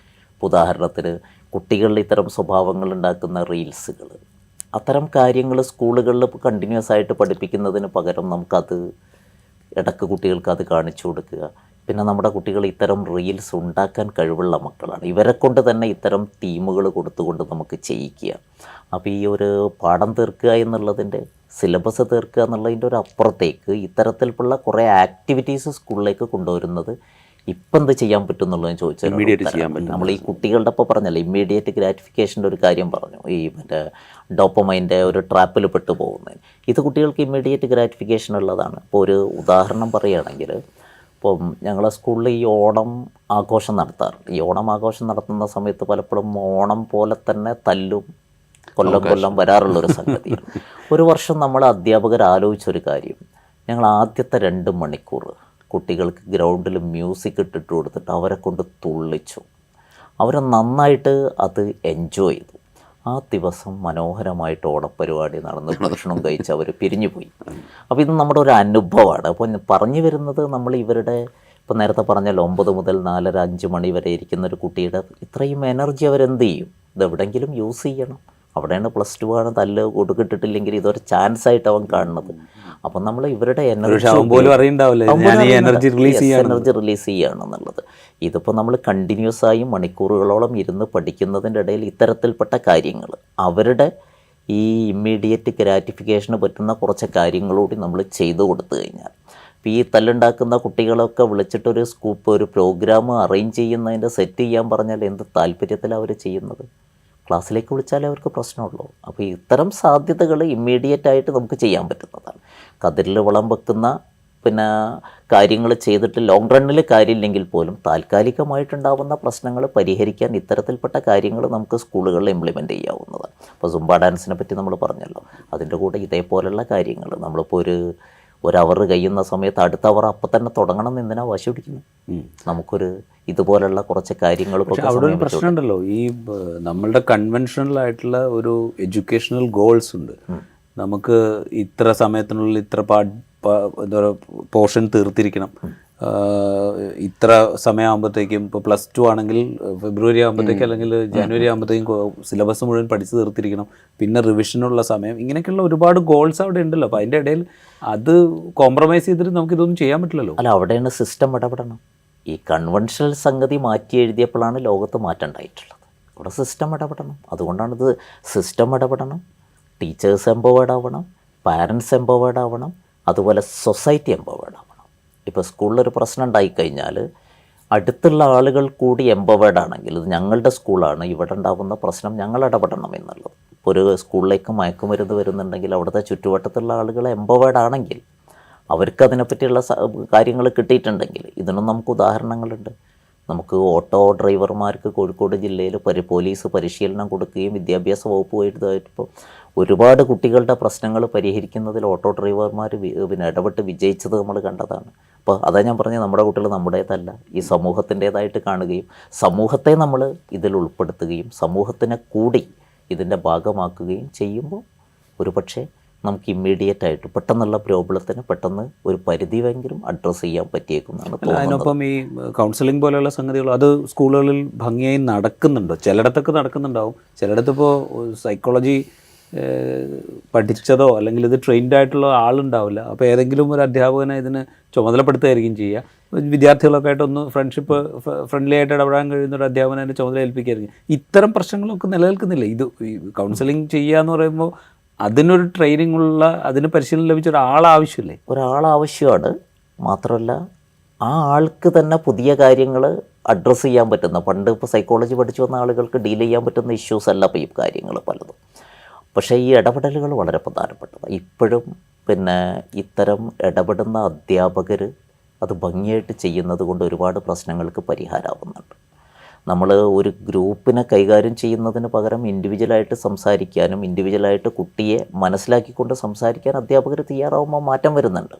ഉദാഹരണത്തിന് കുട്ടികളിൽ ഇത്തരം സ്വഭാവങ്ങൾ ഉണ്ടാക്കുന്ന റീൽസുകൾ, അത്തരം കാര്യങ്ങൾ സ്കൂളുകളിൽ കണ്ടിന്യൂസ് ആയിട്ട് പഠിപ്പിക്കുന്നതിന് പകരം നമുക്കത് ഇടയ്ക്ക് കുട്ടികൾക്ക് അത് കാണിച്ചു കൊടുക്കുക. പിന്നെ നമ്മുടെ കുട്ടികൾ ഇത്തരം റീൽസ് ഉണ്ടാക്കാൻ കഴിവുള്ള മക്കളാണ്. ഇവരെ കൊണ്ട് തന്നെ ഇത്തരം തീമുകൾ കൊടുത്തുകൊണ്ട് നമുക്ക് ചെയ്യിക്കുക. അപ്പോൾ ഈ ഒരു പാഠം തീർക്കുക എന്നുള്ളതിൻ്റെ, സിലബസ് തീർക്കുക എന്നുള്ളതിൻ്റെ ഒരു അപ്പുറത്തേക്ക് ഇത്തരത്തിലുള്ള കുറേ ആക്ടിവിറ്റീസ് സ്കൂളിലേക്ക് കൊണ്ടുവരുന്നത് ഇപ്പം എന്ത് ചെയ്യാൻ പറ്റും എന്നുള്ളതെന്ന് ചോദിച്ചാൽ, നമ്മൾ ഈ കുട്ടികളുടെ ഒപ്പം പറഞ്ഞല്ലോ ഇമ്മീഡിയറ്റ് ഗ്രാറ്റിഫിക്കേഷൻ്റെ ഒരു കാര്യം പറഞ്ഞു, ഈ ഡോപ്പമൈൻ്റെ ഒരു ട്രാപ്പിൽ പെട്ടു പോകുന്നതിന്. ഇത് കുട്ടികൾക്ക് ഇമ്മീഡിയറ്റ് ഗ്രാറ്റിഫിക്കേഷൻ ഉള്ളതാണ്. ഇപ്പോൾ ഒരു ഉദാഹരണം പറയുകയാണെങ്കിൽ, ഇപ്പം ഞങ്ങളെ സ്കൂളിൽ ഈ ഓണം ആഘോഷം നടത്താറുണ്ട്. ഈ ഓണം ആഘോഷം നടത്തുന്ന സമയത്ത് പലപ്പോഴും ഓണം പോലെ തന്നെ തല്ലും കൊല്ലം വരാറുള്ളൊരു സംഗതിയാണ്. ഒരു വർഷം നമ്മൾ അധ്യാപകർ ആലോചിച്ചൊരു കാര്യം, ഞങ്ങൾ ആദ്യത്തെ 2 മണിക്കൂർ കുട്ടികൾക്ക് ഗ്രൗണ്ടിൽ മ്യൂസിക് ഇട്ടിട്ട് കൊടുത്തിട്ട് അവരെ കൊണ്ട് തുള്ളിച്ചു. അവർ നന്നായിട്ട് അത് എൻജോയ് ചെയ്തു. ആ ദിവസം മനോഹരമായിട്ട് ഓണപ്പരിപാടി നടന്ന് ഭക്ഷണം കഴിച്ച് അവർ പിരിഞ്ഞുപോയി. അപ്പോൾ ഇത് നമ്മുടെ ഒരു അനുഭവമാണ്. അപ്പോൾ പറഞ്ഞു വരുന്നത്, നമ്മൾ ഇവരുടെ ഇപ്പോൾ നേരത്തെ പറഞ്ഞല്ലോ 9 മുതൽ 4:30 5 മണി വരെ ഇരിക്കുന്ന ഒരു കുട്ടിയുടെ ഇത്രയും എനർജി അവരെന്ത് ചെയ്യും? ഇതെവിടെയെങ്കിലും യൂസ് ചെയ്യണം. അവിടെയാണ് +2 ആണ് തല്ല് കൊടുക്കിട്ടിട്ടില്ലെങ്കിൽ ഇതൊരു ചാൻസ് ആയിട്ട് അവൻ കാണുന്നത്. അപ്പം നമ്മൾ ഇവരുടെ എനർജി റിലീസ് ചെയ്യുകയാണെന്നുള്ളത്. ഇതിപ്പോൾ നമ്മൾ കണ്ടിന്യൂസ് ആയി മണിക്കൂറുകളോളം ഇരുന്ന് പഠിക്കുന്നതിൻ്റെ ഇടയിൽ ഇത്തരത്തിൽപ്പെട്ട കാര്യങ്ങൾ, അവരുടെ ഈ ഇമ്മീഡിയറ്റ് ഗ്രാറ്റിഫിക്കേഷന് പറ്റുന്ന കുറച്ച് കാര്യങ്ങളൂടി നമ്മൾ ചെയ്തു കൊടുത്തു കഴിഞ്ഞാൽ, ഇപ്പോൾ ഈ തല്ലുണ്ടാക്കുന്ന കുട്ടികളൊക്കെ വിളിച്ചിട്ടൊരു ഒരു പ്രോഗ്രാം അറേഞ്ച് ചെയ്യുന്നതിൻ്റെ സെറ്റ് ചെയ്യാൻ പറഞ്ഞാൽ എന്ത് താല്പര്യത്തിലാണ് അവർ ചെയ്യുന്നത്? ക്ലാസ്സിലേക്ക് വിളിച്ചാലേ അവർക്ക് പ്രശ്നമുള്ളൂ. അപ്പോൾ ഇത്തരം സാധ്യതകൾ ഇമ്മീഡിയറ്റ് ആയിട്ട് നമുക്ക് ചെയ്യാൻ പറ്റുന്നതാണ്. കതിരിൽ വളം വെക്കുന്ന കാര്യങ്ങൾ ചെയ്തിട്ട് ലോങ് റണ്ണിൽ കാര്യമില്ലെങ്കിൽ പോലും താൽക്കാലികമായിട്ടുണ്ടാകുന്ന പ്രശ്നങ്ങൾ പരിഹരിക്കാൻ ഇത്തരത്തിൽപ്പെട്ട കാര്യങ്ങൾ നമുക്ക് സ്കൂളുകളിൽ ഇംപ്ലിമെൻറ്റ് ചെയ്യാവുന്നതാണ്. അപ്പോൾ സുംബ ഡാൻസിനെ പറ്റി നമ്മൾ പറഞ്ഞല്ലോ, അതിൻ്റെ കൂടെ ഇതേപോലെയുള്ള കാര്യങ്ങൾ നമ്മളിപ്പോൾ ഒരു അവർ കഴിയുന്ന സമയത്ത് അടുത്ത അവർ അപ്പം തന്നെ തുടങ്ങണം എന്ന് എന്തിനാ വാശി പിടിക്കുന്നു? നമുക്കൊരു ഇതുപോലുള്ള കുറച്ച് കാര്യങ്ങൾ. അവിടെ ഒരു പ്രശ്നമുണ്ടല്ലോ, ഈ നമ്മളുടെ കൺവെൻഷണൽ ഒരു എഡ്യൂക്കേഷണൽ ഗോൾസ് ഉണ്ട്. നമുക്ക് ഇത്ര സമയത്തിനുള്ളിൽ ഇത്ര എന്താ പറയുക പോർഷൻ തീർത്തിരിക്കണം, ഇത്ര സമയമാകുമ്പോഴത്തേക്കും, ഇപ്പോൾ +2 ആണെങ്കിൽ ഫെബ്രുവരി ആകുമ്പോഴത്തേക്കും അല്ലെങ്കിൽ ജനുവരി ആകുമ്പോഴത്തേക്കും സിലബസ് മുഴുവൻ പഠിച്ച് തീർത്തിരിക്കണം, പിന്നെ റിവിഷനുള്ള സമയം, ഇങ്ങനെയൊക്കെയുള്ള ഒരുപാട് ഗോൾസ് അവിടെ ഉണ്ടല്ലോ. അപ്പോൾ അതിൻ്റെ ഇടയിൽ അത് കോംപ്രമൈസ് ചെയ്തിട്ട് നമുക്കിതൊന്നും ചെയ്യാൻ പറ്റില്ലല്ലോ. അല്ല, അവിടെയാണ് സിസ്റ്റം ഇടപെടണം. ഈ കൺവെൻഷണൽ സംഗതി മാറ്റി എഴുതിയപ്പോഴാണ് ലോകത്ത് മാറ്റം ഉണ്ടായിട്ടുള്ളത്. അവിടെ സിസ്റ്റം ഇടപെടണം. അതുകൊണ്ടാണിത് സിസ്റ്റം ഇടപെടണം, ടീച്ചേഴ്സ് എംപവേർഡ് ആവണം, പാരൻസ് എംപവേർഡ് ആവണം, അതുപോലെ സൊസൈറ്റി എംപവേർഡ് ആവണം. ഇപ്പോൾ സ്കൂളിലൊരു പ്രശ്നം ഉണ്ടായിക്കഴിഞ്ഞാൽ അടുത്തുള്ള ആളുകൾ കൂടി എംപവേർഡ് ആണെങ്കിൽ ഇത് ഞങ്ങളുടെ സ്കൂളാണ്, ഇവിടെ ഉണ്ടാകുന്ന പ്രശ്നം ഞങ്ങൾ ഇടപെടണം എന്നുള്ളത്. ഇപ്പോൾ ഒരു സ്കൂളിലേക്ക് മയക്കുമരുന്ന് വരുന്നുണ്ടെങ്കിൽ അവിടുത്തെ ചുറ്റുവട്ടത്തുള്ള ആളുകൾ എംപവേർഡ് ആണെങ്കിൽ, അവർക്ക് അതിനെപ്പറ്റിയുള്ള കാര്യങ്ങൾ കിട്ടിയിട്ടുണ്ടെങ്കിൽ, ഇതിനും നമുക്ക് ഉദാഹരണങ്ങളുണ്ട്. നമുക്ക് ഓട്ടോ ഡ്രൈവർമാർക്ക് കോഴിക്കോട് ജില്ലയിൽ പോലീസ് പരിശീലനം കൊടുക്കുകയും വിദ്യാഭ്യാസ വകുപ്പുമായിട്ടിപ്പോൾ ഒരുപാട് കുട്ടികളുടെ പ്രശ്നങ്ങൾ പരിഹരിക്കുന്നതിൽ ഓട്ടോ ഡ്രൈവർമാർ ഇടപെട്ട് വിജയിച്ചത് നമ്മൾ കണ്ടതാണ്. അപ്പോൾ അതാ ഞാൻ പറഞ്ഞത്, നമ്മുടെ കുട്ടികൾ നമ്മുടേതല്ല, ഈ സമൂഹത്തിൻ്റേതായിട്ട് കാണുകയും സമൂഹത്തെ നമ്മൾ ഇതിൽ ഉൾപ്പെടുത്തുകയും സമൂഹത്തിനെ കൂടി ഇതിൻ്റെ ഭാഗമാക്കുകയും ചെയ്യുമ്പോൾ ഒരുപക്ഷെ നമുക്ക് ഇമ്മീഡിയറ്റ് ആയിട്ട് പെട്ടെന്നുള്ള പ്രോബ്ലത്തിന് പെട്ടെന്ന് ഒരു പരിധിവെങ്കിലും അഡ്രസ്സ് ചെയ്യാൻ പറ്റിയേക്കുന്നതാണ് തോന്നുന്നത്. അതിനൊപ്പം ഈ കൗൺസിലിംഗ് പോലെയുള്ള സംഗതികൾ അത് സ്കൂളുകളിൽ ഭംഗിയായി നടക്കുന്നുണ്ടോ? ചിലയിടത്തൊക്കെ നടക്കുന്നുണ്ടാവും, ചിലയിടത്തിപ്പോൾ സൈക്കോളജി പഠിച്ചതോ അല്ലെങ്കിൽ ഇത് ട്രെയിൻഡ് ആയിട്ടുള്ള ആളുണ്ടാവില്ല. അപ്പോൾ ഏതെങ്കിലും ഒരു അധ്യാപകനെ ഇതിന് ചുമതലപ്പെടുത്തുകയായിരിക്കും ചെയ്യുക. വിദ്യാർത്ഥികളൊക്കെ ആയിട്ടൊന്ന് ഫ്രണ്ട്ലി ആയിട്ട് ഇടപെടാൻ കഴിയുന്ന ഒരു അധ്യാപകനെ അതിന് ചുമതല ഏൽപ്പിക്കുകയായിരിക്കും. ഇത്തരം പ്രശ്നങ്ങളൊക്കെ നിലനിൽക്കുന്നില്ല. ഇത് ഈ കൗൺസിലിംഗ് ചെയ്യുക എന്ന് പറയുമ്പോൾ അതിനൊരു ട്രെയിനിങ് ഉള്ള, അതിന് പരിശീലനം ലഭിച്ച ഒരാളാവശ്യമില്ലേ? ഒരാളാവശ്യമാണ്. മാത്രമല്ല ആ ആൾക്ക് തന്നെ പുതിയ കാര്യങ്ങൾ അഡ്രസ്സ് ചെയ്യാൻ പറ്റുന്ന, പണ്ട് ഇപ്പോൾ സൈക്കോളജി പഠിച്ചു വന്ന ആളുകൾക്ക് ഡീൽ ചെയ്യാൻ പറ്റുന്ന ഇഷ്യൂസ് അല്ല ഇപ്പോൾ ഈ കാര്യങ്ങൾ പലതും. പക്ഷേ ഈ ഇടപെടലുകൾ വളരെ പ്രധാനപ്പെട്ടതാണ്. ഇപ്പോഴും ഇത്തരം ഇടപെടുന്ന അധ്യാപകർ അത് ഭംഗിയായിട്ട് ചെയ്യുന്നത് കൊണ്ട് ഒരുപാട് പ്രശ്നങ്ങൾക്ക് പരിഹാരമാവുന്നുണ്ട്. നമ്മൾ ഒരു ഗ്രൂപ്പിനെ കൈകാര്യം ചെയ്യുന്നതിന് പകരം ഇൻഡിവിജ്വലായിട്ട് സംസാരിക്കാനും ഇൻഡിവിജ്വലായിട്ട് കുട്ടിയെ മനസ്സിലാക്കിക്കൊണ്ട് സംസാരിക്കാൻ അധ്യാപകർ തയ്യാറാവുമ്പോൾ മാറ്റം വരുന്നുണ്ട്.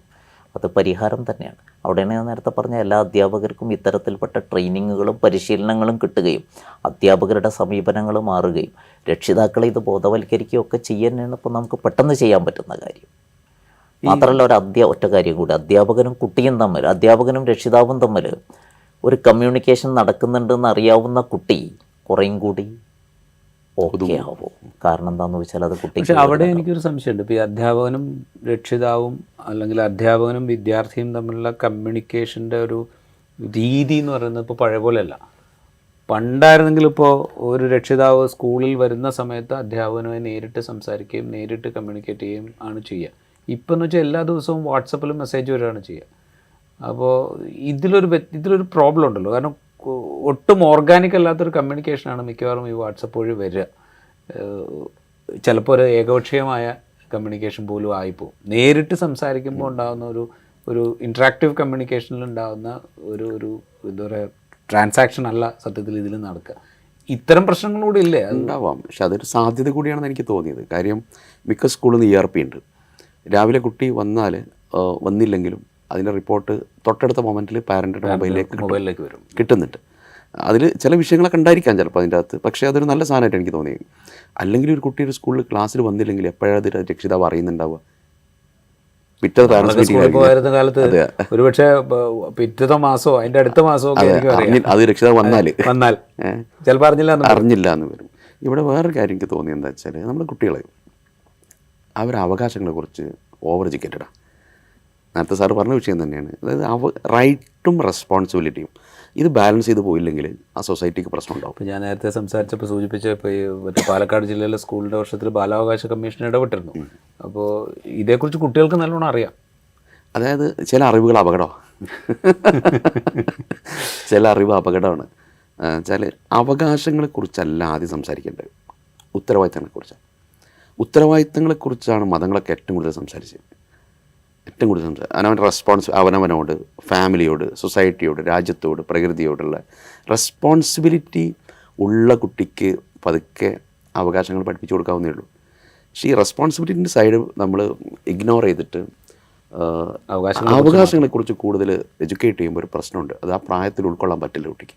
അത് പരിഹാരം തന്നെയാണ്. അവിടെയാണ് ഞാൻ നേരത്തെ പറഞ്ഞ എല്ലാ അധ്യാപകർക്കും ഇത്തരത്തിൽപ്പെട്ട ട്രെയിനിങ്ങുകളും പരിശീലനങ്ങളും കിട്ടുകയും അധ്യാപകരുടെ സമീപനങ്ങൾ മാറുകയും രക്ഷിതാക്കളെ ഇത് ബോധവൽക്കരിക്കുകയും ഒക്കെ ചെയ്യാനാണ് ഇപ്പോൾ നമുക്ക് പെട്ടെന്ന് ചെയ്യാൻ പറ്റുന്ന കാര്യം. മാത്രമല്ല ഒറ്റ കാര്യം കൂടി, അധ്യാപകനും കുട്ടിയും തമ്മിൽ, അധ്യാപകനും രക്ഷിതാവും തമ്മിൽ ഒരു കമ്മ്യൂണിക്കേഷൻ നടക്കുന്നുണ്ടെന്ന് അറിയാവുന്ന കുട്ടി കുറേയും കൂടി ഓക്കെ ആവും. കാരണം എന്താണെന്ന് വെച്ചാൽ അത് കുട്ടി. പക്ഷേ അവിടെ എനിക്കൊരു സംശയമുണ്ട്. ഇപ്പോൾ ഈ അധ്യാപകനും രക്ഷിതാവും അല്ലെങ്കിൽ അധ്യാപകനും വിദ്യാർത്ഥിയും തമ്മിലുള്ള കമ്മ്യൂണിക്കേഷൻ്റെ ഒരു രീതി എന്ന് പറയുന്നത് ഇപ്പോൾ പഴയ പോലെയല്ല. പണ്ടായിരുന്നെങ്കിൽ ഇപ്പോൾ ഒരു രക്ഷിതാവ് സ്കൂളിൽ വരുന്ന സമയത്ത് അധ്യാപകനുമായി നേരിട്ട് സംസാരിക്കുകയും നേരിട്ട് കമ്മ്യൂണിക്കേറ്റ് ചെയ്യുകയും ആണ് ചെയ്യുക. ഇപ്പം എന്ന് വെച്ചാൽ എല്ലാ ദിവസവും വാട്സപ്പിലും മെസ്സേജ് വരികയാണ് ചെയ്യുക. അപ്പോൾ ഇതിലൊരു പ്രോബ്ലം ഉണ്ടല്ലോ. കാരണം ഒട്ടും ഓർഗാനിക് അല്ലാത്തൊരു കമ്മ്യൂണിക്കേഷനാണ് മിക്കവാറും ഈ വാട്സപ്പ് വഴി വരിക. ചിലപ്പോൾ ഒരു ഏകപക്ഷീയമായ കമ്മ്യൂണിക്കേഷൻ പോലും ആയിപ്പോവും. നേരിട്ട് സംസാരിക്കുമ്പോൾ ഉണ്ടാകുന്ന ഒരു ഇൻട്രാക്റ്റീവ് കമ്മ്യൂണിക്കേഷനിൽ ഉണ്ടാകുന്ന ഒരു എന്താ പറയുക, ട്രാൻസാക്ഷൻ അല്ല സത്യത്തിൽ ഇതിൽ നടക്കുക. ഇത്തരം പ്രശ്നങ്ങളൂടെ ഇല്ലേ? ഉണ്ടാവാം, പക്ഷെ അതൊരു സാധ്യത കൂടിയാണെന്ന് എനിക്ക് തോന്നിയത്. കാര്യം മിക്ക സ്കൂളിൽ നിന്ന് ERP ഉണ്ട്. രാവിലെ കുട്ടി വന്നില്ലെങ്കിലും അതിൻ്റെ റിപ്പോർട്ട് തൊട്ടടുത്ത മൊമെൻറ്റിൽ പാരൻറ്റിൻ്റെ മൊബൈലിലേക്ക് വരും, കിട്ടുന്നുണ്ട്. അതിൽ ചില വിഷയങ്ങളൊക്കെ ഉണ്ടായിരിക്കാം ചിലപ്പോൾ അതിൻ്റെ അകത്ത്, പക്ഷേ അതൊരു നല്ല സാധനമായിട്ട് എനിക്ക് തോന്നിയത്. അല്ലെങ്കിൽ ഒരു കുട്ടി ഒരു സ്കൂളിൽ ക്ലാസ്സിൽ വന്നില്ലെങ്കിൽ എപ്പോഴാണ് രക്ഷിതാവ് അറിയുന്നുണ്ടാവുക? പിറ്റേ പോയിരുന്ന കാലത്ത് ഒരുപക്ഷെ പിറ്റത്തെ മാസമോ അതിൻ്റെ അടുത്ത മാസമോ അത് രക്ഷിതാവ് വന്നാൽ ചിലപ്പോൾ അറിഞ്ഞില്ല എന്ന് വരും. ഇവിടെ വേറൊരു കാര്യം എനിക്ക് തോന്നിയത് എന്താ വെച്ചാൽ, നമ്മുടെ കുട്ടികളെ അവകാശങ്ങളെക്കുറിച്ച് ഓവർ എഡ്യൂക്കേറ്റഡാണ്. നേരത്തെ സാറ് പറഞ്ഞ വിഷയം തന്നെയാണ്. അതായത് റൈറ്റും റെസ്പോൺസിബിലിറ്റിയും ഇത് ബാലൻസ് ചെയ്ത് പോയില്ലെങ്കിൽ ആ സൊസൈറ്റിക്ക് പ്രശ്നം ഉണ്ടാവും. ഇപ്പോൾ ഞാൻ നേരത്തെ സംസാരിച്ചപ്പോൾ സൂചിപ്പിച്ചപ്പോൾ ഈ പാലക്കാട് ജില്ലയിലെ സ്കൂളിൻ്റെ വർഷത്തിൽ ബാലാവകാശ കമ്മീഷൻ ഇടപെട്ടിരുന്നു. അപ്പോൾ ഇതേക്കുറിച്ച് കുട്ടികൾക്ക് നല്ലോണം അറിയാം. അതായത് ചില അറിവുകൾ അപകടമാണ്, ചില അറിവ് അപകടമാണ്. വെച്ചാൽ അവകാശങ്ങളെക്കുറിച്ചല്ല ആദ്യം സംസാരിക്കേണ്ടത്, ഉത്തരവാദിത്തങ്ങളെക്കുറിച്ചാണ്. ഉത്തരവാദിത്തങ്ങളെക്കുറിച്ചാണ് മതങ്ങളൊക്കെ ഏറ്റവും കൂടുതൽ സംസാരിച്ചത്. അവനവനോട്, ഫാമിലിയോട്, സൊസൈറ്റിയോട്, രാജ്യത്തോട്, പ്രകൃതിയോടുള്ള റെസ്പോൺസിബിലിറ്റി ഉള്ള കുട്ടിക്ക് പതുക്കെ അവകാശങ്ങൾ പഠിപ്പിച്ചു കൊടുക്കാവുന്നേ ഉള്ളൂ. പക്ഷേ ഈ റെസ്പോൺസിബിലിറ്റിൻ്റെ സൈഡ് നമ്മൾ ഇഗ്നോർ ചെയ്തിട്ട് അവകാശങ്ങളെക്കുറിച്ച് കൂടുതൽ എഡ്യൂക്കേറ്റ് ചെയ്യുമ്പോൾ ഒരു പ്രശ്നമുണ്ട്. അത് ആ പ്രായത്തിൽ ഉൾക്കൊള്ളാൻ പറ്റില്ല കുട്ടിക്ക്.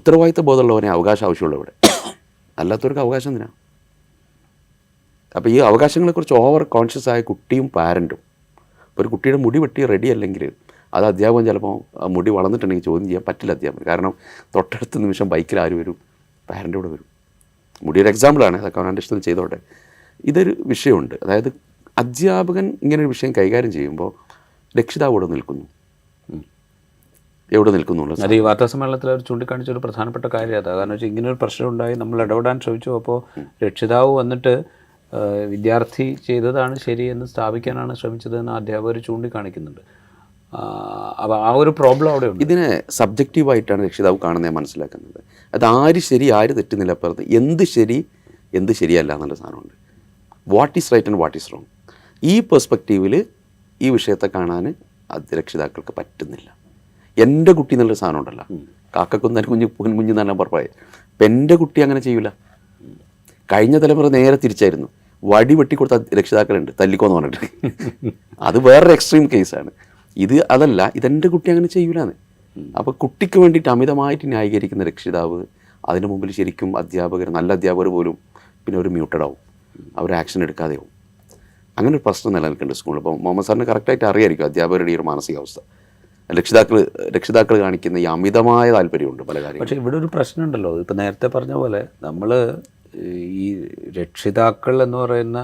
ഉത്തരവാദിത്ത ബോധമുള്ളവനെ അവകാശം ആവശ്യമുള്ളൂ ഇവിടെ, അല്ലാത്തവർക്ക് അവകാശം എന്തിനാ? അപ്പോൾ ഈ അവകാശങ്ങളെക്കുറിച്ച് ഓവർ കോൺഷ്യസ് ആയ കുട്ടിയും പാരൻറ്റും. ഇപ്പോൾ ഒരു കുട്ടിയുടെ മുടി വെട്ടി റെഡി അല്ലെങ്കിൽ അത് അധ്യാപകൻ ചിലപ്പോൾ മുടി വളർന്നിട്ടുണ്ടെങ്കിൽ ചോദ്യം ചെയ്യാൻ പറ്റില്ല അധ്യാപകൻ. കാരണം തൊട്ടടുത്ത നിമിഷം ബൈക്കിൽ ആര് വരും? പാരൻ്റ് കൂടെ വരും. മുടിയൊരു എക്സാമ്പിളാണ്, അതൊക്കെ അവൻ അണ്ടർസ്റ്റാൻഡ് ചെയ്തോട്ടെ. ഇതൊരു വിഷയമുണ്ട്. അതായത് അധ്യാപകൻ ഇങ്ങനൊരു വിഷയം കൈകാര്യം ചെയ്യുമ്പോൾ രക്ഷിതാവ് എവിടെ നിൽക്കുന്നു? അത് ഈ വാർത്താസമ്മേളനത്തിൽ അവർ ചൂണ്ടിക്കാണിച്ചൊരു പ്രധാനപ്പെട്ട കാര്യം അതാണ്. കാരണം വെച്ചാൽ ഇങ്ങനൊരു പ്രശ്നം ഉണ്ടായി, നമ്മൾ ഇടപെടാൻ ശ്രമിച്ചു. അപ്പോൾ രക്ഷിതാവ് വന്നിട്ട് വിദ്യാർത്ഥി ചെയ്തതാണ് ശരിയെന്ന് സ്ഥാപിക്കാനാണ് ശ്രമിച്ചതെന്ന് അധ്യാപകർ ചൂണ്ടിക്കാണിക്കുന്നുണ്ട്. അപ്പോൾ ആ ഒരു പ്രോബ്ലം അവിടെ ഉണ്ട്. ഇതിനെ സബ്ജക്റ്റീവായിട്ടാണ് രക്ഷിതാവ് കാണുന്നത്, മനസ്സിലാക്കുന്നത്. അത് ആര് ശരി ആര് തെറ്റുന്നില്ല, അപ്പുറത്ത് എന്ത് ശരി എന്ത് ശരിയല്ല എന്നുള്ള സാധനമുണ്ട്. What is right and what is wrong. ഈ പെർസ്പെക്റ്റീവിൽ ഈ വിഷയത്തെ കാണാൻ അത് രക്ഷിതാക്കൾക്ക് പറ്റുന്നില്ല. എൻ്റെ കുട്ടി എന്നുള്ളൊരു സാധനം ഉണ്ടല്ലോ, കാക്കക്കൊന്നും കുഞ്ഞു നല്ല പുറപ്പായി. അപ്പം എൻ്റെ കുട്ടി അങ്ങനെ ചെയ്യൂല. കഴിഞ്ഞ തലമുറ നേരെ തിരിച്ചായിരുന്നു. വടി വെട്ടിക്കൊടുത്ത രക്ഷിതാക്കളുണ്ട്, തല്ലിക്കോന്ന് പറഞ്ഞിട്ട്. അത് വേറൊരു എക്സ്ട്രീം കേസാണ്. ഇത് അതല്ല, ഇതെൻ്റെ കുട്ടി അങ്ങനെ ചെയ്യൂലെന്ന്. അപ്പോൾ കുട്ടിക്ക് വേണ്ടിയിട്ട് അമിതമായിട്ട് ന്യായീകരിക്കുന്ന രക്ഷിതാവ് അതിന് മുമ്പിൽ ശരിക്കും അധ്യാപകർ, നല്ല അധ്യാപകർ പോലും പിന്നെ ഒരു മ്യൂട്ടഡാവും, അവർ ആക്ഷൻ എടുക്കാതെയാവും. അങ്ങനെ ഒരു പ്രശ്നം നിലനിൽക്കുന്നുണ്ട് സ്കൂളിൽ. അപ്പോൾ മുഹമ്മദ് സാറിന് കറക്റ്റായിട്ട് അറിയായിരിക്കും അധ്യാപകരുടെ ഈ ഒരു മാനസികാവസ്ഥ. രക്ഷിതാക്കൾ കാണിക്കുന്ന ഈ അമിതമായ താല്പര്യമുണ്ട് പല കാര്യങ്ങളും. പക്ഷേ ഇവിടെ ഒരു പ്രശ്നമുണ്ടല്ലോ, ഇപ്പോൾ നേരത്തെ പറഞ്ഞ പോലെ നമ്മൾ ഈ രക്ഷിതാക്കൾ എന്ന് പറയുന്ന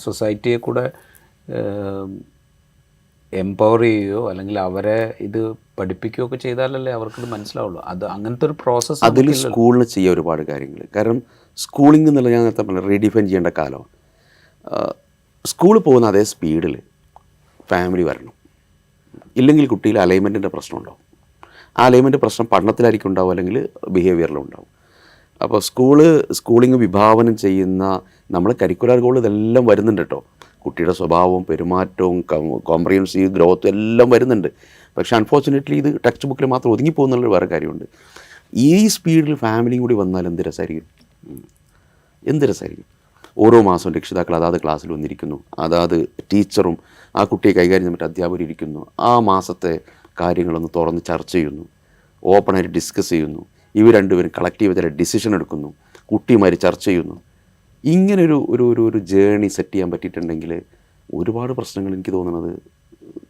സൊസൈറ്റിയെ കൂടെ എംപവർ ചെയ്യുകയോ അല്ലെങ്കിൽ അവരെ ഇത് പഠിപ്പിക്കുകയോ ഒക്കെ ചെയ്താലല്ലേ അവർക്കിത് മനസ്സിലാവുള്ളൂ. അത് അങ്ങനത്തെ ഒരു പ്രോസസ്സ് അതിൽ സ്കൂളിന് ചെയ്യാൻ ഒരുപാട് കാര്യങ്ങൾ. കാരണം സ്കൂളിംഗ് എന്നുള്ള ഞാൻ നേരത്തെ പറഞ്ഞ റീഡിഫൈൻ ചെയ്യേണ്ട കാലം. സ്കൂളിൽ പോകുന്ന അതേ സ്പീഡിൽ ഫാമിലി വരണം. ഇല്ലെങ്കിൽ കുട്ടിയിൽ അലൈൻമെൻറ്റിൻ്റെ പ്രശ്നം ഉണ്ടാവും. ആ അലൈൻമെൻറ്റ് പ്രശ്നം പഠനത്തിലായിരിക്കും ഉണ്ടാവും, അല്ലെങ്കിൽ ബിഹേവിയറിലും ഉണ്ടാവും. അപ്പോൾ സ്കൂളിംഗ് വിഭാവനം ചെയ്യുന്ന നമ്മൾ കരിക്കുലർ ഗോൾ ഇതെല്ലാം വരുന്നുണ്ട് കേട്ടോ. കുട്ടിയുടെ സ്വഭാവവും പെരുമാറ്റവും കോംപ്രിഹെൻസീവ് ഗ്രോത്തും എല്ലാം വരുന്നുണ്ട്. പക്ഷേ അൺഫോർച്ചുനേറ്റ്ലി ഇത് ടെക്സ്റ്റ് ബുക്കിൽ മാത്രം ഒതുങ്ങി പോകുന്നുള്ള വേറെ കാര്യമുണ്ട്. ഈ സ്പീഡിൽ ഫാമിലിയും കൂടി വന്നാൽ എന്ത് രസമായിരിക്കും. ഓരോ മാസവും രക്ഷിതാക്കൾ അതാത് ക്ലാസ്സിൽ വന്നിരിക്കുന്നു, അതാത് ടീച്ചറും ആ കുട്ടിയെ കൈകാര്യം ചെയ്യാൻ പറ്റിയ അധ്യാപകർ ഇരിക്കുന്നു. ആ മാസത്തെ കാര്യങ്ങളൊന്ന് തുറന്ന് ചർച്ച ചെയ്യുന്നു, ഓപ്പണായിട്ട് ഡിസ്കസ് ചെയ്യുന്നു. ഇവർ രണ്ടുപേരും കളക്റ്റീവ് ചില ഡിസിഷൻ എടുക്കുന്നു, കുട്ടിയുമാർ ചർച്ച ചെയ്യുന്നു. ഇങ്ങനെ ഒരു ജേണി സെറ്റ് ചെയ്യാൻ പറ്റിയിട്ടുണ്ടെങ്കിൽ ഒരുപാട് പ്രശ്നങ്ങൾ എനിക്ക് തോന്നുന്നത്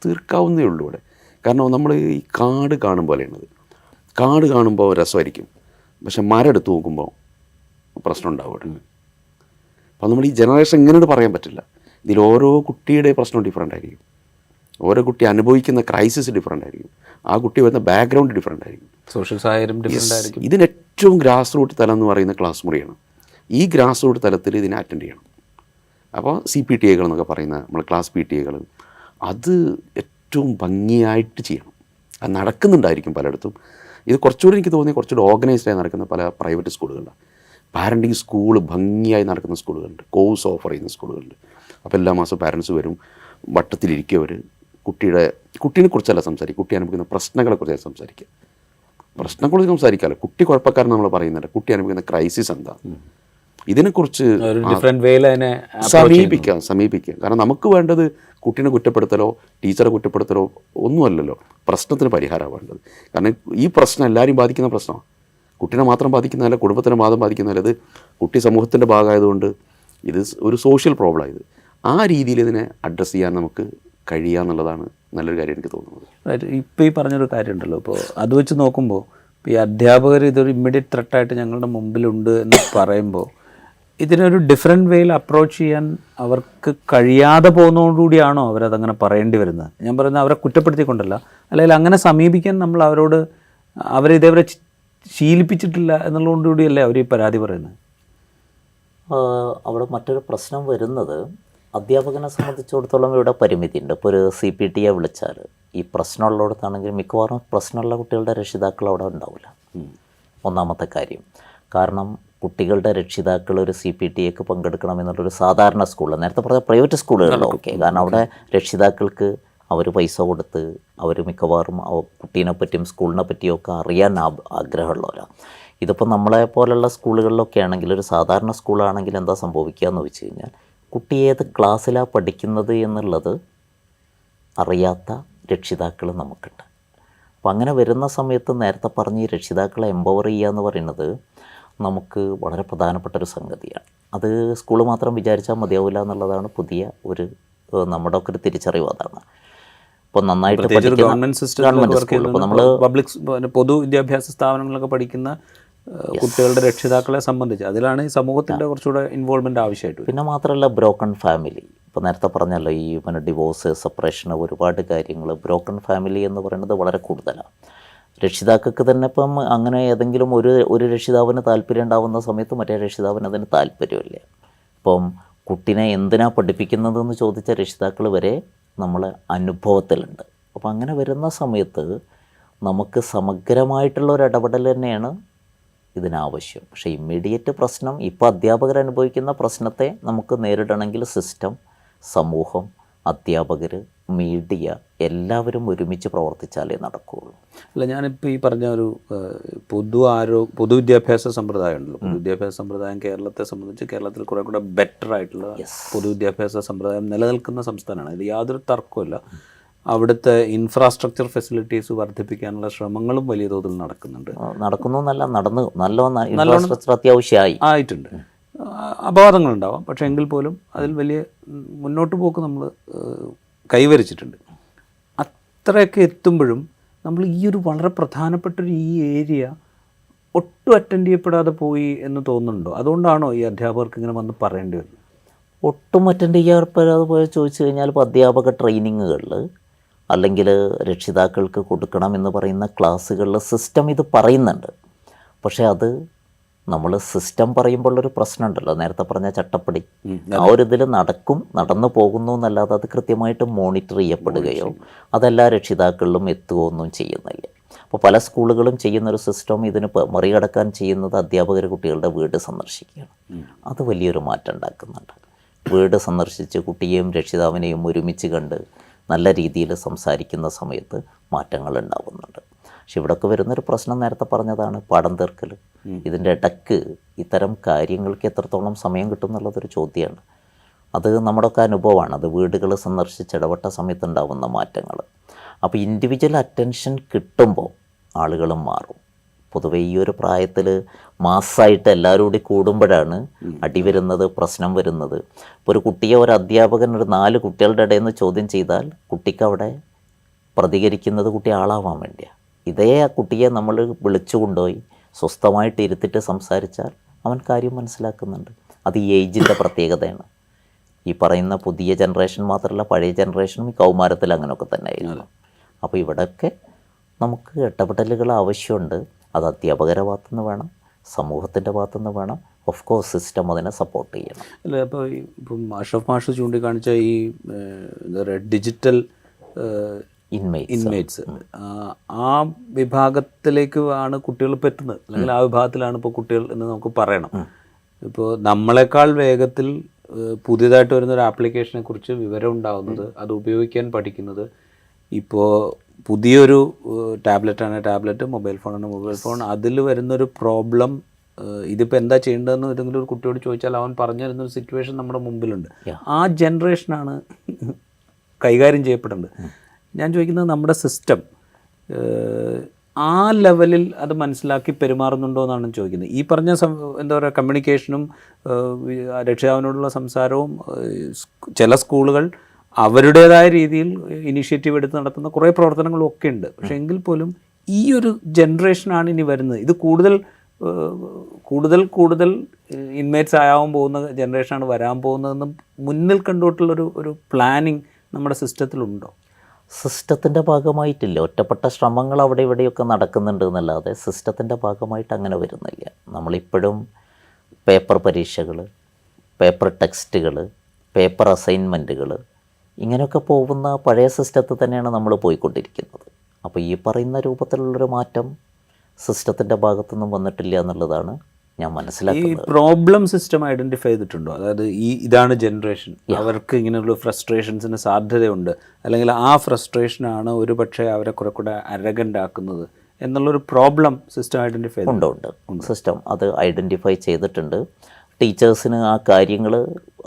തീർക്കാവുന്നേ ഉള്ളൂ ഇവിടെ. കാരണം നമ്മൾ ഈ കാട് കാണും പോലെയാണത്. കാട് കാണുമ്പോൾ രസമായിരിക്കും, പക്ഷെ മരം എടുത്ത് നോക്കുമ്പോൾ പ്രശ്നം ഉണ്ടാവും ഇവിടെ. അപ്പോൾ നമ്മൾ ഈ ജനറേഷൻ ഇങ്ങനെ പറയാൻ പറ്റില്ല. ഇതിൽ ഓരോ കുട്ടിയുടെ പ്രശ്നം ഡിഫറെൻ്റ് ആയിരിക്കും. ഓരോ കുട്ടി അനുഭവിക്കുന്ന ക്രൈസിസ് ഡിഫറെൻ്റ് ആയിരിക്കും. ആ കുട്ടി വരുന്ന ബാക്ക്ഗ്രൗണ്ട് ഡിഫറെൻ്റ് ആയിരിക്കും. സോഷ്യൽ സാഹചര്യം ഡിഫറെൻ്റ് ആയിരിക്കും. ഇതിന് ഏറ്റവും ഗ്രാസ് റൂട്ട് തലം എന്ന് പറയുന്ന ക്ലാസ് മുറിയാണ്. ഈ ഗ്രാസ് റൂട്ട് തലത്തിൽ ഇതിനെ അറ്റൻഡ് ചെയ്യണം. അപ്പോൾ CPTA എന്നൊക്കെ പറയുന്ന നമ്മൾ ക്ലാസ് PTA അത് ഏറ്റവും ഭംഗിയായിട്ട് ചെയ്യണം. അത് നടക്കുന്നുണ്ടായിരിക്കും പലയിടത്തും. ഇത് കുറച്ചുകൂടി എനിക്ക് തോന്നി കുറച്ചുകൂടി ഓർഗനൈസ്ഡായി നടക്കുന്ന പല പ്രൈവറ്റ് സ്കൂളുകളുണ്ട്. പാരൻറ്റിങ് സ്കൂൾ ഭംഗിയായി നടക്കുന്ന സ്കൂളുകളുണ്ട്, കോഴ്സ് ഓഫർ ചെയ്യുന്ന സ്കൂളുകളുണ്ട്. അപ്പോൾ എല്ലാ മാസവും പാരൻസ് വരും, വട്ടത്തിലിരിക്കുക. കുട്ടീനെ കുറിച്ചല്ല സംസാരിക്കുക, കുട്ടി അനുഭവിക്കുന്ന പ്രശ്നങ്ങളെക്കുറിച്ചാണ് സംസാരിക്കുക. പ്രശ്നങ്ങളെക്കുറിച്ച് സംസാരിക്കാമല്ലോ, കുട്ടി കുഴപ്പക്കാരൻ നമ്മൾ പറയുന്നില്ല, കുട്ടി അനുഭവിക്കുന്ന ക്രൈസിസ് എന്താ, ഇതിനെക്കുറിച്ച് ഡിഫറെൻറ്റ് വേയിൽ അതിനെ സമീപിക്കുക. കാരണം നമുക്ക് വേണ്ടത് കുട്ടീനെ കുറ്റപ്പെടുത്തലോ ടീച്ചറെ കുറ്റപ്പെടുത്തലോ ഒന്നുമല്ലല്ലോ, പ്രശ്നത്തിന് പരിഹാരമാണ് വേണ്ടത്. കാരണം ഈ പ്രശ്നം എല്ലാവരെയും ബാധിക്കുന്ന പ്രശ്നമാണ്. കുട്ടീനെ മാത്രം ബാധിക്കുന്നതല്ല, കുടുംബത്തിനെ മാത്രം ബാധിക്കുന്നതല്ല. ഇത് കുട്ടി സമൂഹത്തിൻ്റെ ഭാഗമായതുകൊണ്ട് ഇത് ഒരു സോഷ്യൽ പ്രോബ്ലം. ആ രീതിയിൽ ഇതിനെ അഡ്രസ്സ് ചെയ്യാൻ നമുക്ക് കഴിയുക എന്നുള്ളതാണ് നല്ലൊരു കാര്യം എനിക്ക് തോന്നുന്നത്. ഇപ്പോൾ ഈ പറഞ്ഞൊരു കാര്യമുണ്ടല്ലോ, ഇപ്പോൾ അത് വെച്ച് നോക്കുമ്പോൾ ഈ അധ്യാപകർ ഇതൊരു ഇമ്മീഡിയറ്റ് ത്രെട്ടായിട്ട് ഞങ്ങളുടെ മുമ്പിലുണ്ട് എന്ന് പറയുമ്പോൾ ഇതിനൊരു ഡിഫറെൻറ്റ് വേയിൽ അപ്രോച്ച് ചെയ്യാൻ അവർക്ക് കഴിയാതെ പോകുന്നതോടുകൂടിയാണോ അവരതങ്ങനെ പറയേണ്ടി വരുന്നത്? ഞാൻ പറയുന്നത് അവരെ കുറ്റപ്പെടുത്തിക്കൊണ്ടല്ല, അല്ലെങ്കിൽ അങ്ങനെ സമീപിക്കാൻ നമ്മൾ അവരിതേവരെ ശീലിപ്പിച്ചിട്ടില്ല എന്നുള്ളതുകൊണ്ടുകൂടിയല്ലേ അവർ ഈ പരാതി പറയുന്നത്? അവിടെ മറ്റൊരു പ്രശ്നം വരുന്നത്, അധ്യാപകനെ സംബന്ധിച്ചിടത്തോളം ഇവിടെ പരിമിതിയുണ്ട്. ഇപ്പോൾ ഒരു CPTA വിളിച്ചാൽ ഈ പ്രശ്നമുള്ളിടത്താണെങ്കിൽ മിക്കവാറും പ്രശ്നമുള്ള കുട്ടികളുടെ രക്ഷിതാക്കൾ അവിടെ ഉണ്ടാവില്ല. ഒന്നാമത്തെ കാര്യം. കാരണം കുട്ടികളുടെ രക്ഷിതാക്കൾ ഒരു CPTAക്ക് പങ്കെടുക്കണമെന്നുള്ളൊരു സാധാരണ സ്കൂളിൽ, നേരത്തെ പറഞ്ഞ പ്രൈവറ്റ് സ്കൂളുകളിൽ ഓക്കെ, കാരണം അവിടെ രക്ഷിതാക്കൾക്ക് അവർ പൈസ കൊടുത്ത് അവർ മിക്കവാറും കുട്ടീനെ പറ്റിയും സ്കൂളിനെ പറ്റിയൊക്കെ അറിയാൻ ആഗ്രഹമുള്ളവരാണ്. ഇതിപ്പോൾ നമ്മളെ പോലുള്ള സ്കൂളുകളിലൊക്കെ ആണെങ്കിൽ, ഒരു സാധാരണ സ്കൂളാണെങ്കിൽ എന്താ സംഭവിക്കുക എന്ന് വെച്ച് കഴിഞ്ഞാൽ, കുട്ടി ഏത് ക്ലാസ്സിലാണ് പഠിക്കുന്നത് എന്നുള്ളത് അറിയാത്ത രക്ഷിതാക്കൾ നമുക്കുണ്ട്. അപ്പോൾ അങ്ങനെ വരുന്ന സമയത്ത് നേരത്തെ പറഞ്ഞ് ഈ രക്ഷിതാക്കളെ എംപവർ ചെയ്യുക എന്ന് പറയുന്നത് നമുക്ക് വളരെ പ്രധാനപ്പെട്ടൊരു സംഗതിയാണ്. അത് സ്കൂൾ മാത്രം വിചാരിച്ചാൽ മതിയാവില്ല എന്നുള്ളതാണ് പുതിയ ഒരു നമ്മുടെ ഒക്കെ ഒരു തിരിച്ചറിവ്. അതാണ് ഇപ്പോൾ നന്നായിട്ട് ഗവൺമെൻറ് സ്കൂളിൽ ഇപ്പോൾ നമ്മൾ പബ്ലിക് പൊതു വിദ്യാഭ്യാസ സ്ഥാപനങ്ങളിലൊക്കെ പഠിക്കുന്ന കുട്ടികളുടെ രക്ഷിതാക്കളെ സംബന്ധിച്ച് അതിലാണ് ഈ സമൂഹത്തിൻ്റെ കുറച്ചുകൂടെ ഇൻവോൾവ്മെൻറ്റ് ആവശ്യമായിട്ട്. പിന്നെ മാത്രമല്ല ബ്രോക്കൺ ഫാമിലി, ഇപ്പോൾ നേരത്തെ പറഞ്ഞല്ലോ ഈ ഡിവോഴ്സ്, സെപ്പറേഷൻ, ഒരുപാട് കാര്യങ്ങൾ. ബ്രോക്കൺ ഫാമിലി എന്ന് പറയുന്നത് വളരെ കൂടുതലാണ്. രക്ഷിതാക്കൾക്ക് തന്നെ ഇപ്പം അങ്ങനെ ഏതെങ്കിലും ഒരു രക്ഷിതാവിന് താല്പര്യം ഉണ്ടാകുന്ന സമയത്ത് മറ്റേ രക്ഷിതാവിന് അതിന് താല്പര്യമില്ല. ഇപ്പം കുട്ടീനെ എന്തിനാ പഠിപ്പിക്കുന്നതെന്ന് ചോദിച്ച രക്ഷിതാക്കൾ വരെ നമ്മളെ അനുഭവത്തിലുണ്ട്. അപ്പോൾ അങ്ങനെ വരുന്ന സമയത്ത് നമുക്ക് സമഗ്രമായിട്ടുള്ള ഒരു ഇടപെടൽ തന്നെയാണ് ഇതിനാവശ്യം. പക്ഷേ ഇമ്മീഡിയറ്റ് പ്രശ്നം ഇപ്പോൾ അധ്യാപകർ അനുഭവിക്കുന്ന പ്രശ്നത്തെ നമുക്ക് നേരിടണമെങ്കിൽ സിസ്റ്റം, സമൂഹം, അധ്യാപകർ, മീഡിയ എല്ലാവരും ഒരുമിച്ച് പ്രവർത്തിച്ചാലേ നടക്കുകയുള്ളൂ. അല്ല, ഞാനിപ്പോൾ ഈ പറഞ്ഞ ഒരു പൊതുവിദ്യാഭ്യാസ സമ്പ്രദായം ഉണ്ടല്ലോ, പൊതുവിദ്യാഭ്യാസ സമ്പ്രദായം കേരളത്തെ സംബന്ധിച്ച് കേരളത്തിൽ കുറേ കൂടെ ബെറ്റർ ആയിട്ടുള്ള പൊതുവിദ്യാഭ്യാസ സമ്പ്രദായം നിലനിൽക്കുന്ന സംസ്ഥാനമാണ്. ഇത് യാതൊരു തർക്കമില്ല. അവിടുത്തെ ഇൻഫ്രാസ്ട്രക്ചർ ഫെസിലിറ്റീസ് വർദ്ധിപ്പിക്കാനുള്ള ശ്രമങ്ങളും വലിയ തോതിൽ നടക്കുന്നു നല്ല ഇൻഫ്രാസ്ട്രക്ചർ അത്യാവശ്യമായി ആയിട്ടുണ്ട്. അപവാദങ്ങളുണ്ടാവാം, പക്ഷേ എങ്കിൽ പോലും അതിൽ വലിയ മുന്നോട്ട് പോക്ക് നമ്മൾ കൈവരിച്ചിട്ടുണ്ട്. അത്രയൊക്കെ എത്തുമ്പോഴും നമ്മൾ ഈ ഒരു വളരെ പ്രധാനപ്പെട്ടൊരു ഈ ഏരിയ ഒട്ടും അറ്റൻഡ് ചെയ്യപ്പെടാതെ പോയി എന്ന് തോന്നുന്നുണ്ടോ? അതുകൊണ്ടാണോ ഈ അധ്യാപകർക്ക് ഇങ്ങനെ വന്ന് പറയേണ്ടി വരുന്നത്? ഒട്ടും അറ്റൻഡ് ചെയ്യപ്പെടാതെ പോയി ചോദിച്ചു കഴിഞ്ഞാൽ ഇപ്പോൾ അധ്യാപക ട്രെയിനിങ്ങുകളിൽ അല്ലെങ്കിൽ രക്ഷിതാക്കൾക്ക് കൊടുക്കണമെന്ന് പറയുന്ന ക്ലാസ്സുകളിൽ സിസ്റ്റം ഇത് പറയുന്നുണ്ട്. പക്ഷേ അത് നമ്മൾ സിസ്റ്റം പറയുമ്പോഴൊരു പ്രശ്നമുണ്ടല്ലോ, നേരത്തെ പറഞ്ഞ ചട്ടപ്പടി, ആ ഒരു ഇതിൽ നടന്നു പോകുന്നു എന്നല്ലാതെ അത് കൃത്യമായിട്ട് മോണിറ്റർ ചെയ്യപ്പെടുകയോ അതെല്ലാ രക്ഷിതാക്കളിലും എത്തുകയോ ഒന്നും ചെയ്യുന്നില്ല. അപ്പോൾ പല സ്കൂളുകളും ചെയ്യുന്നൊരു സിസ്റ്റം ഇതിന് മറികടക്കാൻ ചെയ്യുന്നത് അധ്യാപകർ കുട്ടികളുടെ വീട് സന്ദർശിക്കുകയാണ്. അത് വലിയൊരു മാറ്റം ഉണ്ടാക്കുന്നുണ്ട്. വീട് സന്ദർശിച്ച് കുട്ടിയെയും രക്ഷിതാവിനെയും ഒരുമിച്ച് കണ്ട് നല്ല രീതിയിൽ സംസാരിക്കുന്ന സമയത്ത് മാറ്റങ്ങൾ ഉണ്ടാകുന്നുണ്ട്. പക്ഷെ ഇവിടെയൊക്കെ വരുന്നൊരു പ്രശ്നം നേരത്തെ പറഞ്ഞതാണ്, പാഠം തീർക്കൽ. ഇതിൻ്റെ ഇടയ്ക്ക് ഇത്തരം കാര്യങ്ങൾക്ക് എത്രത്തോളം സമയം കിട്ടും എന്നുള്ളതൊരു ചോദ്യമാണ്. അത് നമ്മുടെയൊക്കെ അനുഭവമാണ്. അത് വീടുകൾ സന്ദർശിച്ച് ഇടപെട്ട സമയത്തുണ്ടാകുന്ന മാറ്റങ്ങൾ. അപ്പോൾ ഇൻഡിവിജ്വൽ അറ്റൻഷൻ കിട്ടുമ്പോൾ ആളുകളും മാറും. പൊതുവെ ഈ ഒരു പ്രായത്തിൽ മാസമായിട്ട് എല്ലാവരും കൂടി കൂടുമ്പോഴാണ് അടി വരുന്നത്, പ്രശ്നം വരുന്നത്. ഇപ്പോൾ ഒരു കുട്ടിയെ ഒരു അധ്യാപകൻ ഒരു 4 കുട്ടികളുടെ ഇടയിൽ നിന്ന് ചോദ്യം ചെയ്താൽ കുട്ടിക്ക് അവിടെ പ്രതികരിക്കുന്നത് കുട്ടി ആളാവാൻ വേണ്ടിയാണ്. ഇതേ ആ കുട്ടിയെ നമ്മൾ വിളിച്ചു കൊണ്ടുപോയി സ്വസ്ഥമായിട്ട് ഇരുത്തിട്ട് സംസാരിച്ചാൽ അവൻ കാര്യം മനസ്സിലാക്കുന്നുണ്ട്. അത് ഈ ഏജിൻ്റെ പ്രത്യേകതയാണ്. ഈ പറയുന്ന പുതിയ ജനറേഷൻ മാത്രമല്ല, പഴയ ജനറേഷനും ഈ കൗമാരത്തിൽ അങ്ങനെയൊക്കെ തന്നെ ആയിരുന്നു. അപ്പോൾ ഇവിടെയൊക്കെ നമുക്ക് ഇടപെടലുകൾ ആവശ്യമുണ്ട്. അത് അധ്യാപകരുടെ ഭാഗത്തുനിന്ന് വേണം, സമൂഹത്തിൻ്റെ ഭാഗത്തുനിന്ന് വേണം, ഓഫ് കോഴ്സ് സിസ്റ്റം അതിനെ സപ്പോർട്ട് ചെയ്യണം. അല്ല, ഇപ്പോൾ ഇപ്പം അഷ്റഫ് മാഷ് ചൂണ്ടിക്കാണിച്ച ഈ എന്താ പറയുക ഡിജിറ്റൽ ഇൻമേറ്റ്സ് ആ വിഭാഗത്തിലേക്ക് ആണ് കുട്ടികൾ ഇപ്പോൾ എത്തുന്നത്, അല്ലെങ്കിൽ ആ വിഭാഗത്തിലാണ് ഇപ്പോൾ കുട്ടികൾ എന്ന് നമുക്ക് പറയണം. ഇപ്പോൾ നമ്മളെക്കാൾ വേഗത്തിൽ പുതിയതായിട്ട് വരുന്നൊരു ആപ്ലിക്കേഷനെ കുറിച്ച് വിവരം ഉണ്ടാകുന്നത്, അത് ഉപയോഗിക്കാൻ പഠിക്കുന്നത് ഇപ്പോൾ പുതിയൊരു ടാബ്ലറ്റ്, മൊബൈൽ ഫോൺ, അതിൽ വരുന്നൊരു പ്രോബ്ലം, ഇതിപ്പോൾ എന്താ ചെയ്യേണ്ടതെന്ന് ഏതെങ്കിലും ഒരു കുട്ടിയോട് ചോദിച്ചാൽ അവൻ പറഞ്ഞു തരുന്നൊരു സിറ്റുവേഷൻ നമ്മുടെ മുമ്പിലുണ്ട്. ആ ജനറേഷനാണ് കൈകാര്യം ചെയ്യപ്പെടേണ്ടത്. ഞാൻ ചോദിക്കുന്നത് നമ്മുടെ സിസ്റ്റം ആ ലെവലിൽ അത് മനസ്സിലാക്കി പെരുമാറുന്നുണ്ടോ എന്നാണ് ചോദിക്കുന്നത്. ഈ പറഞ്ഞ എന്താ പറയുക കമ്മ്യൂണിക്കേഷനും രക്ഷിതാവിനോടുള്ള സംസാരവും ചില സ്കൂളുകൾ അവരുടേതായ രീതിയിൽ ഇനീഷ്യേറ്റീവ് എടുത്ത് നടത്തുന്ന കുറേ പ്രവർത്തനങ്ങളും ഒക്കെ ഉണ്ട്. പക്ഷേ എങ്കിൽ പോലും ഈ ഒരു ജനറേഷനാണ് ഇനി വരുന്നത്. ഇത് കൂടുതൽ ഇൻമേറ്റ്സ് ആവാൻ പോകുന്ന ജനറേഷനാണ് വരാൻ പോകുന്നതെന്ന് മുന്നിൽ കണ്ടുകൊണ്ടുള്ളൊരു പ്ലാനിങ് നമ്മുടെ സിസ്റ്റത്തിലുണ്ടോ? സിസ്റ്റത്തിൻ്റെ ഭാഗമായിട്ടില്ല. ഒറ്റപ്പെട്ട ശ്രമങ്ങൾ അവിടെ ഇവിടെയൊക്കെ നടക്കുന്നുണ്ട് എന്നല്ലാതെ സിസ്റ്റത്തിൻ്റെ ഭാഗമായിട്ട് അങ്ങനെ വരുന്നില്ല. നമ്മളിപ്പോഴും പേപ്പർ പരീക്ഷകൾ, പേപ്പർ ടെക്സ്റ്റുകൾ, പേപ്പർ അസൈൻമെൻറ്റുകൾ, ഇങ്ങനെയൊക്കെ പോകുന്ന പഴയ സിസ്റ്റത്തിൽ തന്നെയാണ് നമ്മൾ പോയിക്കൊണ്ടിരിക്കുന്നത്. അപ്പോൾ ഈ പറയുന്ന രൂപത്തിലുള്ളൊരു മാറ്റം സിസ്റ്റത്തിൻ്റെ ഭാഗത്തുനിന്നും വന്നിട്ടില്ല എന്നുള്ളതാണ് ഞാൻ മനസ്സിലാക്കുന്നത്. ഈ പ്രോബ്ലം സിസ്റ്റം ഐഡൻറ്റിഫൈ ചെയ്തിട്ടുണ്ടോ? അതായത് ഇതാണ് ജനറേഷൻ, അവർക്ക് ഇങ്ങനെയുള്ള ഫ്രസ്ട്രേഷൻസിന് സാധ്യതയുണ്ട്, അല്ലെങ്കിൽ ആ ഫ്രസ്ട്രേഷനാണ് ഒരു പക്ഷേ അവരെ കുറെ കൂടെ അരഗൻ്റ് ആക്കുന്നത് എന്നുള്ളൊരു പ്രോബ്ലം സിസ്റ്റം ഐഡൻറ്റിഫൈ ഉണ്ട്. സിസ്റ്റം അത് ഐഡൻറ്റിഫൈ ചെയ്തിട്ടുണ്ട്. ടീച്ചേഴ്സിന് ആ കാര്യങ്ങൾ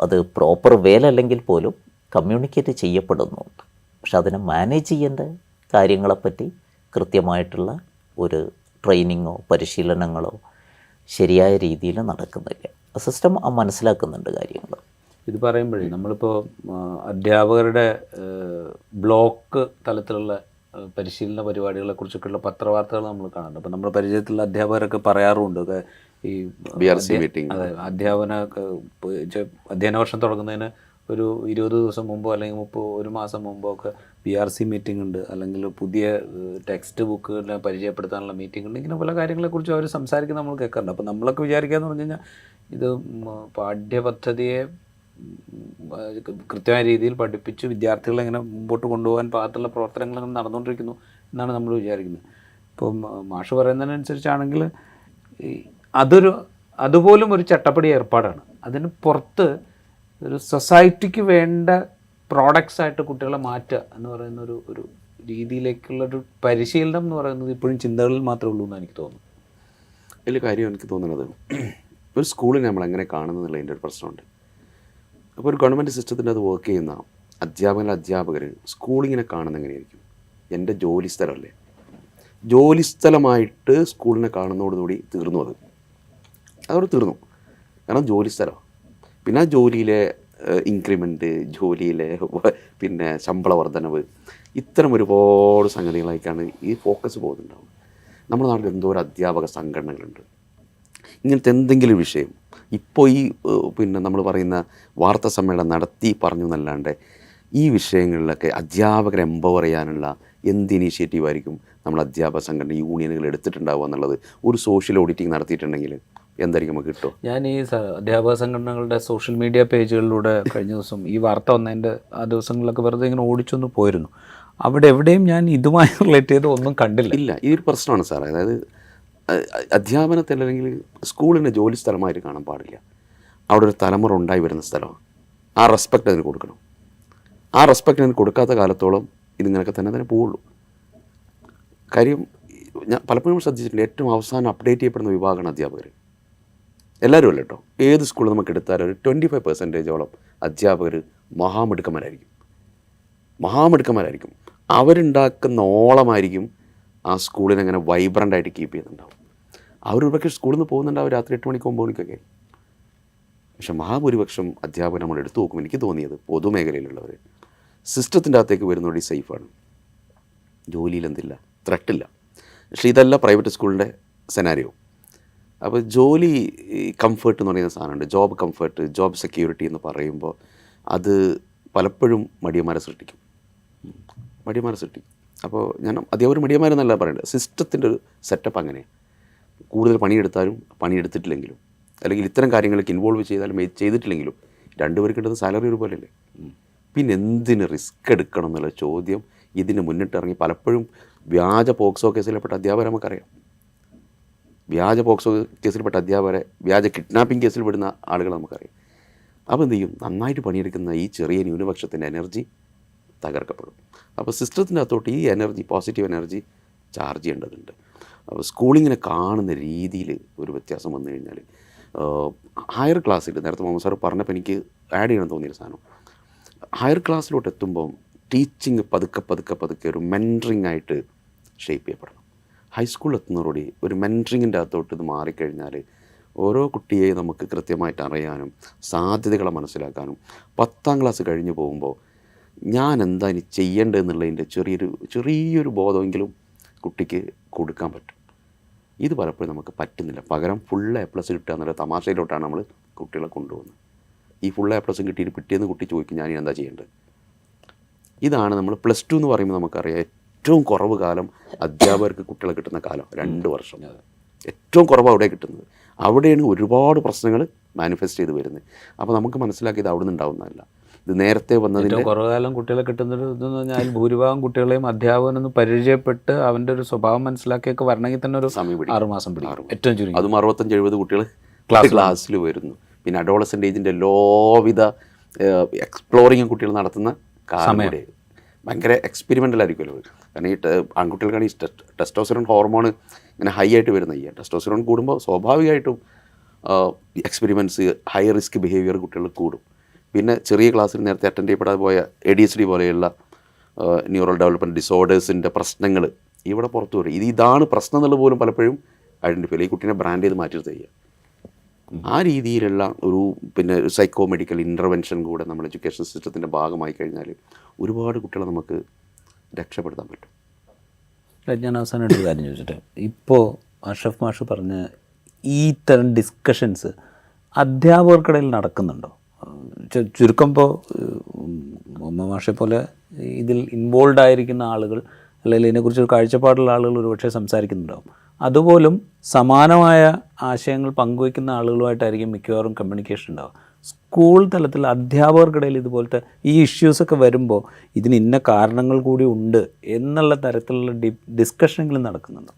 അത് പ്രോപ്പർ വേലല്ലെങ്കിൽ പോലും കമ്മ്യൂണിക്കേറ്റ് ചെയ്യപ്പെടുന്നുണ്ട്. പക്ഷെ അതിനെ മാനേജ് ചെയ്യേണ്ട കാര്യങ്ങളെപ്പറ്റി കൃത്യമായിട്ടുള്ള ഒരു ട്രെയിനിങ്ങോ പരിശീലനങ്ങളോ ശരിയായ രീതിയിൽ നടക്കുന്നില്ല. സിസ്റ്റം മനസ്സിലാക്കുന്നുണ്ട് കാര്യങ്ങൾ. ഇത് പറയുമ്പോഴേ നമ്മളിപ്പോൾ അധ്യാപകരുടെ ബ്ലോക്ക് തലത്തിലുള്ള പരിശീലന പരിപാടികളെക്കുറിച്ചൊക്കെയുള്ള പത്രവാർത്തകൾ നമ്മൾ കാണുന്നുണ്ട്. അപ്പോൾ നമ്മുടെ പരിചയത്തിലുള്ള അധ്യാപകരൊക്കെ പറയാറുമുണ്ട് ഈ അതെ അധ്യയന വർഷം തുടങ്ങുന്നതിന് ഒരു 20 ദിവസം മുമ്പോ അല്ലെങ്കിൽ 1 മാസം മുമ്പോ ഒക്കെ BRC മീറ്റിംഗ് ഉണ്ട്, അല്ലെങ്കിൽ പുതിയ ടെക്സ്റ്റ് ബുക്കുകളെ പരിചയപ്പെടുത്താനുള്ള മീറ്റിംഗ് ഉണ്ട്. ഇങ്ങനെ പല കാര്യങ്ങളെക്കുറിച്ച് അവർ സംസാരിക്കുന്നത് നമ്മൾ കേൾക്കാറുണ്ട്. അപ്പോൾ നമ്മളൊക്കെ വിചാരിക്കാമെന്ന് പറഞ്ഞു കഴിഞ്ഞാൽ ഇത് പാഠ്യപദ്ധതിയെ കൃത്യമായ രീതിയിൽ പഠിപ്പിച്ച് വിദ്യാർത്ഥികളെ എങ്ങനെ മുമ്പോട്ട് കൊണ്ടുപോകാൻ പാകത്തുള്ള പ്രവർത്തനങ്ങൾ അങ്ങനെ നടന്നുകൊണ്ടിരിക്കുന്നു എന്നാണ് നമ്മൾ വിചാരിക്കുന്നത്. ഇപ്പം മാഷ് പറയുന്നതിനനുസരിച്ചാണെങ്കിൽ അതുപോലും ഒരു ചട്ടപ്പടി ഏർപ്പാടാണ്. അതിന് പുറത്ത് ഒരു സൊസൈറ്റിക്ക് വേണ്ട പ്രോഡക്ട്സ് ആയിട്ട് കുട്ടികളെ മാറ്റുക എന്ന് പറയുന്ന ഒരു രീതിയിലേക്കുള്ളൊരു പരിശീലനം എന്ന് പറയുന്നത് ഇപ്പോഴും ചിന്തകളിൽ മാത്രമേ ഉള്ളൂ എന്ന് എനിക്ക് തോന്നുന്നു. വലിയ കാര്യം എനിക്ക് തോന്നുന്നത് ഒരു സ്കൂളിനെ നമ്മൾ എങ്ങനെ കാണുന്നതിൻ്റെ ഒരു പ്രശ്നമുണ്ട്. അപ്പോൾ ഒരു ഗവൺമെൻറ് സിസ്റ്റത്തിൻ്റെ അത് വർക്ക് ചെയ്യുന്ന അധ്യാപകർ സ്കൂളിങ്ങനെ കാണുന്നത് എങ്ങനെയായിരിക്കും? എൻ്റെ ജോലി സ്ഥലമല്ലേ, ജോലി സ്ഥലമായിട്ട് സ്കൂളിനെ കാണുന്നതോടുകൂടി തീർന്നു. അതോട് തീർന്നു. കാരണം ജോലി സ്ഥലമാണ്. പിന്നെ ആ ജോലിയിലെ ഇൻക്രിമെൻറ്റ്, ജോലിയിലെ പിന്നെ ശമ്പള വർധനവ്, ഇത്തരം ഒരുപാട് സംഗതികളായിട്ടാണ് ഈ ഫോക്കസ് പോകുന്നുണ്ടാവും. നമ്മുടെ നാട്ടിൽ എന്തോരം അധ്യാപക സംഘടനകളുണ്ട്. ഇങ്ങനത്തെ എന്തെങ്കിലും വിഷയം ഇപ്പോൾ ഈ പിന്നെ നമ്മൾ പറയുന്ന വാർത്താ സമ്മേളനം നടത്തി പറഞ്ഞു എന്നല്ലാണ്ട് ഈ വിഷയങ്ങളിലൊക്കെ അധ്യാപകരെ എംപവർ ചെയ്യാനുള്ള എന്ത് ഇനീഷ്യേറ്റീവായിരിക്കും നമ്മൾ അധ്യാപക സംഘടന യൂണിയനുകൾ എടുത്തിട്ടുണ്ടാവുക എന്നുള്ളത് ഒരു സോഷ്യൽ ഓഡിറ്റിംഗ് നടത്തിയിട്ടുണ്ടെങ്കിൽ എന്തായിരിക്കും നമുക്ക് കിട്ടും? ഞാൻ ഈ അധ്യാപക സംഘടനകളുടെ സോഷ്യൽ മീഡിയ പേജുകളിലൂടെ കഴിഞ്ഞ ദിവസം ഈ വാർത്ത വന്നതിൻ്റെ ആ ദിവസങ്ങളിലൊക്കെ വെറുതെ ഇങ്ങനെ ഓടിച്ചൊന്ന് പോയിരുന്നു. അവിടെ എവിടെയും ഞാൻ ഇതുമായി റിലേറ്റ് ചെയ്ത് ഒന്നും കണ്ടില്ല. ഇല്ല, ഇതൊരു പ്രശ്നമാണ് സാർ. അതായത് അധ്യാപനത്തിൽ അല്ലെങ്കിൽ സ്കൂളിൻ്റെ ജോലി സ്ഥലമായിട്ട് കാണാൻ പാടില്ല. അവിടെ ഒരു തലമുറ ഉണ്ടായി വരുന്ന സ്ഥലമാണ്. ആ റെസ്പെക്റ്റ് അതിന് കൊടുക്കണം. ആ റെസ്പെക്റ്റ് അതിന് കൊടുക്കാത്ത കാലത്തോളം ഇതിങ്ങനെയൊക്കെ തന്നെ പോവുള്ളൂ. കാര്യം ഞാൻ പലപ്പോഴും ശ്രദ്ധിച്ചിട്ടുണ്ട്, ഏറ്റവും അവസാനം അപ്ഡേറ്റ് ചെയ്യപ്പെടുന്ന വിഭാഗമാണ് അധ്യാപകർ. എല്ലാവരും അല്ല കേട്ടോ, ഏത് സ്കൂളിൽ നമുക്ക് എടുത്താലും ഒരു 25% അധ്യാപകർ മഹാമിടുക്കന്മാരായിരിക്കും. അവരുണ്ടാക്കുന്ന ഓളമായിരിക്കും ആ സ്കൂളിനെ അങ്ങനെ വൈബ്രൻ്റായിട്ട് കീപ്പ് ചെയ്യുന്നുണ്ടാവും. അവരൊരു പക്ഷേ സ്കൂളിൽ നിന്ന് പോകുന്നുണ്ടാവും രാത്രി 8 മണിക്ക് 9 മണിക്കൊക്കെ. പക്ഷെ മഹാഭൂരിപക്ഷം അധ്യാപകർ നമ്മൾ എടുത്തു നോക്കുമ്പോൾ എനിക്ക് തോന്നിയത് പൊതുമേഖലയിലുള്ളവർ സിസ്റ്റത്തിൻ്റെ അകത്തേക്ക് വരുന്നതോടെ സേഫാണ്. ജോലിയിൽ എന്തില്ല, ത്രെട്ടില്ല. പക്ഷേ ഇതല്ല പ്രൈവറ്റ് സ്കൂളിൻ്റെ സെനാരിയോ. അപ്പോൾ ജോലി കംഫേർട്ട് എന്ന് പറയുന്ന സാധനമുണ്ട്. ജോബ് കംഫേർട്ട്, ജോബ് സെക്യൂരിറ്റി എന്ന് പറയുമ്പോൾ അത് പലപ്പോഴും മടിയന്മാരെ സൃഷ്ടിക്കും. അപ്പോൾ ഞാൻ അധ്യാപകർ മടിയന്മാരെന്നല്ല പറയേണ്ടത്, സിസ്റ്റത്തിൻ്റെ ഒരു സെറ്റപ്പ് അങ്ങനെയാണ്. കൂടുതൽ പണിയെടുത്താലും പണിയെടുത്തിട്ടില്ലെങ്കിലും അല്ലെങ്കിൽ ഇത്തരം കാര്യങ്ങൾക്ക് ഇൻവോൾവ് ചെയ്താലും ചെയ്തിട്ടില്ലെങ്കിലും രണ്ടുപേർക്ക് കിട്ടുന്ന സാലറി ഒരുപോലെയല്ലേ. പിന്നെ എന്തിന് റിസ്ക് എടുക്കണം എന്നുള്ള ചോദ്യം ഇതിന് മുന്നിട്ടിറങ്ങി പലപ്പോഴും വ്യാജ പോക്സോ കേസിൽപ്പെട്ട അധ്യാപകരെ നമുക്കറിയാം. വ്യാജ പോക്സോ കേസിൽപ്പെട്ട അധ്യാപകരെ, വ്യാജ കിഡ്നാപ്പിംഗ് കേസിൽ പെടുന്ന ആളുകൾ നമുക്കറിയാം. അപ്പോൾ എന്ത് ചെയ്യും? നന്നായിട്ട് പണിയെടുക്കുന്ന ഈ ചെറിയ ന്യൂനപക്ഷത്തിൻ്റെ എനർജി തകർക്കപ്പെടും. അപ്പോൾ സിസ്റ്റത്തിൻ്റെ അകത്തോട്ട് ഈ എനർജി, പോസിറ്റീവ് എനർജി ചാർജ് ചെയ്യേണ്ടതുണ്ട്. അപ്പോൾ സ്കൂളിങ്ങിനെ കാണുന്ന രീതിയിൽ ഒരു വ്യത്യാസം വന്നു കഴിഞ്ഞാൽ ഹയർ ക്ലാസ്സിൽ, നേരത്തെ മുഹമ്മദ് സാർ പറഞ്ഞപ്പോൾ എനിക്ക് ആഡ് ചെയ്യണം തോന്നിയൊരു സാധനം, ഹയർ ക്ലാസ്സിലോട്ട് എത്തുമ്പം ടീച്ചിങ് പതുക്കെ ഒരു മെൻറ്ററിങ് ആയിട്ട് ഷേപ്പ് ചെയ്യപ്പെടണം. ഹൈസ്കൂളിൽ എത്തുന്നതോടെ ഒരു മെൻറ്ററിങ്ങിൻ്റെ അകത്തോട്ട് ഇത് മാറിക്കഴിഞ്ഞാൽ ഓരോ കുട്ടിയെയും നമുക്ക് കൃത്യമായിട്ട് അറിയാനും സാധ്യതകളെ മനസ്സിലാക്കാനും 10ാം ക്ലാസ് കഴിഞ്ഞ് പോകുമ്പോൾ ഞാൻ എന്താ ഇനി ചെയ്യേണ്ടതെന്നുള്ളതിൻ്റെ ചെറിയൊരു ബോധമെങ്കിലും കുട്ടിക്ക് കൊടുക്കാൻ പറ്റും. ഇത് പലപ്പോഴും നമുക്ക് പറ്റുന്നില്ല. പകരം ഫുൾ A+ കിട്ടുക എന്നുള്ള തമാശയിലോട്ടാണ് നമ്മൾ കുട്ടികളെ കൊണ്ടുപോകുന്നത്. ഈ ഫുൾ A+ കിട്ടിയിട്ട് പിറ്റേന്ന് കുട്ടി ചോദിക്കും ഞാൻ എന്താ ചെയ്യേണ്ടത്. ഇതാണ് നമ്മൾ +2 എന്ന് പറയുമ്പോൾ നമുക്കറിയാം ഏറ്റവും കുറവ് കാലം അധ്യാപകർക്ക് കുട്ടികളെ കിട്ടുന്ന കാലം 2 വർഷം. ഏറ്റവും കുറവ് അവിടെ കിട്ടുന്നത്. അവിടെയാണ് ഒരുപാട് പ്രശ്നങ്ങൾ മാനിഫെസ്റ്റ് ചെയ്ത് വരുന്നത്. അപ്പോൾ നമുക്ക് മനസ്സിലാക്കിയത് അവിടെ നിന്ന് ഉണ്ടാവുന്നതല്ല, ഇത് നേരത്തെ വന്നതിൻ്റെ കുറവ് കാലം കുട്ടികളെ കിട്ടുന്നൊരു ഇതെന്ന് പറഞ്ഞാൽ ഭൂരിഭാഗം കുട്ടികളെയും അധ്യാപകനൊന്ന് പരിചയപ്പെട്ട് അവൻ്റെ ഒരു സ്വഭാവം മനസ്സിലാക്കിയൊക്കെ വരണമെങ്കിൽ തന്നെ ഒരു സമയം 6 മാസം പിടിക്കും ഏറ്റവും ചുരുങ്ങി. അതും 65-70 കുട്ടികൾ ക്ലാസ്സിൽ വരുന്നു. പിന്നെ അഡോളസെൻ്റ് ഏജിൻ്റെ എല്ലാവിധ എക്സ്പ്ലോറിങ് കുട്ടികൾ നടത്തുന്ന സമയം ഭയങ്കര എക്സ്പെരിമെൻ്റലായിരിക്കുമല്ലോ. കാരണം ഈ ആൺകുട്ടികൾക്കാണ് ഈ ടെസ്റ്റോസ്റ്ററോൺ ഹോർമോൺ ഇങ്ങനെ ഹൈ ആയിട്ട് വരുന്നത്. ഈ ടെസ്റ്റോസ്റ്ററോൺ കൂടുമ്പോൾ സ്വാഭാവികമായിട്ടും എക്സ്പെരിമെൻറ്റ്സ്, ഹൈ റിസ്ക് ബിഹേവിയർ കുട്ടികൾ കൂടും. പിന്നെ ചെറിയ ക്ലാസ്സിൽ നേരത്തെ അറ്റൻഡ് ചെയ്യപ്പെടാതെ പോയ ADHD പോലെയുള്ള ന്യൂറൽ ഡെവലപ്മെൻറ്റ് ഡിസോർഡേഴ്സിൻ്റെ പ്രശ്നങ്ങൾ ഇവിടെ പുറത്തു വരും. ഇതാണ് പ്രശ്നം എന്നുള്ളത് പോലും പലപ്പോഴും ഐഡൻറ്റിഫൈ ചെയ്യും. ഈ കുട്ടീനെ ബ്രാൻഡ് ചെയ്ത് മാറ്റി ചെയ്യുക. ആ രീതിയിലുള്ള ഒരു പിന്നെ സൈക്കോ മെഡിക്കൽ ഇൻ്റർവെൻഷൻ കൂടെ നമ്മൾ എഡ്യൂക്കേഷൻ സിസ്റ്റത്തിൻ്റെ ഭാഗമായി കഴിഞ്ഞാൽ ഒരുപാട് കുട്ടികളെ നമുക്ക് രക്ഷപ്പെടുത്താൻ പറ്റും. ഞാൻ അവസാനമായിട്ട് ഒരു കാര്യം ചോദിച്ചിട്ട്, ഇപ്പോൾ അഷ്റഫ് മാഷ് പറഞ്ഞ ഈ തരം ഡിസ്കഷൻസ് അധ്യാപകർക്കിടയിൽ നടക്കുന്നുണ്ടോ? ചുരുക്കുമ്പോൾ മുഹമ്മദ് മാഷെ പോലെ ഇതിൽ ഇൻവോൾവ് ആയിരിക്കുന്ന ആളുകൾ അല്ലെങ്കിൽ ഇതിനെക്കുറിച്ച് ഒരു കാഴ്ചപ്പാടുള്ള ആളുകൾ ഒരുപക്ഷെ സംസാരിക്കുന്നുണ്ടാവും. അതുപോലും സമാനമായ ആശയങ്ങൾ പങ്കുവയ്ക്കുന്ന ആളുകളുമായിട്ടായിരിക്കും മിക്കവാറും കമ്മ്യൂണിക്കേഷൻ ഉണ്ടാവുക. സ്കൂൾ തലത്തിൽ അധ്യാപകർക്കിടയിൽ ഇതുപോലത്തെ ഈ ഇഷ്യൂസൊക്കെ വരുമ്പോൾ ഇതിന് ഇന്ന കാരണങ്ങൾ കൂടി ഉണ്ട് എന്നുള്ള തരത്തിലുള്ള ഡിസ്കഷനെങ്കിലും നടക്കുന്നുണ്ട്?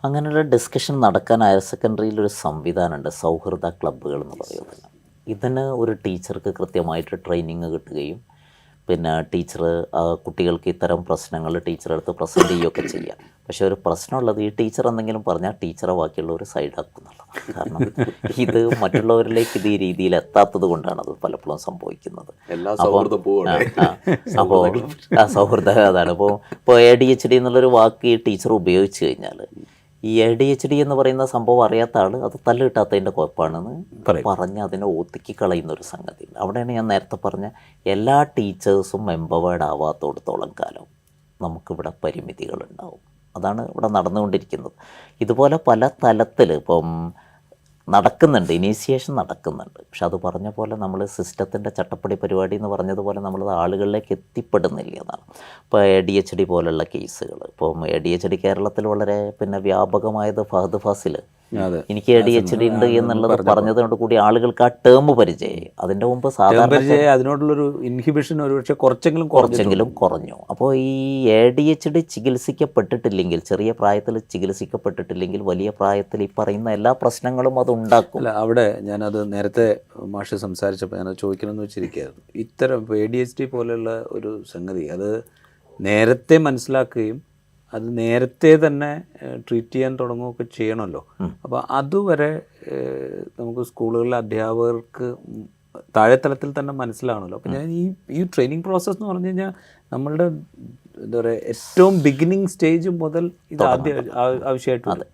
അങ്ങനെയുള്ള ഡിസ്കഷൻ നടക്കാൻ ഹയർ സെക്കൻഡറിയിൽ ഒരു സംവിധാനമുണ്ട്, സൗഹൃദ ക്ലബ്ബുകൾ എന്ന് പറയുന്നത്. ഇതിന് ഒരു ടീച്ചർക്ക് കൃത്യമായിട്ട് ട്രെയിനിങ് കിട്ടുകയും പിന്നെ ടീച്ചർ കുട്ടികൾക്ക് ഇത്തരം പ്രശ്നങ്ങൾ ടീച്ചറെടുത്ത് പ്രസൻറ്റ് ചെയ്യുകയൊക്കെ ചെയ്യാം. പക്ഷേ ഒരു പ്രശ്നമുള്ളത് ഈ ടീച്ചർ എന്തെങ്കിലും പറഞ്ഞാൽ ടീച്ചറെ ബാക്കിയുള്ളവർ സൈഡാക്കും എന്നുള്ളതാണ്. കാരണം ഇത് മറ്റുള്ളവരിലേക്ക് ഇത് ഈ രീതിയിൽ എത്താത്തത് കൊണ്ടാണ് അത് പലപ്പോഴും സംഭവിക്കുന്നത്. അപ്പോൾ സൗഹൃദം അതാണ്. ഇപ്പോൾ ADHD എന്നുള്ളൊരു വാക്ക് ഈ ടീച്ചർ ഉപയോഗിച്ച് കഴിഞ്ഞാൽ ഈ ADHD എന്ന് പറയുന്ന സംഭവം അറിയാത്ത ആൾ അത് തല്ല് കിട്ടാത്തതിൻ്റെ കുഴപ്പമാണെന്ന് പറഞ്ഞ് അതിനെ ഒതുക്കി കളയുന്ന ഒരു സംഗതി. അവിടെയാണ് ഞാൻ നേരത്തെ പറഞ്ഞ എല്ലാ ടീച്ചേഴ്സും എംപവേർഡ് ആവാത്തോടത്തോളം കാലം നമുക്കിവിടെ പരിമിതികളുണ്ടാവും. അതാണ് ഇവിടെ നടന്നുകൊണ്ടിരിക്കുന്നത്. ഇതുപോലെ പല തലത്തിൽ ഇപ്പം നടക്കുന്നുണ്ട്, ഇനീഷ്യേഷൻ നടക്കുന്നുണ്ട്. പക്ഷെ അത് പറഞ്ഞ പോലെ നമ്മൾ സിസ്റ്റത്തിൻ്റെ ചട്ടപ്പടി പരിപാടി എന്ന് പറഞ്ഞതുപോലെ നമ്മളത് ആളുകളിലേക്ക് എത്തിപ്പെടുന്നില്ല എന്നാണ്. ഇപ്പോൾ ADHD പോലുള്ള കേസുകൾ, ഇപ്പം ADHD കേരളത്തിൽ വളരെ പിന്നെ വ്യാപകമായത് ഫഹദ് ഫാസിൽ എനിക്ക് ADHD ഉണ്ട് എന്നുള്ളത് പറഞ്ഞതുകൊണ്ട് കൂടി ആളുകൾക്ക് ആ ടേം പരിചയമായി. അതിൻ്റെ മുമ്പ് സാധാരണ അതിനോടുള്ളൊരു ഇൻഹിബിഷൻ ഒരുപക്ഷെ കുറച്ചെങ്കിലും കുറഞ്ഞു. അപ്പോൾ ഈ ADHD ചികിത്സിക്കപ്പെട്ടിട്ടില്ലെങ്കിൽ, ചെറിയ പ്രായത്തിൽ ചികിത്സിക്കപ്പെട്ടിട്ടില്ലെങ്കിൽ വലിയ പ്രായത്തിൽ ഈ പറയുന്ന എല്ലാ പ്രശ്നങ്ങളും അത് ഉണ്ടാക്കും. അല്ല, അവിടെ ഞാനത് നേരത്തെ മാഷ് സംസാരിച്ചപ്പോൾ ഞാനത് ചോദിക്കണമെന്ന് വെച്ചിരിക്കുകയായിരുന്നു. ഇത്തരം ADHD പോലെയുള്ള ഒരു സംഗതി അത് നേരത്തെ മനസ്സിലാക്കുകയും അത് നേരത്തെ തന്നെ ട്രീറ്റ് ചെയ്യാൻ തുടങ്ങുകയൊക്കെ ചെയ്യണമല്ലോ. അപ്പോൾ അതുവരെ നമുക്ക് സ്കൂളുകളിലെ അധ്യാപകർക്ക് താഴെത്തലത്തിൽ തന്നെ മനസ്സിലാവണമല്ലോ. അപ്പോൾ ഞാൻ ഈ ട്രെയിനിങ് പ്രോസസ്സ് എന്ന് പറഞ്ഞു കഴിഞ്ഞാൽ നമ്മളുടെ എന്താ പറയുക ഏറ്റവും ബിഗിനിങ് സ്റ്റേജ് മുതൽ ഇത് ആദ്യം ആവശ്യമായിട്ടുണ്ട്.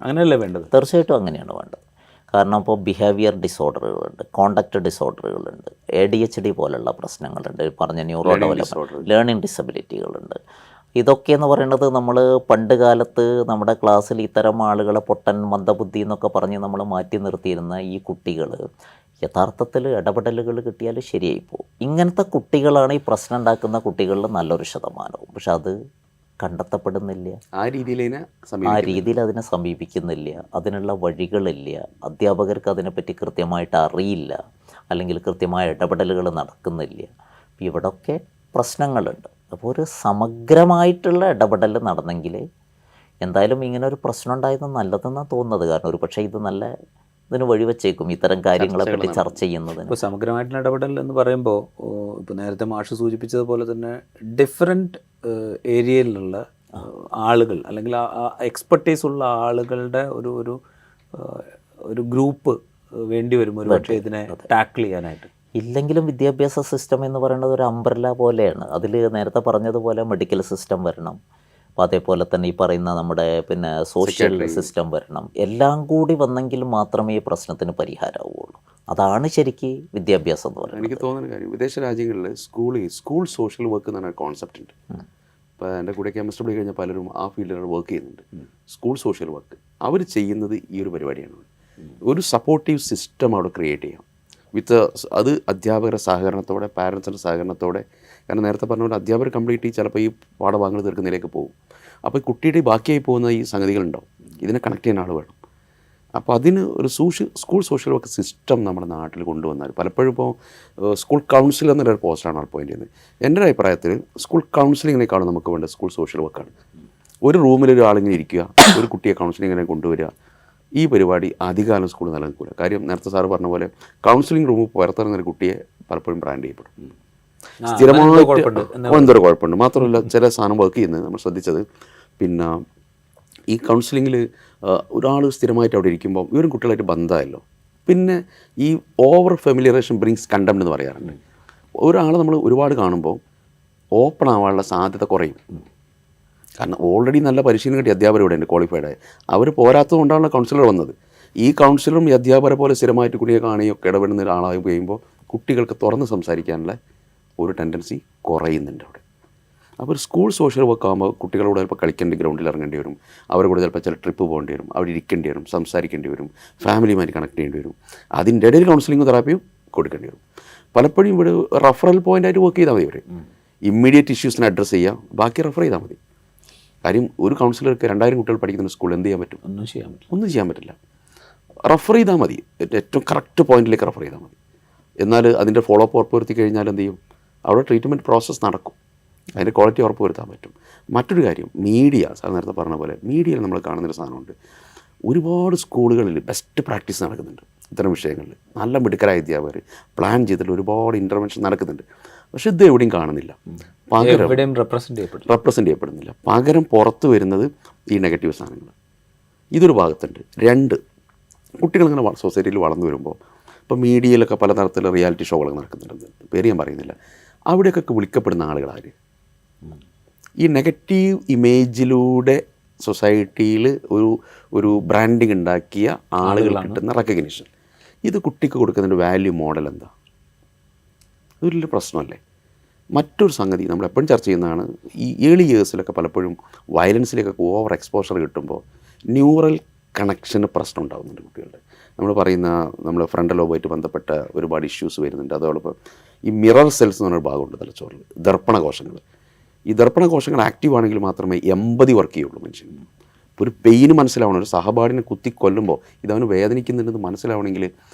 അങ്ങനെയല്ലേ വേണ്ടത്? തീർച്ചയായിട്ടും അങ്ങനെയാണ് വേണ്ടത്. കാരണം ഇപ്പോൾ ബിഹേവിയർ ഡിസോർഡറുകളുണ്ട്, കോണ്ടക്റ്റ് ഡിസോർഡറുകളുണ്ട്, ADHD പോലുള്ള പ്രശ്നങ്ങളുണ്ട്, പറഞ്ഞ ന്യൂറോ ഡെവലപ്മെൻറ്റ്, ലേണിംഗ് ഡിസബിലിറ്റികളുണ്ട്. ഇതൊക്കെ എന്ന് പറയുന്നത് നമ്മൾ പണ്ട് കാലത്ത് നമ്മുടെ ക്ലാസ്സിൽ ഇത്തരം ആളുകളെ പൊട്ടൻ, മന്ദബുദ്ധി എന്നൊക്കെ പറഞ്ഞ് നമ്മൾ മാറ്റി നിർത്തിയിരുന്ന ഈ കുട്ടികൾ യഥാർത്ഥത്തിൽ ഇടപെടലുകൾ കിട്ടിയാൽ ശരിയായി പോകും. ഇങ്ങനത്തെ കുട്ടികളാണ് ഈ പ്രശ്നം ഉണ്ടാക്കുന്ന കുട്ടികളിൽ നല്ലൊരു ശതമാനവും. പക്ഷെ അത് കണ്ടെത്തപ്പെടുന്നില്ല, ആ രീതിയിൽ അതിനെ സമീപിക്കുന്നില്ല, അതിനുള്ള വഴികളില്ല, അധ്യാപകർക്ക് അതിനെപ്പറ്റി കൃത്യമായിട്ട് അറിയില്ല, അല്ലെങ്കിൽ കൃത്യമായ ഇടപെടലുകൾ നടക്കുന്നില്ല. ഇവിടൊക്കെ പ്രശ്നങ്ങളുണ്ട്. അപ്പോൾ ഒരു സമഗ്രമായിട്ടുള്ള ഇടപെടൽ നടന്നെങ്കിൽ എന്തായാലും ഇങ്ങനെ ഒരു പ്രശ്നം ഉണ്ടായത് നല്ലതെന്നാണ് തോന്നുന്നത്. കാരണം ഒരു പക്ഷേ ഇത് നല്ല ഇതിന് വഴിവെച്ചേക്കും ഇത്തരം കാര്യങ്ങളെപ്പറ്റി ചർച്ച ചെയ്യുന്നതിന്. ഇപ്പോൾ സമഗ്രമായിട്ടുള്ള ഇടപെടൽ എന്ന് പറയുമ്പോൾ ഇപ്പോൾ നേരത്തെ മാഷ് സൂചിപ്പിച്ചതുപോലെ തന്നെ ഡിഫറെൻറ്റ് ഏരിയയിലുള്ള ആളുകൾ അല്ലെങ്കിൽ ആ എക്സ്പെർട്ടീസ് ഉള്ള ആളുകളുടെ ഒരു ഗ്രൂപ്പ് വേണ്ടി വരും ഒരു പക്ഷേ ഇതിനെ ടാക്കിൾ ചെയ്യാനായിട്ട്. ഇല്ലെങ്കിലും വിദ്യാഭ്യാസ സിസ്റ്റം എന്ന് പറയുന്നത് ഒരു അംബ്രല്ല പോലെയാണ്. അതിൽ നേരത്തെ പറഞ്ഞതുപോലെ മെഡിക്കൽ സിസ്റ്റം വരണം, അപ്പോൾ അതേപോലെ തന്നെ ഈ പറയുന്ന നമ്മുടെ പിന്നെ സോഷ്യൽ സിസ്റ്റം വരണം. എല്ലാം കൂടി വന്നെങ്കിൽ മാത്രമേ ഈ പ്രശ്നത്തിന് പരിഹാരമാവുള്ളൂ. അതാണ് ശരിക്ക് വിദ്യാഭ്യാസം എന്ന് പറയുന്നത്. എനിക്ക് തോന്നുന്ന കാര്യം വിദേശ രാജ്യങ്ങളിൽ സ്കൂൾ സോഷ്യൽ വർക്ക് എന്ന് പറഞ്ഞ കോൺസെപ്റ്റ് ഉണ്ട്. ഇപ്പോൾ എൻ്റെ കൂടെ കെമിസ്ട്രി പഠിച്ചു കഴിഞ്ഞാൽ പലരും ആ ഫീൽഡിൽ വർക്ക് ചെയ്യുന്നുണ്ട്. സ്കൂൾ സോഷ്യൽ വർക്ക് അവർ ചെയ്യുന്നത് ഈ ഒരു പരിപാടിയാണ്. ഒരു സപ്പോർട്ടീവ് സിസ്റ്റം അവിടെ ക്രിയേറ്റ് ചെയ്യാം അത് അധ്യാപകരുടെ സഹകരണത്തോടെ, പാരൻസിൻ്റെ സഹകരണത്തോടെ. കാരണം നേരത്തെ പറഞ്ഞ പോലെ അധ്യാപകർ കംപ്ലീറ്റ് ചിലപ്പോൾ ഈ പാഠഭാഗങ്ങൾ തീർക്കുന്നതിലേക്ക് പോകും. അപ്പോൾ കുട്ടിയുടെ ബാക്കിയായി പോകുന്ന ഈ സംഗതികളുണ്ടാവും. ഇതിനെ കണക്ട് ചെയ്യുന്ന ആൾ വേണം. അപ്പോൾ അതിന് ഒരു സ്കൂൾ സോഷ്യൽ വർക്ക് സിസ്റ്റം നമ്മുടെ നാട്ടിൽ കൊണ്ടുവന്നാൽ പലപ്പോഴും ഇപ്പോൾ സ്കൂൾ കൗൺസിൽ എന്നൊരു പോസ്റ്റാണ് അപ്പോയിൻ്റ് ചെയ്യുന്നത്. എൻ്റെ അഭിപ്രായത്തിൽ സ്കൂൾ കൗൺസിലിങ്ങിനേക്കാളും നമുക്ക് വേണ്ടത് സ്കൂൾ സോഷ്യൽ വർക്കാണ്. ഒരു റൂമിൽ ഒരാളിങ്ങനെ ഇരിക്കുക, ഒരു കുട്ടിയെ കൗൺസിലിങ്ങിനെ കൊണ്ടുവരിക. ഈ പരിപാടി അധികകാലം സ്കൂൾ നിലനിൽക്കില്ല. കാര്യം നേരത്തെ സാറ് പറഞ്ഞ പോലെ കൗൺസിലിംഗ് റൂമിൽ പുറത്തിറങ്ങുന്ന കുട്ടിയെ പലപ്പോഴും ബ്രാൻഡ് ചെയ്യപ്പെടും. സ്ഥിരമായിട്ട് എന്തൊരു കുഴപ്പമുണ്ട്. മാത്രമല്ല ചില സാധനം വർക്ക് ചെയ്യുന്നത് നമ്മൾ ശ്രദ്ധിച്ചത്, പിന്നെ ഈ കൗൺസിലിങ്ങിൽ ഒരാൾ സ്ഥിരമായിട്ട് അവിടെ ഇരിക്കുമ്പോൾ ഇവരും കുട്ടികളായിട്ട് ബന്ധമല്ലോ. പിന്നെ ഈ ഓവർ ഫെമിലിയറേഷൻ ബ്രിങ്സ് കണ്ടംപ്റ്റ് എന്ന് പറയാറുണ്ട്. ഒരാൾ നമ്മൾ ഒരുപാട് കാണുമ്പോൾ ഓപ്പൺ ആവാനുള്ള സാധ്യത കുറയും. കാരണം ഓൾറെഡി നല്ല പരിശീലനം കിട്ടിയ അധ്യാപകർ ഇവിടെ ഉണ്ട്, ക്വാളിഫൈഡ്. അവർ പോരാത്തത് കൊണ്ടാണ് കൗൺസിലർ വന്നത്. ഈ കൗൺസിലറും ഈ അധ്യാപകരെ പോലെ സ്ഥിരമായിട്ട് കുട്ടിയെ കാണുകയൊക്കെ ഇടപെടുന്ന ഒരാളായി കഴിയുമ്പോൾ കുട്ടികൾക്ക് തുറന്ന് സംസാരിക്കാനുള്ള ഒരു ടെൻഡൻസി കുറയുന്നുണ്ട് അവിടെ. അപ്പോൾ ഒരു സ്കൂൾ സോഷ്യൽ വർക്ക് ആകുമ്പോൾ കുട്ടികളോട് ചിലപ്പോൾ കളിക്കേണ്ട ഗ്രൗണ്ടിൽ ഇറങ്ങേണ്ടി വരും, അവരുടെ കൂടെ ചിലപ്പോൾ ചില ട്രിപ്പ് പോകേണ്ടി വരും, അവിടെ ഇരിക്കേണ്ടി വരും, സംസാരിക്കേണ്ടി വരും, ഫാമിലിയുമായിട്ട് കണക്ട് ചെയ്യേണ്ടി വരും. അതിൻ്റെ ഇടയിൽ കൗൺസിലിംഗ് തെറാപ്പിയും കൊടുക്കേണ്ടി വരും. പലപ്പോഴും ഇവിടെ റഫറൽ പോയിൻ്റായിട്ട് വർക്ക് ചെയ്താൽ മതി. ഇവർ ഇമ്മീഡിയറ്റ് ഇഷ്യൂസിനെ അഡ്രസ്സ് ചെയ്യുക, ബാക്കി റെഫർ ചെയ്താൽ മതി. കാര്യം ഒരു കൗൺസിലർക്ക് 2000 കുട്ടികൾ പഠിക്കുന്ന സ്കൂളിൽ എന്ത് ചെയ്യാൻ പറ്റും? ഒന്നും ചെയ്യാൻ പറ്റില്ല. റെഫർ ചെയ്താൽ മതി, ഏറ്റവും കറക്റ്റ് പോയിന്റിലേക്ക് റെഫർ ചെയ്താൽ മതി. എന്നാൽ അതിൻ്റെ ഫോളോ അപ്പ് ഉറപ്പ് വരുത്തി കഴിഞ്ഞാൽ എന്ത് ചെയ്യും, അവിടെ ട്രീറ്റ്മെൻറ്റ് പ്രോസസ്സ് നടക്കും, അതിൻ്റെ ക്വാളിറ്റി ഉറപ്പ് വരുത്താൻ പറ്റും. മറ്റൊരു കാര്യം, മീഡിയ, സാർ നേരത്തെ പറഞ്ഞ പോലെ മീഡിയയിൽ നമ്മൾ കാണുന്നൊരു സാധനമുണ്ട്. ഒരുപാട് സ്കൂളുകളിൽ ബെസ്റ്റ് പ്രാക്ടീസ് നടക്കുന്നുണ്ട് ഇത്തരം വിഷയങ്ങളിൽ. നല്ല മിടുക്കരായ അധ്യാപകർ പ്ലാൻ ചെയ്തിട്ട് ഒരുപാട് ഇൻ്റർവെൻഷൻ നടക്കുന്നുണ്ട്. പക്ഷെ ഇത് എവിടെയും കാണുന്നില്ല, പകരം റെപ്രസെൻ്റ് ചെയ്യപ്പെടുന്നില്ല. പകരം പുറത്ത് വരുന്നത് ഈ നെഗറ്റീവ് സാധനങ്ങൾ. ഇതൊരു ഭാഗത്തുണ്ട്. 2, കുട്ടികളിങ്ങനെ സൊസൈറ്റിയിൽ വളർന്നു വരുമ്പോൾ ഇപ്പോൾ മീഡിയയിലൊക്കെ പലതരത്തിലുള്ള റിയാലിറ്റി ഷോകളൊക്കെ നടക്കുന്നുണ്ട്, പേര് ഞാൻ പറയുന്നില്ല. അവിടെയൊക്കെ വിളിക്കപ്പെടുന്ന ആളുകളാർ ഈ നെഗറ്റീവ് ഇമേജിലൂടെ സൊസൈറ്റിയിൽ ഒരു ബ്രാൻഡിങ് ഉണ്ടാക്കിയ ആളുകൾ കിട്ടുന്ന റെക്കഗ്നിഷൻ. ഇത് കുട്ടിക്ക് കൊടുക്കുന്നതിൻ്റെ വാല്യൂ മോഡൽ എന്താ? ഇതൊരു പ്രശ്നമല്ലേ? മറ്റൊരു സംഗതി നമ്മൾ എപ്പോഴും ചർച്ച ചെയ്യുന്നതാണ്, ഈ ഏർലി ഇയേഴ്സിലൊക്കെ പലപ്പോഴും വയലൻസിലേക്കൊക്കെ ഓവർ എക്സ്പോഷർ കിട്ടുമ്പോൾ ന്യൂറൽ കണക്ഷന് പ്രശ്നം ഉണ്ടാകുന്നുണ്ട് കുട്ടികളുടെ. നമ്മൾ ഫ്രണ്ടൽ ലോബുമായിട്ട് ബന്ധപ്പെട്ട ഒരുപാട് ഇഷ്യൂസ് വരുന്നുണ്ട്. അതോടൊപ്പം ഈ മിറർ സെൽസ് എന്ന് പറഞ്ഞൊരു ഭാഗമുണ്ട് തലച്ചോറിൽ, ദർപ്പണകോശങ്ങൾ. ഈ ദർപ്പണകോശങ്ങൾ ആക്റ്റീവ് ആണെങ്കിൽ മാത്രമേ എമ്പതി വർക്ക് ചെയ്യുള്ളൂ മനുഷ്യന്. ഇപ്പോൾ ഒരു പെയിന് മനസ്സിലാവണം, ഒരു സഹപാഠിനെ കുത്തി കൊല്ലുമ്പോൾ ഇതവന് വേദനിക്കുന്നുണ്ടെന്ന് മനസ്സിലാവണമെങ്കിൽ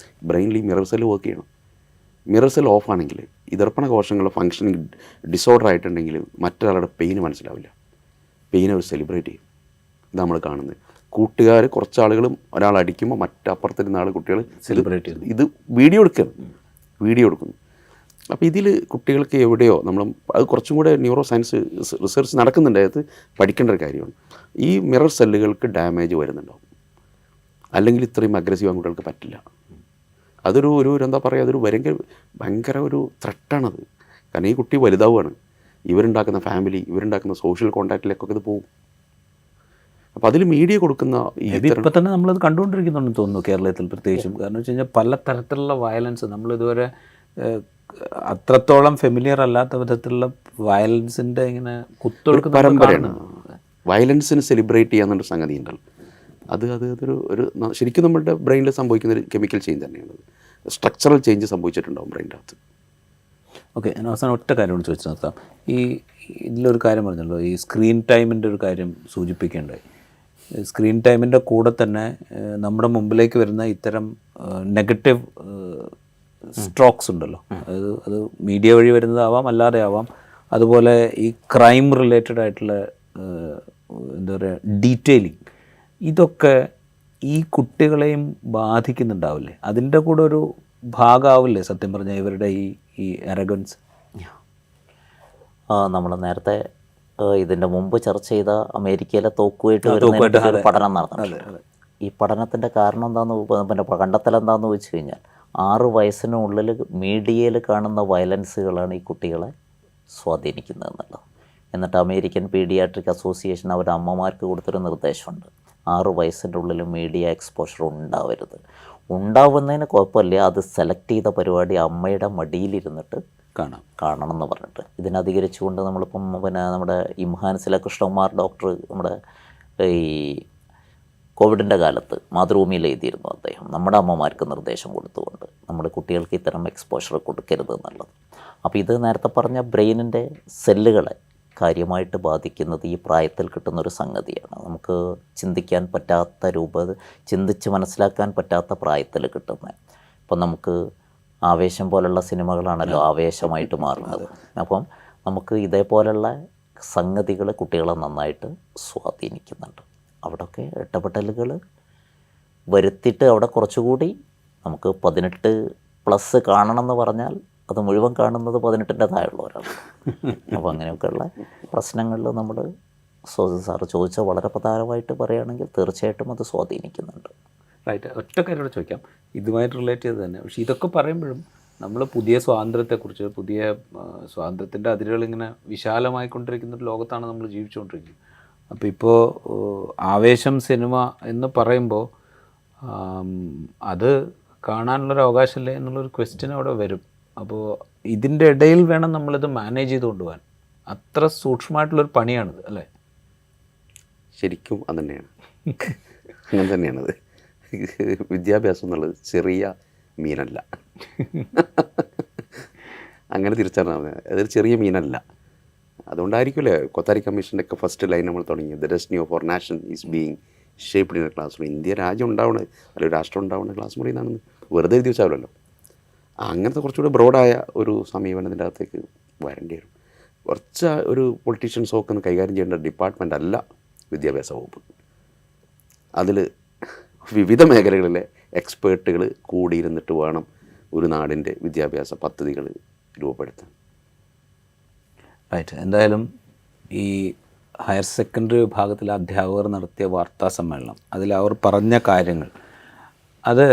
ബ്രെയിനിൽ ഈ മിറർ സെല്ല് വർക്ക് ചെയ്യണം. മിറർ സെൽ ഓഫ് ആണെങ്കിൽ ഈ ദർപ്പണകോശങ്ങളുടെ ഫങ്ഷനിങ് ഡിസോർഡർ ആയിട്ടുണ്ടെങ്കിൽ മറ്റൊരാളുടെ പെയിന് മനസ്സിലാവില്ല, പെയിനെ അവർ സെലിബ്രേറ്റ് ചെയ്യും. ഇത് നമ്മൾ കാണുന്നത്. കൂട്ടുകാർ കുറച്ചാളുകളും ഒരാൾ അടിക്കുമ്പോൾ മറ്റപ്പുറത്തിരുന്ന ആൾ കുട്ടികൾ സെലിബ്രേറ്റ് ചെയ്തു, ഇത് വീഡിയോ എടുക്കുന്നു. അപ്പോൾ ഇതിൽ കുട്ടികൾക്ക് എവിടെയോ അത് കുറച്ചും കൂടെ ന്യൂറോ സയൻസ് റിസർച്ച് നടക്കുന്നുണ്ട്, അത് പഠിക്കേണ്ട ഒരു കാര്യമാണ്. ഈ മിറർ സെല്ലുകൾക്ക് ഡാമേജ് വരുന്നുണ്ടാവും, അല്ലെങ്കിൽ ഇത്രയും അഗ്രസീവ് കുട്ടികൾക്ക് പറ്റില്ല. അതൊരു എന്താ പറയുക, അതൊരു ഭയങ്കര ഒരു ത്രെട്ടാണത്. കാരണം ഈ കുട്ടി വലുതാവുകയാണ്, ഇവരുണ്ടാക്കുന്ന ഫാമിലി, ഇവരുണ്ടാക്കുന്ന സോഷ്യൽ കോൺടാക്റ്റിലേക്കൊക്കെ ഇത് പോകും. അപ്പോൾ അതിൽ മീഡിയ കൊടുക്കുന്ന ഇപ്പം തന്നെ നമ്മളത് കണ്ടുകൊണ്ടിരിക്കുന്നുണ്ടെന്ന് തോന്നുന്നു കേരളത്തിൽ പ്രത്യേകിച്ചും. കാരണം വെച്ച് കഴിഞ്ഞാൽ പല തരത്തിലുള്ള വയലൻസ് നമ്മളിതുവരെ അത്രത്തോളം ഫെമിലിയർ അല്ലാത്ത വിധത്തിലുള്ള വയലൻസിൻ്റെ ഇങ്ങനെ കുത്തൊഴുക്കുന്ന പരമ്പരയാണ്. വയലൻസിന് സെലിബ്രേറ്റ് ചെയ്യാന്നൊരു സംഗതി ഉണ്ടല്ലോ, അതൊരു ശരിക്കും നമ്മുടെ ബ്രെയിനിൽ സംഭവിക്കുന്ന ഒരു കെമിക്കൽ ചേഞ്ച് തന്നെയാണ്. സ്ട്രക്ചറൽ ചേഞ്ച് സംഭവിച്ചിട്ടുണ്ടാവും ബ്രെയിൻ്റെ അകത്ത്. ഓക്കെ, ഞാൻ അവസാനം ഒറ്റ കാര്യം ചോദിച്ചു നിർത്താം. ഇതിലൊരു കാര്യം പറഞ്ഞല്ലോ, ഈ സ്ക്രീൻ ടൈമിൻ്റെ ഒരു കാര്യം സൂചിപ്പിക്കേണ്ടായി. സ്ക്രീൻ ടൈമിൻ്റെ കൂടെ തന്നെ നമ്മുടെ മുമ്പിലേക്ക് വരുന്ന ഇത്തരം നെഗറ്റീവ് സ്ട്രോക്സ് ഉണ്ടല്ലോ, അത് മീഡിയ വഴി വരുന്നതാവാം, അല്ലാതെ ആവാം. അതുപോലെ ഈ ക്രൈം റിലേറ്റഡ് ആയിട്ടുള്ള എന്താ പറയുക ഡീറ്റെയിലിംഗ്, ഇതൊക്കെ ഈ കുട്ടികളെയും ബാധിക്കുന്നുണ്ടാവില്ലേ? അതിൻ്റെ കൂടെ ഒരു ഭാഗമാവില്ലേ സത്യം പറഞ്ഞാൽ ഇവരുടെ ഈ അരഗൻസ്? നമ്മൾ നേരത്തെ ഇതിൻ്റെ മുമ്പ് ചർച്ച ചെയ്ത അമേരിക്കയിലെ തോക്കുമായിട്ട് ഒരു പഠനം നടന്നിട്ടുണ്ട്. ഈ പഠനത്തിൻ്റെ കാരണം എന്താണെന്ന് കണ്ടെത്തൽ എന്താണെന്ന് വെച്ച് കഴിഞ്ഞാൽ 6 വയസ്സിനുള്ളിൽ മീഡിയയിൽ കാണുന്ന വയലൻസുകളാണ് ഈ കുട്ടികളെ സ്വാധീനിക്കുന്നത് എന്നുള്ളത്. എന്നിട്ട് അമേരിക്കൻ പീഡിയാട്രിക് അസോസിയേഷൻ അവരുടെ അമ്മമാർക്ക് കൊടുത്തൊരു നിർദ്ദേശമുണ്ട്, 6 വയസ്സിൻ്റെ ഉള്ളിൽ മീഡിയ എക്സ്പോഷർ ഉണ്ടാവുന്നതിന് കുഴപ്പമില്ല, അത് സെലക്ട് ചെയ്ത പരിപാടി അമ്മയുടെ മടിയിലിരുന്നിട്ട് കാണണം എന്ന് പറഞ്ഞിട്ട്. ഇതിനധികരിച്ചുകൊണ്ട് നമ്മളിപ്പം നമ്മുടെ ഇംഹാൻസിലെ കൃഷ്ണകുമാർ ഡോക്ടർ നമ്മുടെ ഈ കോവിഡിൻ്റെ കാലത്ത് മാതൃഭൂമിയിൽ എഴുതിയിരുന്നു അദ്ദേഹം, നമ്മുടെ അമ്മമാർക്ക് നിർദ്ദേശം കൊടുത്തുകൊണ്ട് നമ്മുടെ കുട്ടികൾക്ക് ഇത്തരം എക്സ്പോഷർ കൊടുക്കരുത് എന്നുള്ളത്. അപ്പോൾ ഇത് നേരത്തെ പറഞ്ഞ ബ്രെയിനിൻ്റെ സെല്ലുകളെ കാര്യമായിട്ട് ബാധിക്കുന്നത് ഈ പ്രായത്തിൽ കിട്ടുന്നൊരു സംഗതിയാണ്. നമുക്ക് ചിന്തിക്കാൻ പറ്റാത്ത ചിന്തിച്ച് മനസ്സിലാക്കാൻ പറ്റാത്ത പ്രായത്തിൽ കിട്ടുന്നത്. ഇപ്പം നമുക്ക് ആവേശം പോലുള്ള സിനിമകളാണല്ലോ ആവേശമായിട്ട് മാറുന്നത്. അപ്പം നമുക്ക് ഇതേപോലുള്ള സംഗതികൾ കുട്ടികളെ നന്നായിട്ട് സ്വാധീനിക്കുന്നുണ്ട്. അവിടെയൊക്കെ ഇടപെടലുകൾ വരുത്തിയിട്ട് അവിടെ കുറച്ചുകൂടി നമുക്ക് 18+ കാണണമെന്ന് പറഞ്ഞാൽ അത് മുഴുവൻ കാണുന്നത് 18-ൻ്റെ താഴെയുള്ളവരാണ്. അപ്പോൾ അങ്ങനെയൊക്കെയുള്ള പ്രശ്നങ്ങളിൽ നമ്മൾ സാറ് ചോദിച്ചാൽ വളരെ പ്രധാനമായിട്ട് പറയുകയാണെങ്കിൽ തീർച്ചയായിട്ടും അത് സ്വാധീനിക്കുന്നുണ്ട്. റൈറ്റ്. ഒറ്റ കാര്യത്തോടെ ചോദിക്കാം, ഇതുമായിട്ട് റിലേറ്റ് ചെയ്ത് തന്നെ. പക്ഷേ ഇതൊക്കെ പറയുമ്പോഴും നമ്മൾ പുതിയ സ്വാതന്ത്ര്യത്തെക്കുറിച്ച്, പുതിയ സ്വാതന്ത്ര്യത്തിൻ്റെ അതിരുകളിങ്ങനെ വിശാലമായിക്കൊണ്ടിരിക്കുന്ന ഒരു ലോകത്താണ് നമ്മൾ ജീവിച്ചുകൊണ്ടിരിക്കുന്നത്. അപ്പോൾ ഇപ്പോൾ ആവേശം സിനിമ എന്ന് പറയുമ്പോൾ അത് കാണാനുള്ളൊരു അവകാശമില്ലേ എന്നുള്ളൊരു ക്വസ്റ്റ്യൻ അവിടെ വരും. അപ്പോൾ ഇതിൻ്റെ ഇടയിൽ വേണം നമ്മളിത് മാനേജ് ചെയ്ത് കൊണ്ടുപോകാൻ. അത്ര സൂക്ഷ്മമായിട്ടുള്ളൊരു പണിയാണിത് അല്ലേ? ശരിക്കും അത് തന്നെയാണ്, അങ്ങനെ തന്നെയാണത്. വിദ്യാഭ്യാസം എന്നുള്ളത് ചെറിയ മീനല്ല, അങ്ങനെ തിരിച്ചറിഞ്ഞാൽ മതി. അതൊരു ചെറിയ മീനല്ല. അതുകൊണ്ടായിരിക്കുമല്ലേ കൊത്താരി കമ്മീഷൻ്റെ ഒക്കെ ഫസ്റ്റ് ലൈൻ നമ്മൾ തുടങ്ങി, the destiny of our nation is being shape ചെയ്യുന്ന ക്ലാസ് മുറി, ഇന്ത്യ രാജ്യം ഉണ്ടാവുന്ന അല്ലെങ്കിൽ രാഷ്ട്രം ഉണ്ടാവുന്ന ക്ലാസ് മുറി എന്നാണെന്ന് വെറുതെ എഴുതി വെച്ചാലല്ലോ. അങ്ങനത്തെ കുറച്ചുകൂടെ ബ്രോഡായ ഒരു സമീപനത്തിൻ്റെ അകത്തേക്ക് വരേണ്ടി വരും. കുറച്ച് ഒരു പൊളിറ്റീഷ്യൻസൊക്കെ ഒന്ന് കൈകാര്യം ചെയ്യേണ്ട ഡിപ്പാർട്ട്മെൻ്റ് അല്ല വിദ്യാഭ്യാസ വകുപ്പ്. അതിൽ വിവിധ മേഖലകളിലെ എക്സ്പേർട്ടുകൾ കൂടിയിരുന്നിട്ട് വേണം ഒരു നാടിൻ്റെ വിദ്യാഭ്യാസ പദ്ധതികൾ രൂപപ്പെടുത്താൻ. റൈറ്റ്. എന്തായാലും ഈ ഹയർ സെക്കൻഡറി വിഭാഗത്തിലെ അധ്യാപകർ നടത്തിയ വാർത്താ സമ്മേളനം, അതിൽ അവർ പറഞ്ഞ കാര്യങ്ങൾ, അത്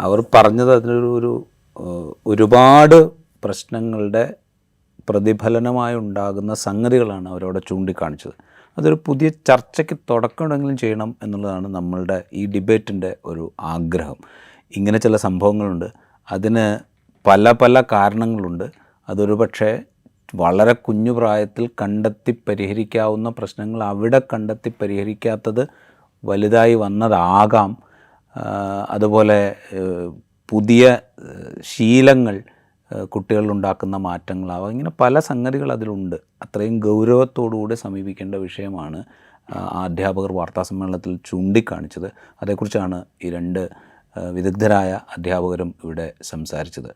അവർ പറഞ്ഞത് അതിനൊരു ഒരുപാട് പ്രശ്നങ്ങളുടെ പ്രതിഫലനമായി ഉണ്ടാകുന്ന സംഗതികളാണ് അവരവിടെ ചൂണ്ടിക്കാണിച്ചത്. അതൊരു പുതിയ ചർച്ചയ്ക്ക് തുടക്കമെങ്കിലും ചെയ്യണം എന്നുള്ളതാണ് നമ്മളുടെ ഈ ഡിബേറ്റിൻ്റെ ഒരു ആഗ്രഹം. ഇങ്ങനെ ചില സംഭവങ്ങളുണ്ട്, അതിന് പല പല കാരണങ്ങളുണ്ട്. അതൊരു പക്ഷേ വളരെ കുഞ്ഞു പ്രായത്തിൽ കണ്ടെത്തി പരിഹരിക്കാവുന്ന പ്രശ്നങ്ങൾ അവിടെ കണ്ടെത്തി പരിഹരിക്കാത്തത് വലുതായി വന്നതാകാം. അതുപോലെ പുതിയ ശീലങ്ങൾ കുട്ടികളിലുണ്ടാക്കുന്ന മാറ്റങ്ങളാവാം. ഇങ്ങനെ പല സംഗതികൾ അതിലുണ്ട്. അത്രയും ഗൗരവത്തോടുകൂടി സമീപിക്കേണ്ട വിഷയമാണ് അധ്യാപകർ വാർത്താസമ്മേളനത്തിൽ ചൂണ്ടിക്കാണിച്ചത്. അതേക്കുറിച്ചാണ് ഈ രണ്ട് വിദഗ്ധരായ അധ്യാപകരും ഇവിടെ സംസാരിച്ചത്.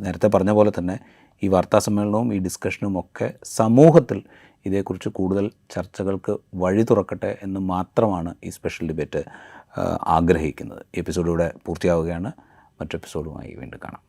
നേരത്തെ പറഞ്ഞ പോലെ തന്നെ ഈ വാർത്താസമ്മേളനവും ഈ ഡിസ്കഷനും ഒക്കെ സമൂഹത്തിൽ ഇതേക്കുറിച്ച് കൂടുതൽ ചർച്ചകൾക്ക് വഴി തുറക്കട്ടെ എന്ന് മാത്രമാണ് ഈ സ്പെഷ്യൽ ഡിബേറ്റ് ആഗ്രഹിക്കുന്നത്. ഈ എപ്പിസോഡ് ഇവിടെ പൂർത്തിയാവുകയാണ്. മറ്റു എപ്പിസോഡുമായി വീണ്ടും കാണാം.